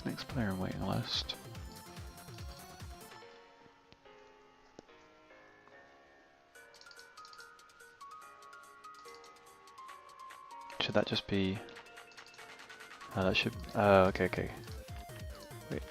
A: Next player in waiting list. Should that just be... Oh, that should... Oh, okay, okay. Wait.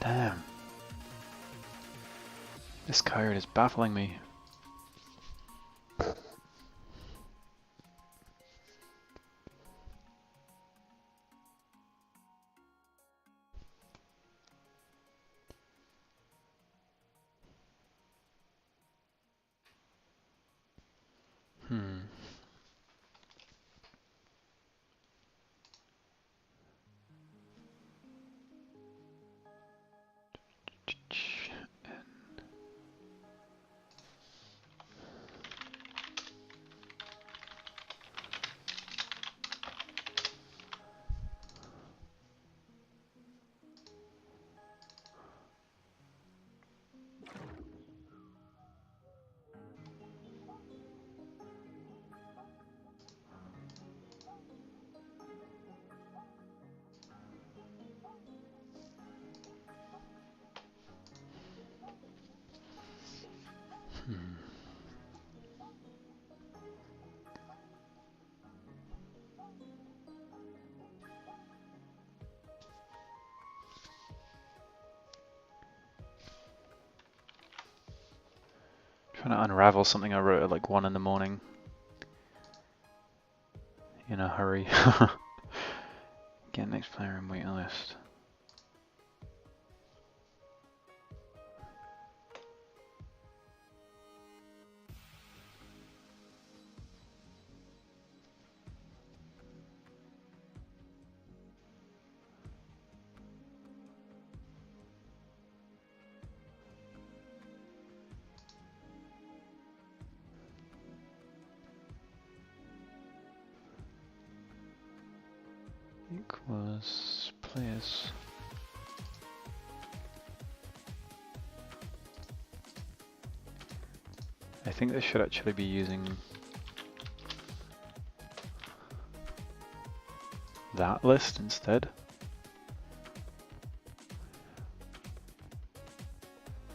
A: Damn. This code is baffling me. Trying to unravel something I wrote at like 1 in the morning. In a hurry. Get next player in waiting list. Equals players. I think they should actually be using that list instead.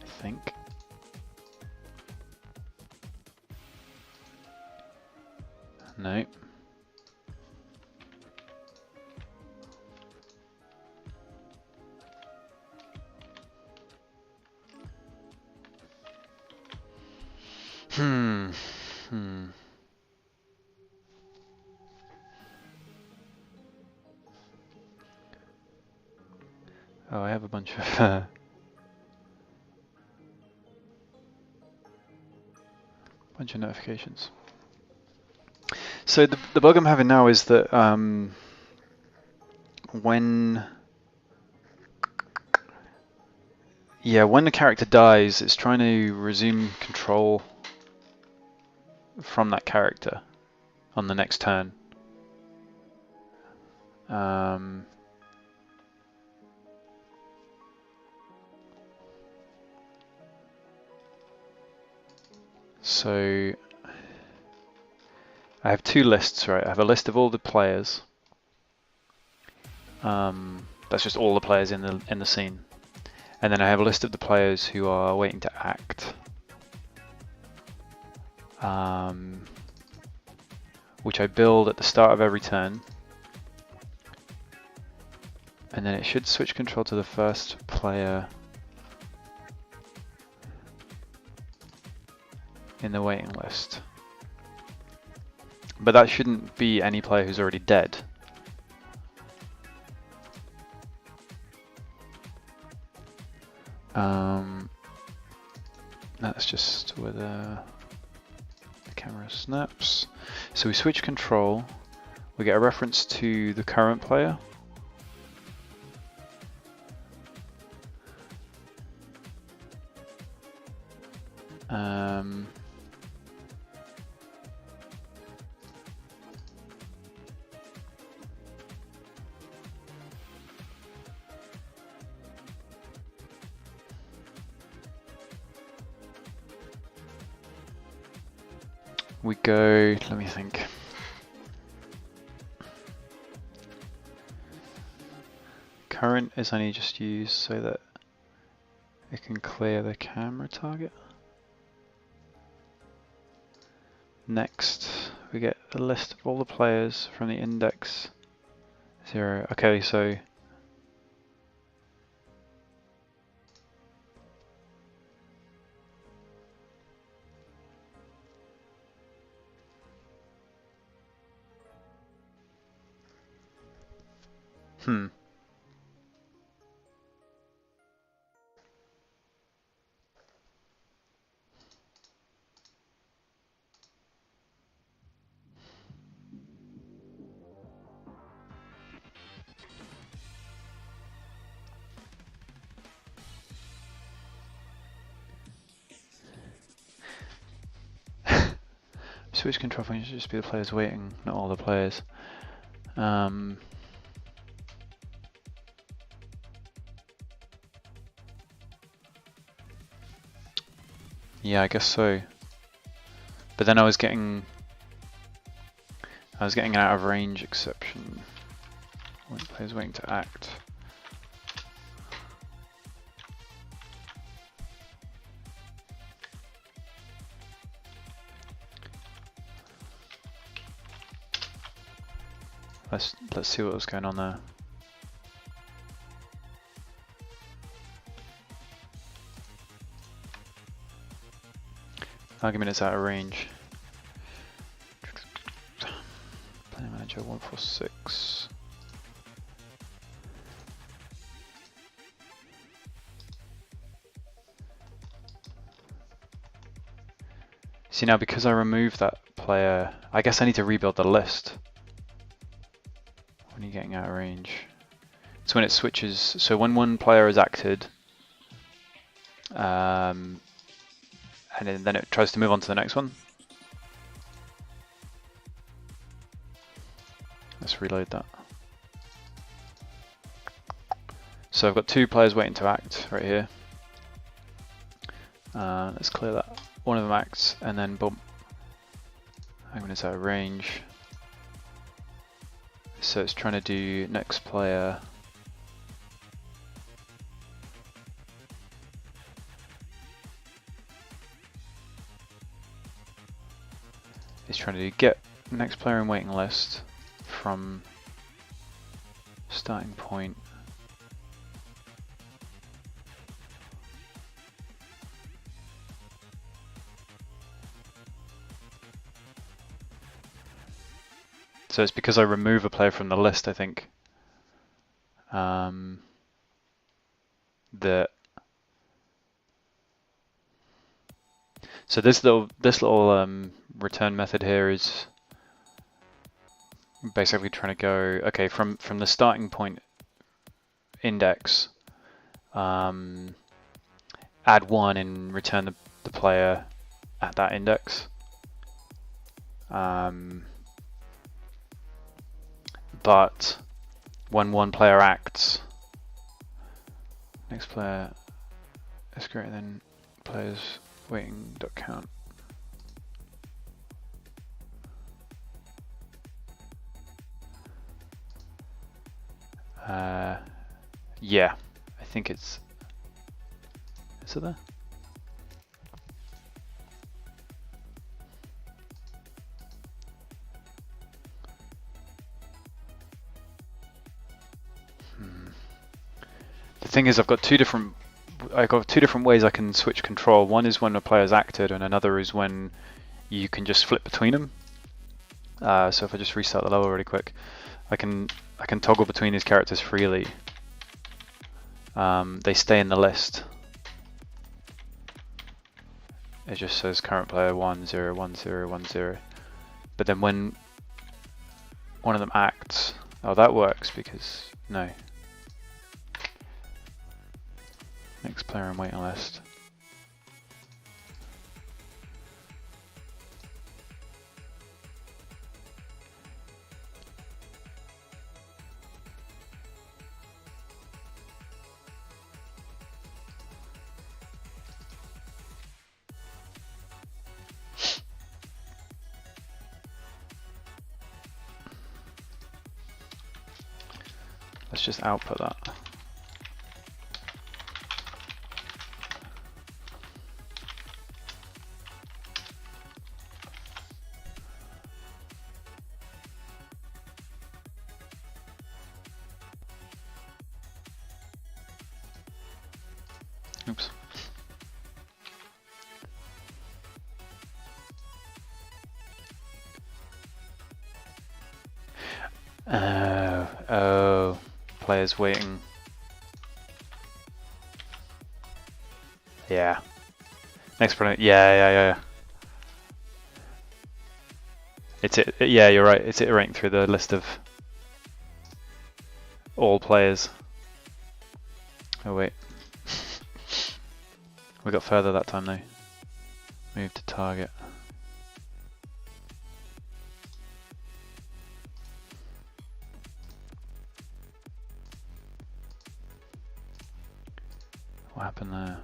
A: I think. No. Oh, I have a bunch of notifications. So the bug I'm having now is that when the character dies, it's trying to resume control from that character on the next turn. So I have two lists, right? I have a list of all the players. That's just all the players in the scene. And then I have a list of the players who are waiting to act. Which I build at the start of every turn. And then it should switch control to the first player in the waiting list. But that shouldn't be any player who's already dead. That's just where the camera snaps. So we switch control, we get a reference to the current player. We go, let me think. Current is only just used so that it can clear the camera target. Next, we get a list of all the players from the index 0. Okay, so switch control function should just be the players waiting, not all the players. Yeah, I guess so. But then I was getting an out of range exception when the player's waiting to act. Let's see what was going on there. Argument is out of range. Player manager 146. See now, because I removed that player, I guess I need to rebuild the list. When are you getting out of range? It's when it switches. So when one player is acted, and then it tries to move on to the next one. Let's reload that. So I've got two players waiting to act right here. Let's clear that. One of them acts, and then boom. I'm going to out of range. So it's trying to do next player. It's trying to get next player in waiting list from starting point. So it's because I remove a player from the list, I think, that. So this little return method here is basically trying to go, okay, from the starting point index, add 1 and return the player at that index. But when one player acts, next player is greater than players waiting.count. Yeah, I think it's. Is it there? thing is, I've got two different ways I can switch control. One is when a player's acted, and another is when you can just flip between them. So if I just restart the level really quick, I can toggle between these characters freely. They stay in the list. It just says current player 1 0 1 0 1 0. But then when one of them acts, oh, that works because no. Next player in waiting list. Let's just output that. Oops. Oh, players waiting. Yeah. Next product. Yeah. Yeah, you're right. It's iterating through the list of all players. Oh wait. We got further that time though. Move to target. What happened there?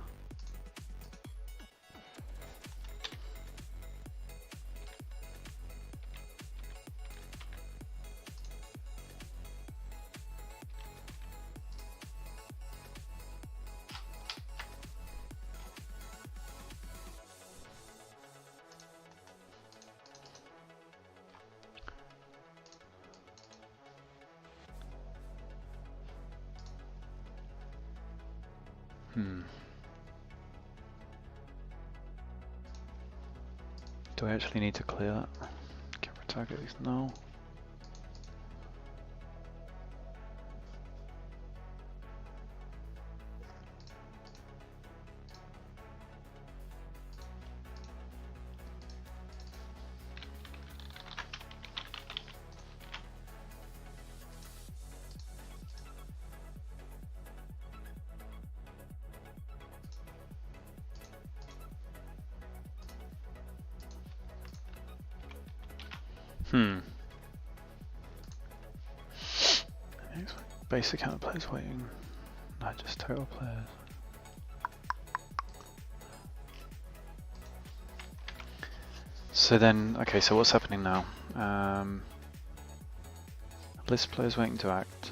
A: Do I actually need to clear that? Camera target is no. Basic count of players waiting, not just total players. So then, okay, so what's happening now? List players waiting to act.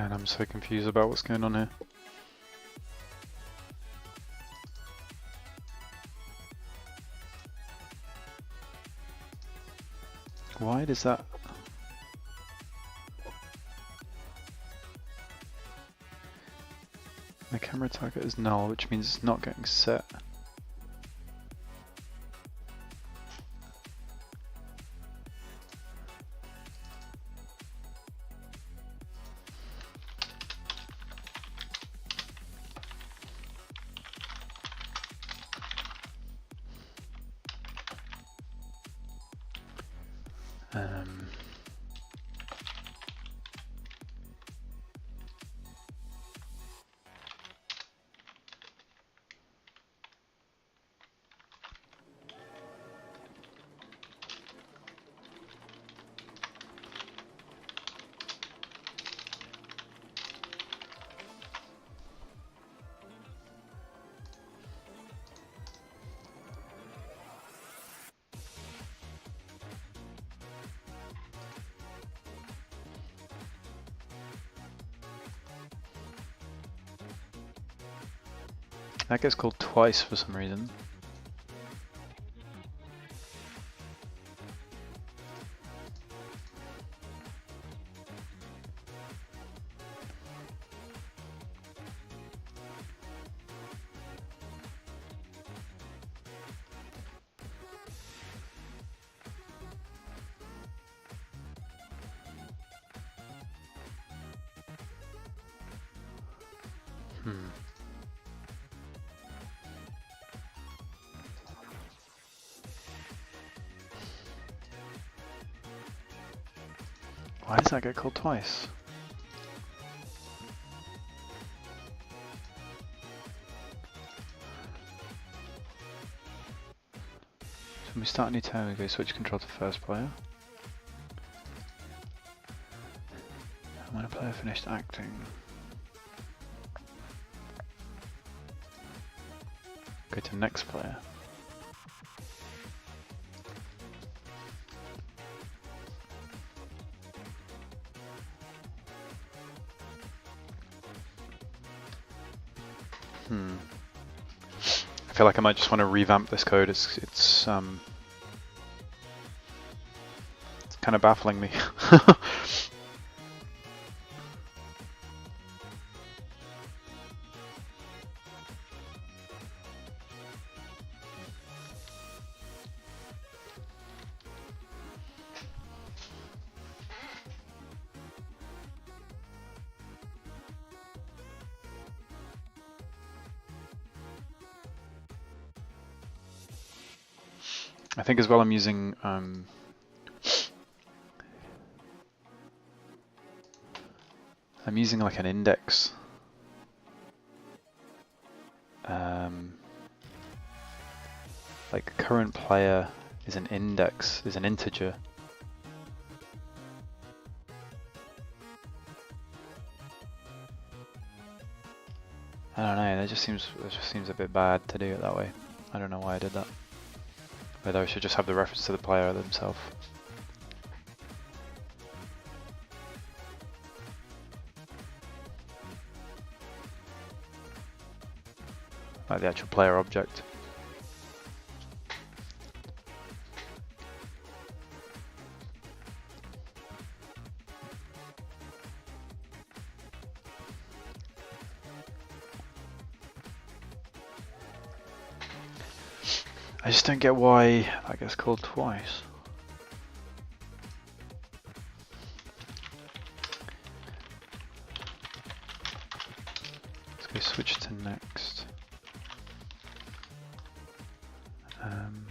A: And I'm so confused about what's going on here. Why does that? My camera target is null, which means it's not getting set. That gets called twice for some reason. Why does that get called twice? So when we start a new turn, we go switch control to first player. And when a player finished acting, go to next player. I feel like I might just want to revamp this code. It's kind of baffling me. I think as well I'm using like an index. Like current player is an index, is an integer. I don't know, it just seems a bit bad to do it that way. I don't know why I did that. Whether I should just have the reference to the player themselves. Like the actual player object. I just don't get why that gets called twice. Let's go switch to next. And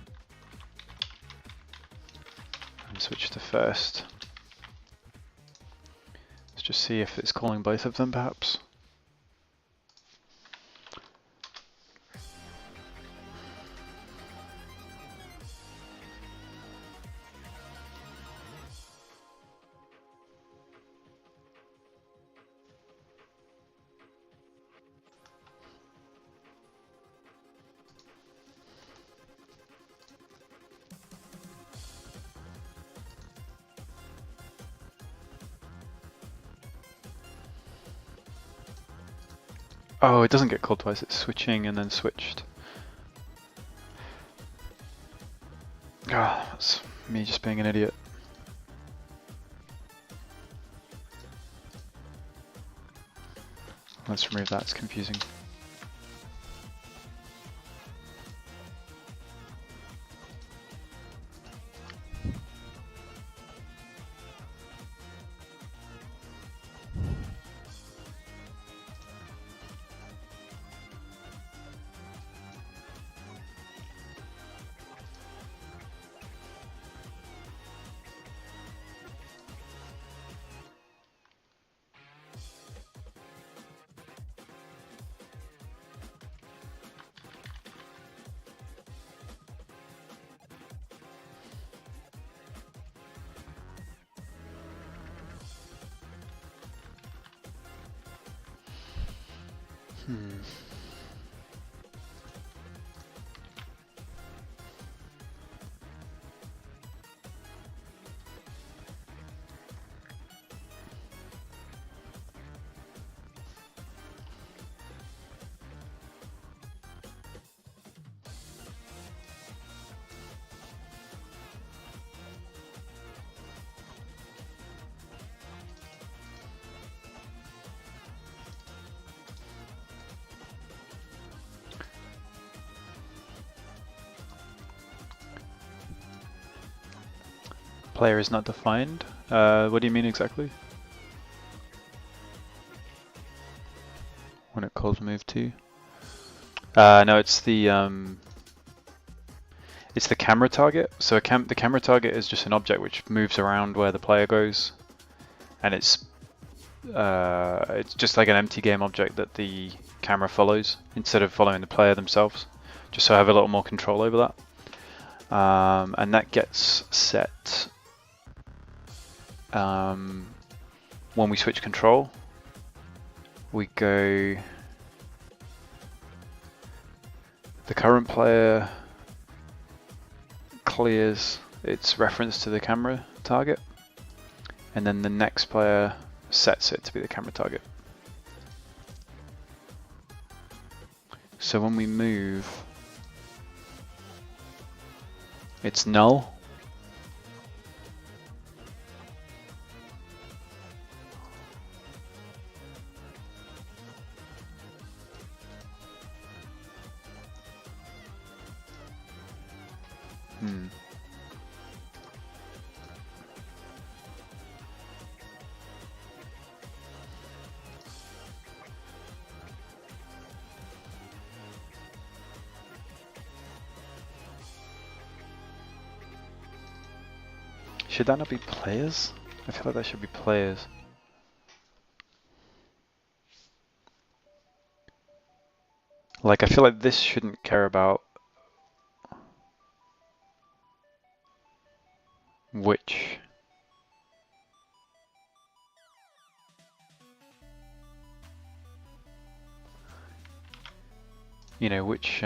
A: switch to first. Let's just see if it's calling both of them perhaps. Oh, it doesn't get called twice, it's switching and then switched. Ah, that's me just being an idiot. Let's remove that, it's confusing. Player is not defined. What do you mean exactly? When it calls move to? No, it's the camera target. So the camera target is just an object which moves around where the player goes, and it's just like an empty game object that the camera follows instead of following the player themselves. Just so I have a little more control over that. And that gets set when we switch control. We go, the current player clears its reference to the camera target, and then the next player sets it to be the camera target. So when we move, it's null. Should that not be players? I feel like that should be players. Like, I feel like this shouldn't care about which which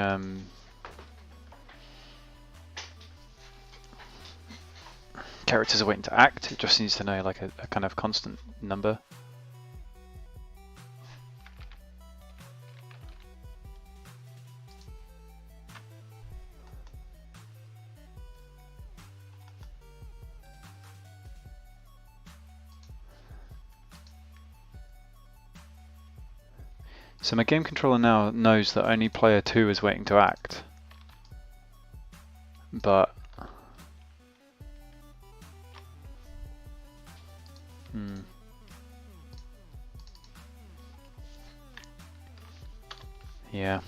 A: characters are waiting to act. It just needs to know like a kind of constant number. So my game controller now knows that only player 2 is waiting to act, but yeah.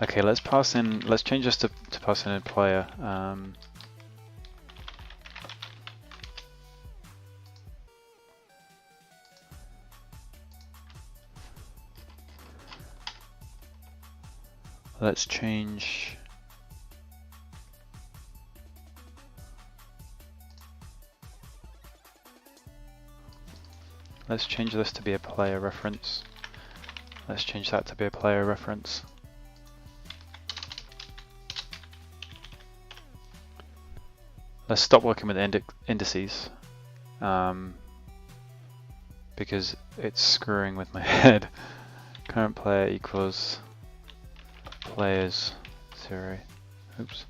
A: Okay, let's change this to pass in a player. Let's change this to be a player reference. Let's change that to be a player reference. Let's stop working with indices because it's screwing with my head. Current player equals players 0. Oops.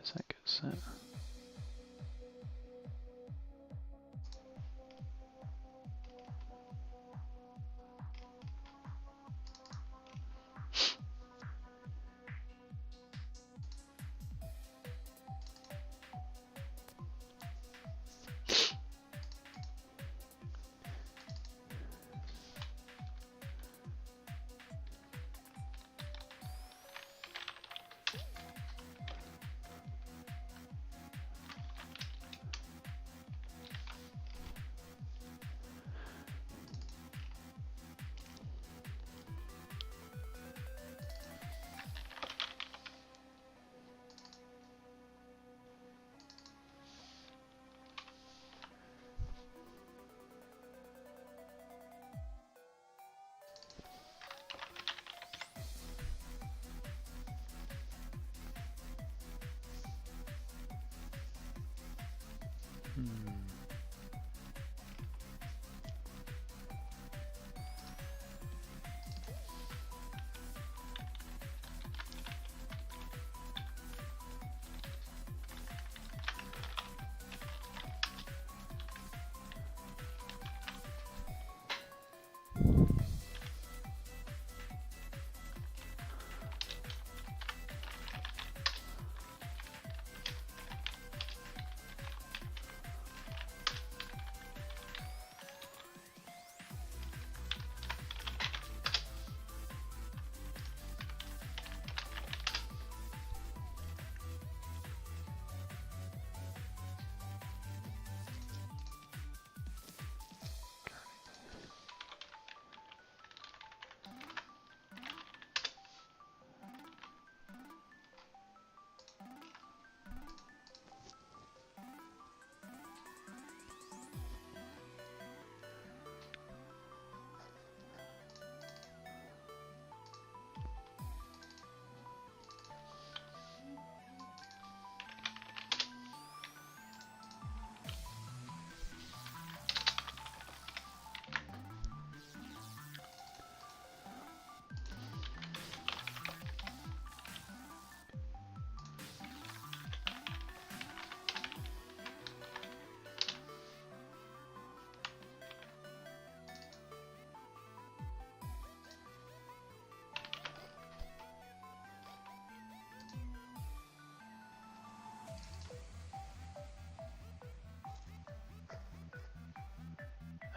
A: Set, get set.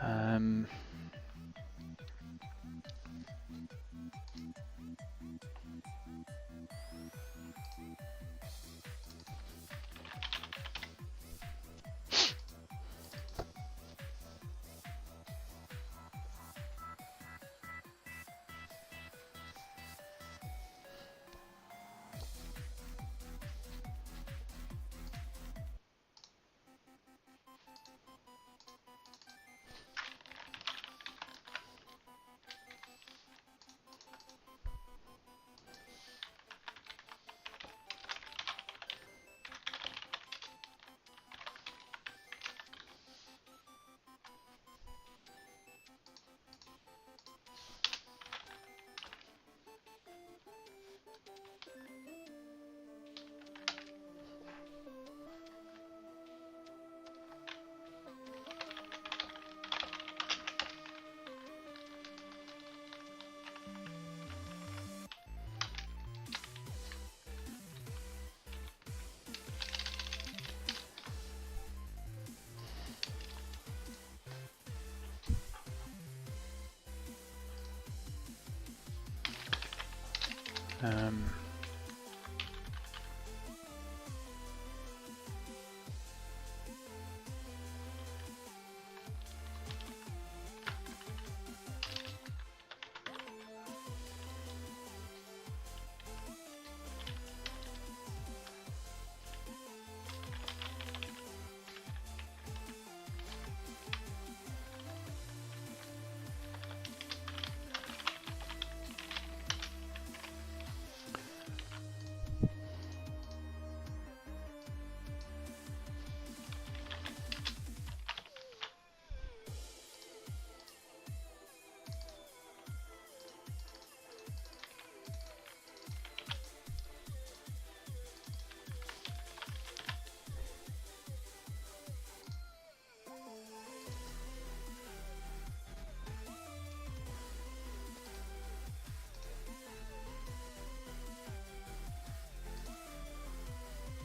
A: Um,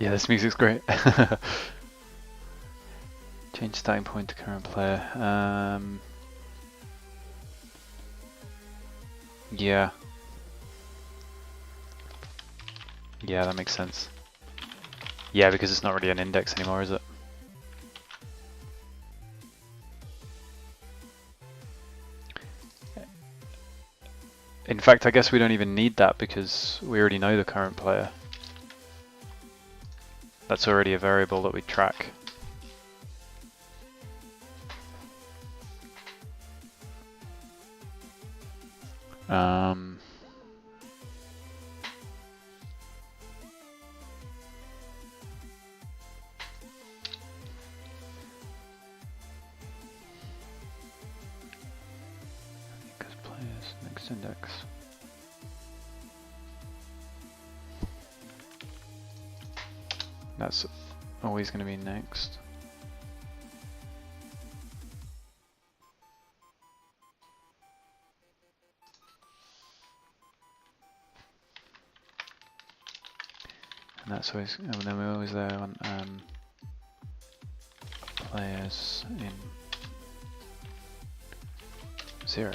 A: Yeah, this music's great. Change starting point to current player. Yeah. Yeah, that makes sense. Yeah, because it's not really an index anymore, is it? In fact, I guess we don't even need that because we already know the current player. That's already a variable that we track. Because players next index. That's always going to be next. And that's always, and then we're always there on players in 0.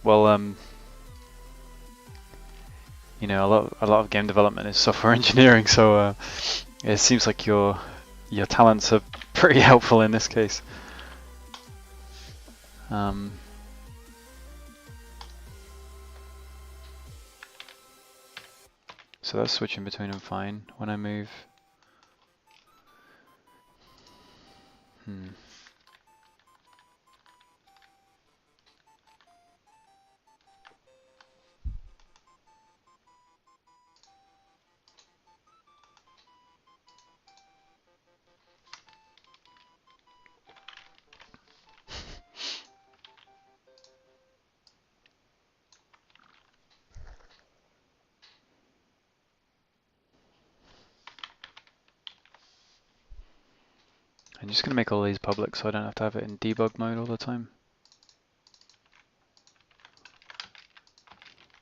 A: Well, you know, a lot of game development is software engineering, so it seems like your talents are pretty helpful in this case. So that's switching between them fine. When I move, I'm just going to make all these public so I don't have to have it in debug mode all the time.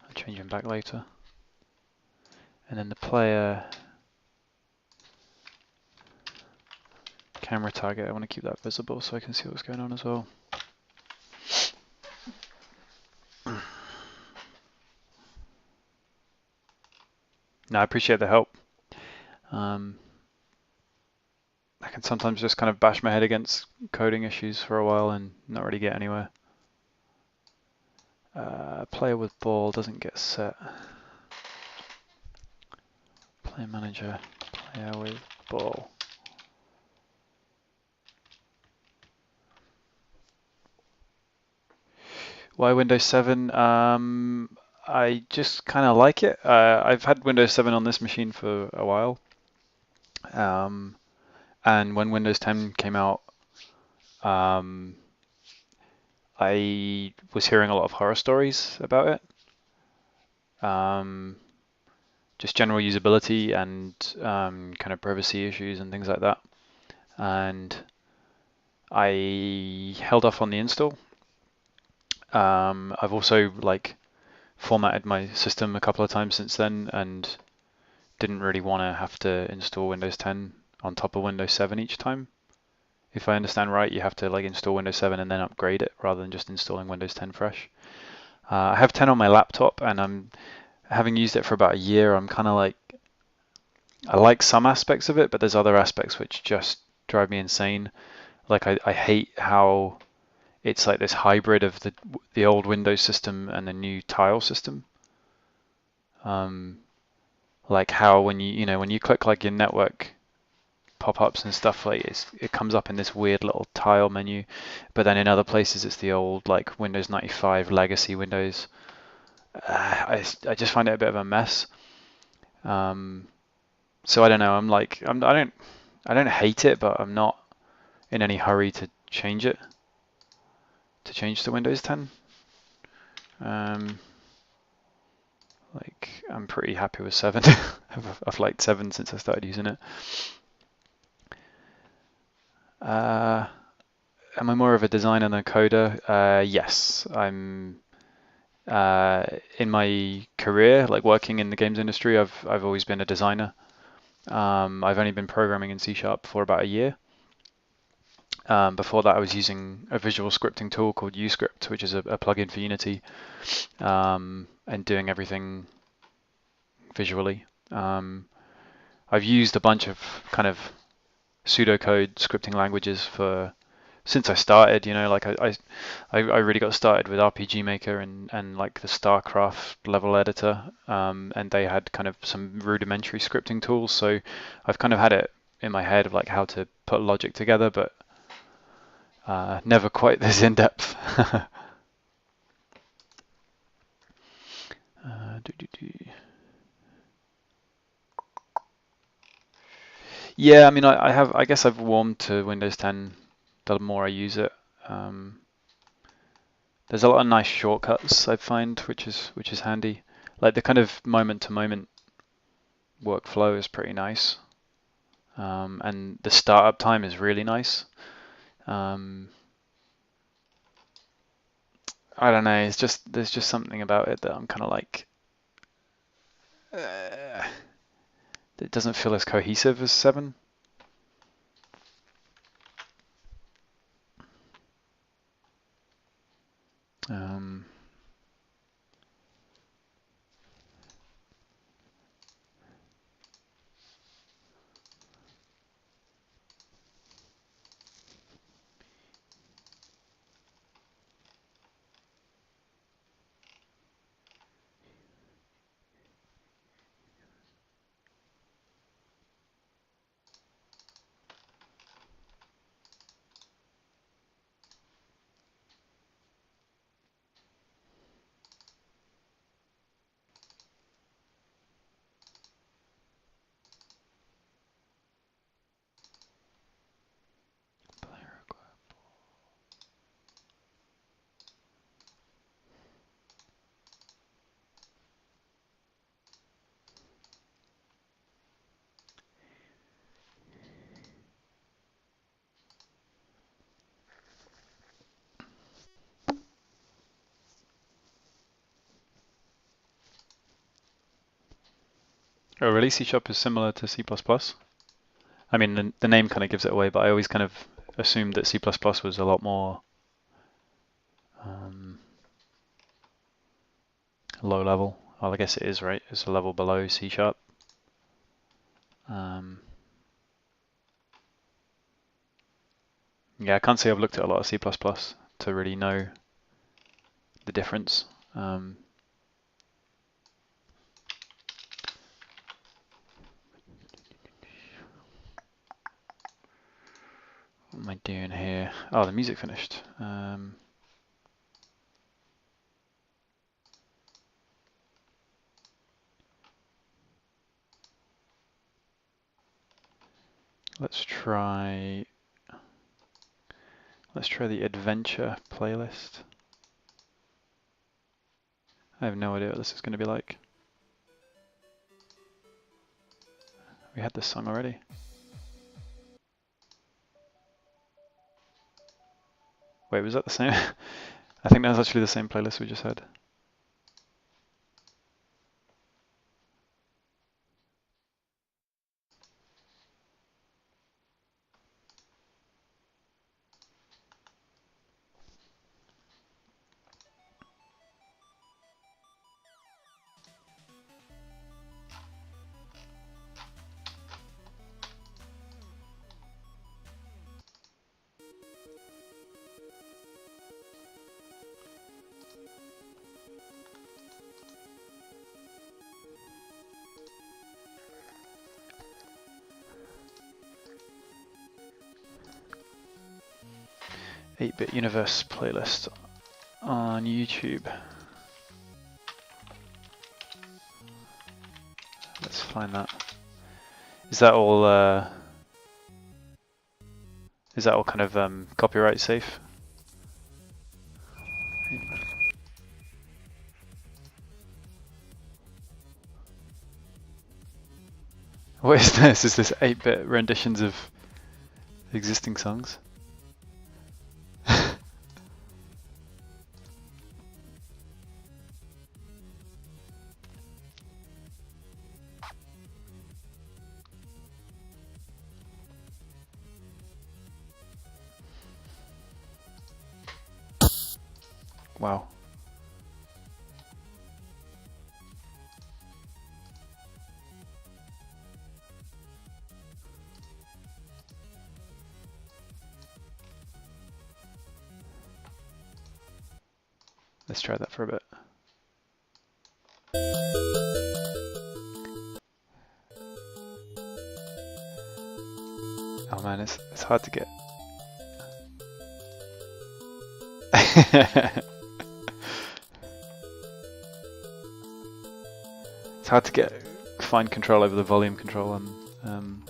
A: I'll change them back later. And then the player camera target, I want to keep that visible so I can see what's going on as well. No, I appreciate the help. I can sometimes just kind of bash my head against coding issues for a while and not really get anywhere. Player with ball doesn't get set. Player manager, player with ball. Why Windows 7? I just kind of like it. I've had Windows 7 on this machine for a while. And when Windows 10 came out, I was hearing a lot of horror stories about it. Just general usability and kind of privacy issues and things like that. And I held off on the install. I've also formatted my system a couple of times since then and didn't really want to have to install Windows 10 on top of Windows 7 each time. If I understand right, you have to install Windows 7 and then upgrade it rather than just installing Windows 10 fresh. I have 10 on my laptop, and I'm having used it for about a year. I'm kind of I like some aspects of it, but there's other aspects which just drive me insane. I hate how it's like this hybrid of the old Windows system and the new tile system. Like how when you click your network pop-ups and stuff, like it comes up in this weird little tile menu, but then in other places it's the old like Windows 95 legacy Windows. I just find it a bit of a mess. So I don't know. I don't hate it, but I'm not in any hurry to change to Windows 10. Like I'm pretty happy with 7. I've liked 7 since I started using it. Am I more of a designer than a coder? Yes, I'm. In my career, like working in the games industry, I've always been a designer. I've only been programming in C# for about a year. Before that, I was using a visual scripting tool called Uscript, which is a plugin for Unity, and doing everything visually. I've used a bunch of kind of pseudocode scripting languages since I started. Like I really got started with RPG Maker and like the StarCraft level editor, and they had kind of some rudimentary scripting tools. So I've kind of had it in my head of like how to put logic together, but never quite this in depth. Yeah, I mean, I guess I've warmed to Windows 10 the more I use it. There's a lot of nice shortcuts I find, which is handy. Like the kind of moment-to-moment workflow is pretty nice, and the startup time is really nice. I don't know. There's just something about it that I'm kind of like. It doesn't feel as cohesive as 7. Oh, really? C# is similar to C++? I mean, the name kind of gives it away, but I always kind of assumed that C++ was a lot more low level. Well, I guess it is, right? It's a level below C#. Yeah, I can't say I've looked at a lot of C++ to really know the difference. What am I doing here? Oh, the music finished. Let's try the adventure playlist. I have no idea what this is going to be like. We had this song already. Wait, was that the same? I think that was actually the same playlist we just had. 8-Bit Universe playlist on YouTube. Let's find that. Is that all kind of copyright safe? What is this? Is this 8-bit renditions of existing songs? Wow. Let's try that for a bit. Oh man, it's hard to get. It's hard to find control over the volume control on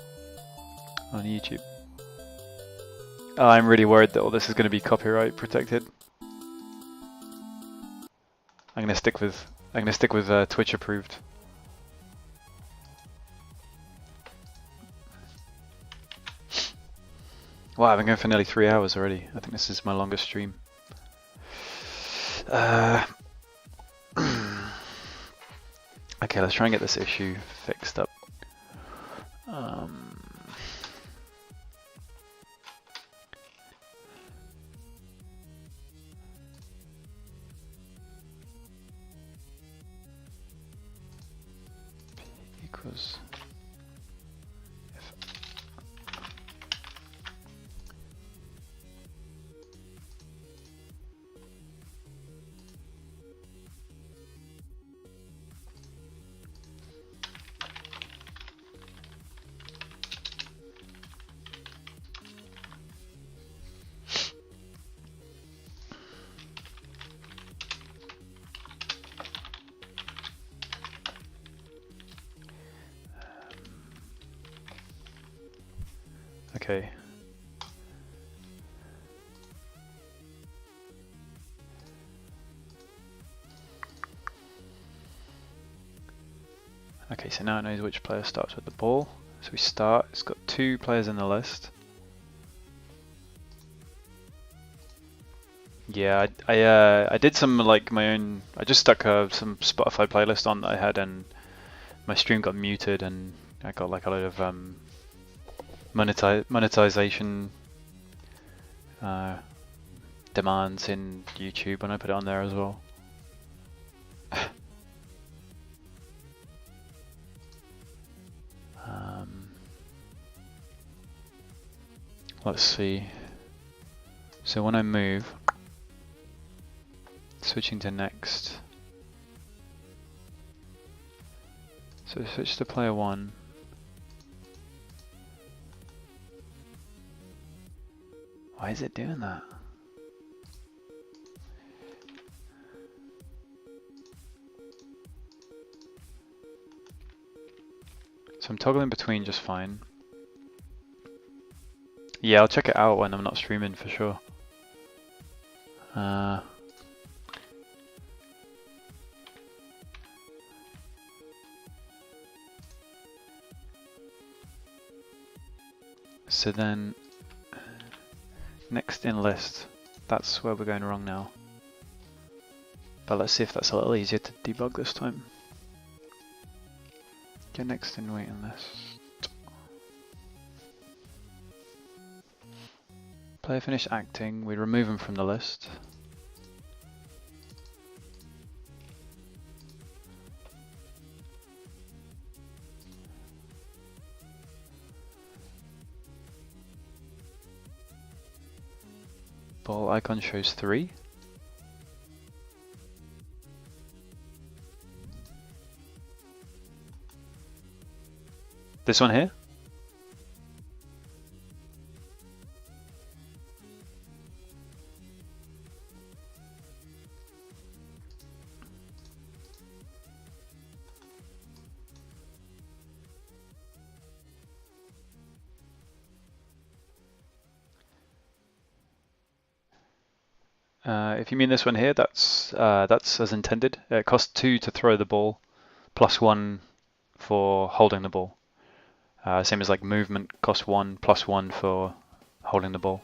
A: YouTube. Oh, I'm really worried that all this is going to be copyright protected. I'm gonna stick with Twitch approved. Wow, I've been going for nearly 3 hours already. I think this is my longest stream. Okay, let's try and get this issue fixed up. Equals if okay. Okay, so now it knows which player starts with the ball. So we start, it's got 2 players in the list. Yeah, I did some like my own, I just stuck some Spotify playlist on that I had, and my stream got muted and I got like a load of monetization demands in YouTube when I put it on there as well. Let's see. So when I move, switching to next. So switch to player 1. Why is it doing that? So I'm toggling between just fine. Yeah, I'll check it out when I'm not streaming for sure. So then, next in list, that's where we're going wrong now. But let's see if that's a little easier to debug this time. Get next in waiting list. Player finished acting, we remove him from the list. Ball icon shows 3. This one here? If you mean this one here, that's as intended. It costs 2 to throw the ball, plus 1 for holding the ball. Same as like movement, costs 1, plus 1 for holding the ball.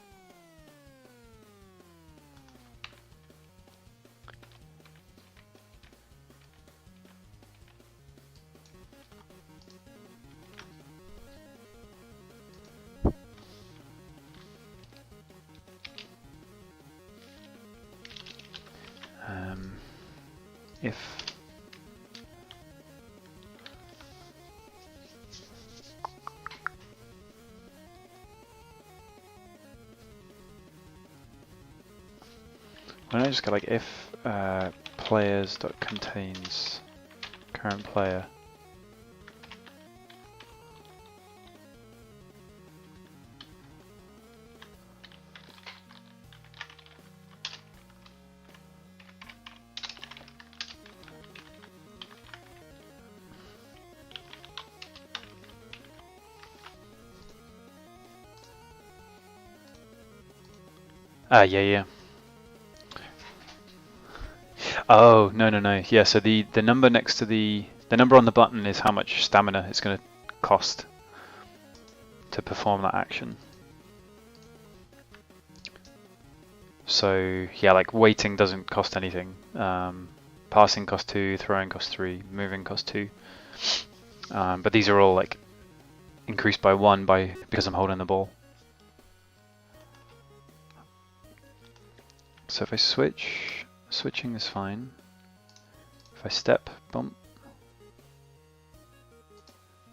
A: If why don't I just go like if players.contains current player. Yeah. Oh, no. Yeah, so the number next to the number on the button is how much stamina it's going to cost to perform that action. So yeah, like waiting doesn't cost anything. Passing costs 2, throwing costs 3, moving costs 2. But these are all like increased by 1 because I'm holding the ball. So if I switch, switching is fine. If I step, bump.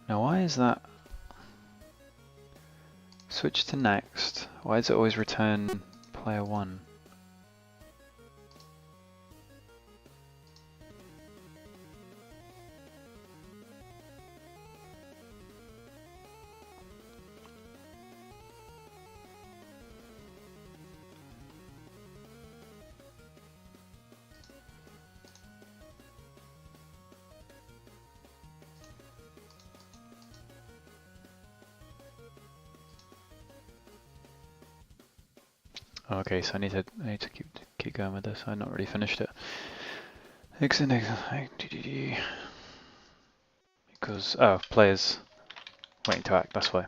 A: Now why is that? Switch to next. Why does it always return player 1? Okay, so I need to keep going with this. I've not really finished it. Because players waiting to act. That's why.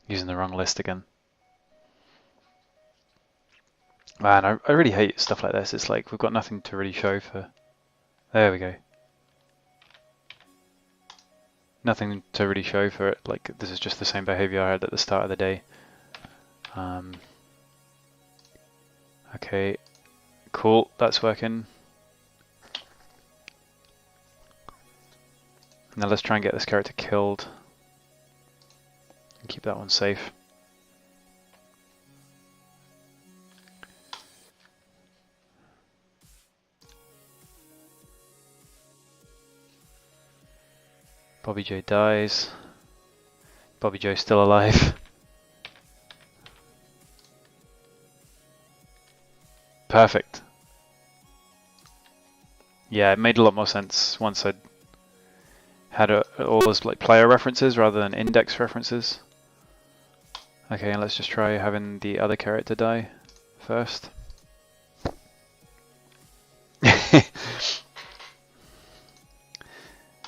A: Using the wrong list again. Man, I really hate stuff like this. It's like we've got nothing to really show for. There we go. Nothing to really show for it. Like this is just the same behavior I had at the start of the day. Okay, cool. That's working. Now let's try and get this character killed. And keep that one safe. Bobby J dies. Bobby Joe's still alive. Perfect. Yeah, it made a lot more sense once I'd had all those like player references rather than index references. Okay, and let's just try having the other character die first.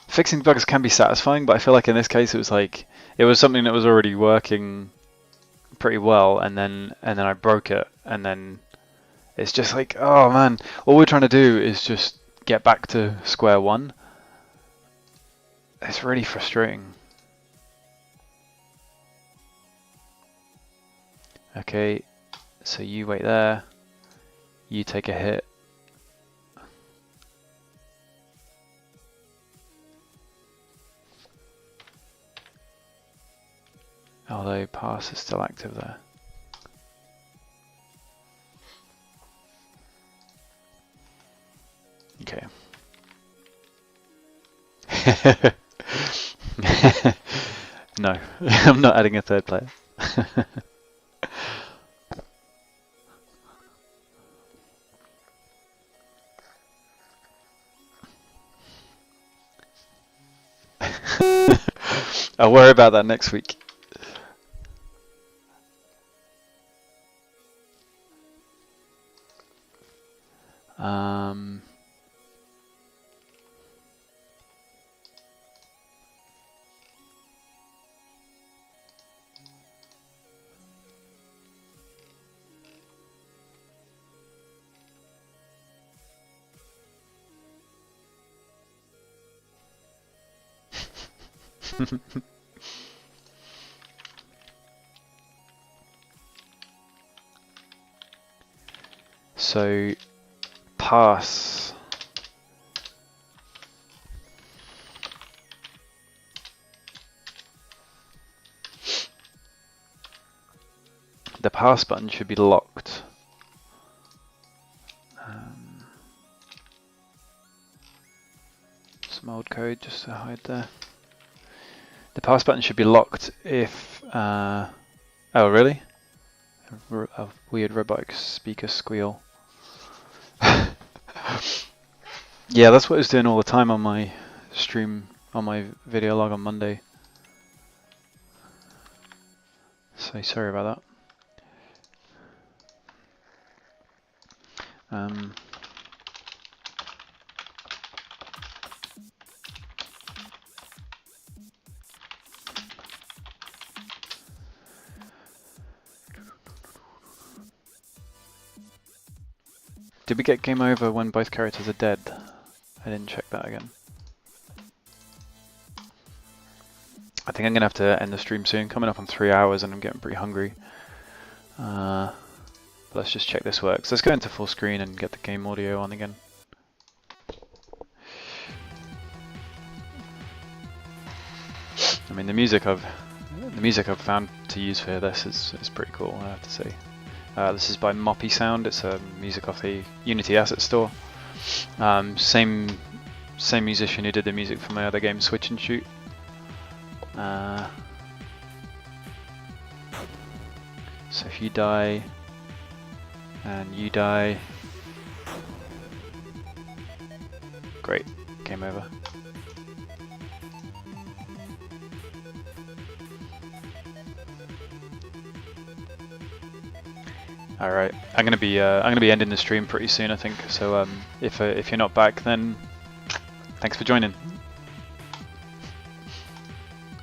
A: Fixing bugs can be satisfying, but I feel like in this case it was something that was already working pretty well, and then I broke it, and then it's just like, oh man, all we're trying to do is just get back to square one. It's really frustrating. Okay, so you wait there, you take a hit. Although pass is still active there. Okay. No, I'm not adding a third player. I'll worry about that next week. Um, so pass. The pass button should be locked. Some old code just to hide there. The pass button should be locked if... oh really? A weird robotic speaker squeal. Yeah, that's what it was doing all the time on my stream, on my video log on Monday. So sorry about that. Did we get game over when both characters are dead? I didn't check that again. I think I'm going to have to end the stream soon. Coming up on 3 hours and I'm getting pretty hungry. But let's just check this works. Let's go into full screen and get the game audio on again. I mean, the music I've found to use for this is pretty cool, I have to say. This is by Moppy Sound. It's a music off the Unity Asset Store. Same musician who did the music for my other game, Switch and Shoot. So if you die and you die, great, game over. All right, I'm gonna be ending the stream pretty soon, I think. So if you're not back, then thanks for joining,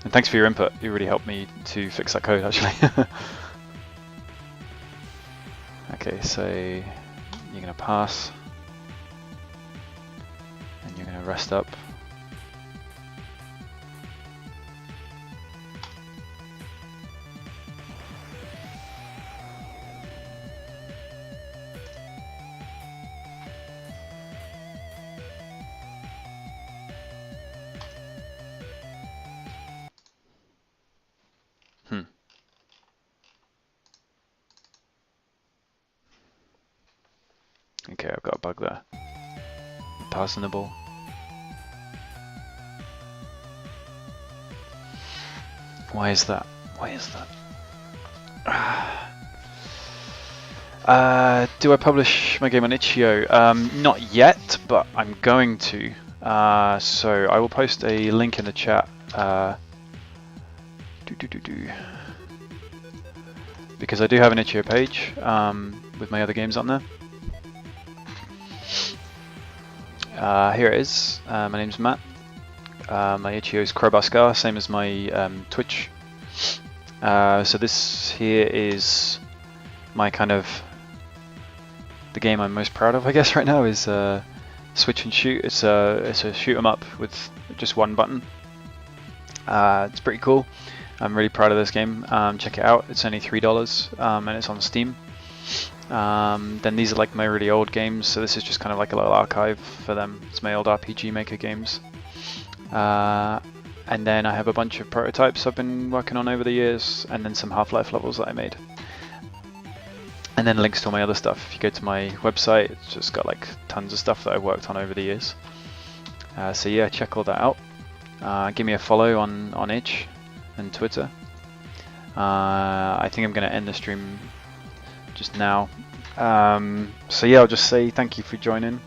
A: and thanks for your input. You really helped me to fix that code, actually. Okay, so you're gonna pass, and you're gonna rest up. Okay, I've got a bug there. Passing the ball. Why is that? Why is that? Do I publish my game on itch.io? Not yet, but I'm going to. So I will post a link in the chat. Because I do have an itch.io page with my other games on there. Here it is. My name's Matt. My itch.io is Crowbar Scar, same as my Twitch. So this here is my kind of the game I'm most proud of, I guess, right now is Switch and Shoot. It's a shoot 'em up with just one button. It's pretty cool. I'm really proud of this game. Check it out. It's only $3 and it's on Steam. Then these are like my really old games, so this is just kind of like a little archive for them. It's my old RPG Maker games. And then I have a bunch of prototypes I've been working on over the years, and then some Half-Life levels that I made. And then links to all my other stuff. If you go to my website, it's just got like tons of stuff that I've worked on over the years. So yeah, check all that out. Give me a follow on itch and Twitter. I think I'm going to end the stream just now. So yeah, I'll just say thank you for joining.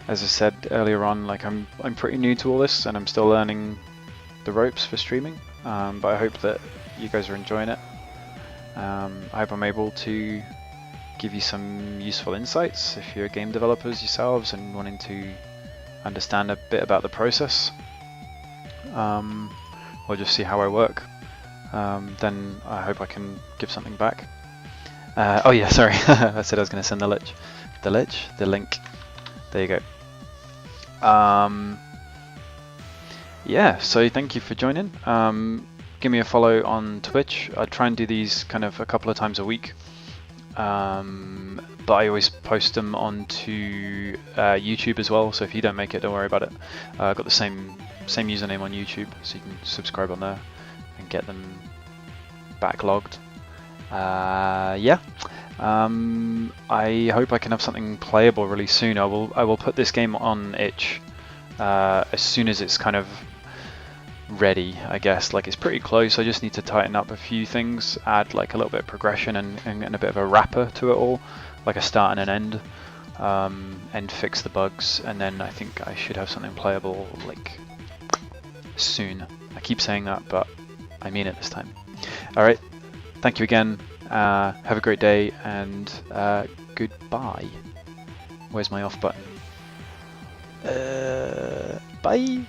A: As I said earlier on, like I'm pretty new to all this and I'm still learning the ropes for streaming, but I hope that you guys are enjoying it. I hope I'm able to give you some useful insights if you're game developers yourselves and wanting to understand a bit about the process, or just see how I work, then I hope I can give something back. Oh yeah, sorry, I said I was going to send the link. There you go. Yeah, so thank you for joining. Give me a follow on Twitch. I try and do these kind of a couple of times a week, but I always post them onto YouTube as well. So if you don't make it, don't worry about it. I've got the same username on YouTube, so you can subscribe on there and get them backlogged. Yeah. I hope I can have something playable really soon. I will put this game on itch as soon as it's kind of ready, I guess. Like, it's pretty close. I just need to tighten up a few things, add like a little bit of progression and a bit of a wrapper to it all, like a start and an end, and fix the bugs, and then I think I should have something playable like soon. I keep saying that, but I mean it this time. Alright, thank you again. Have a great day, and goodbye. Where's my off button? Bye!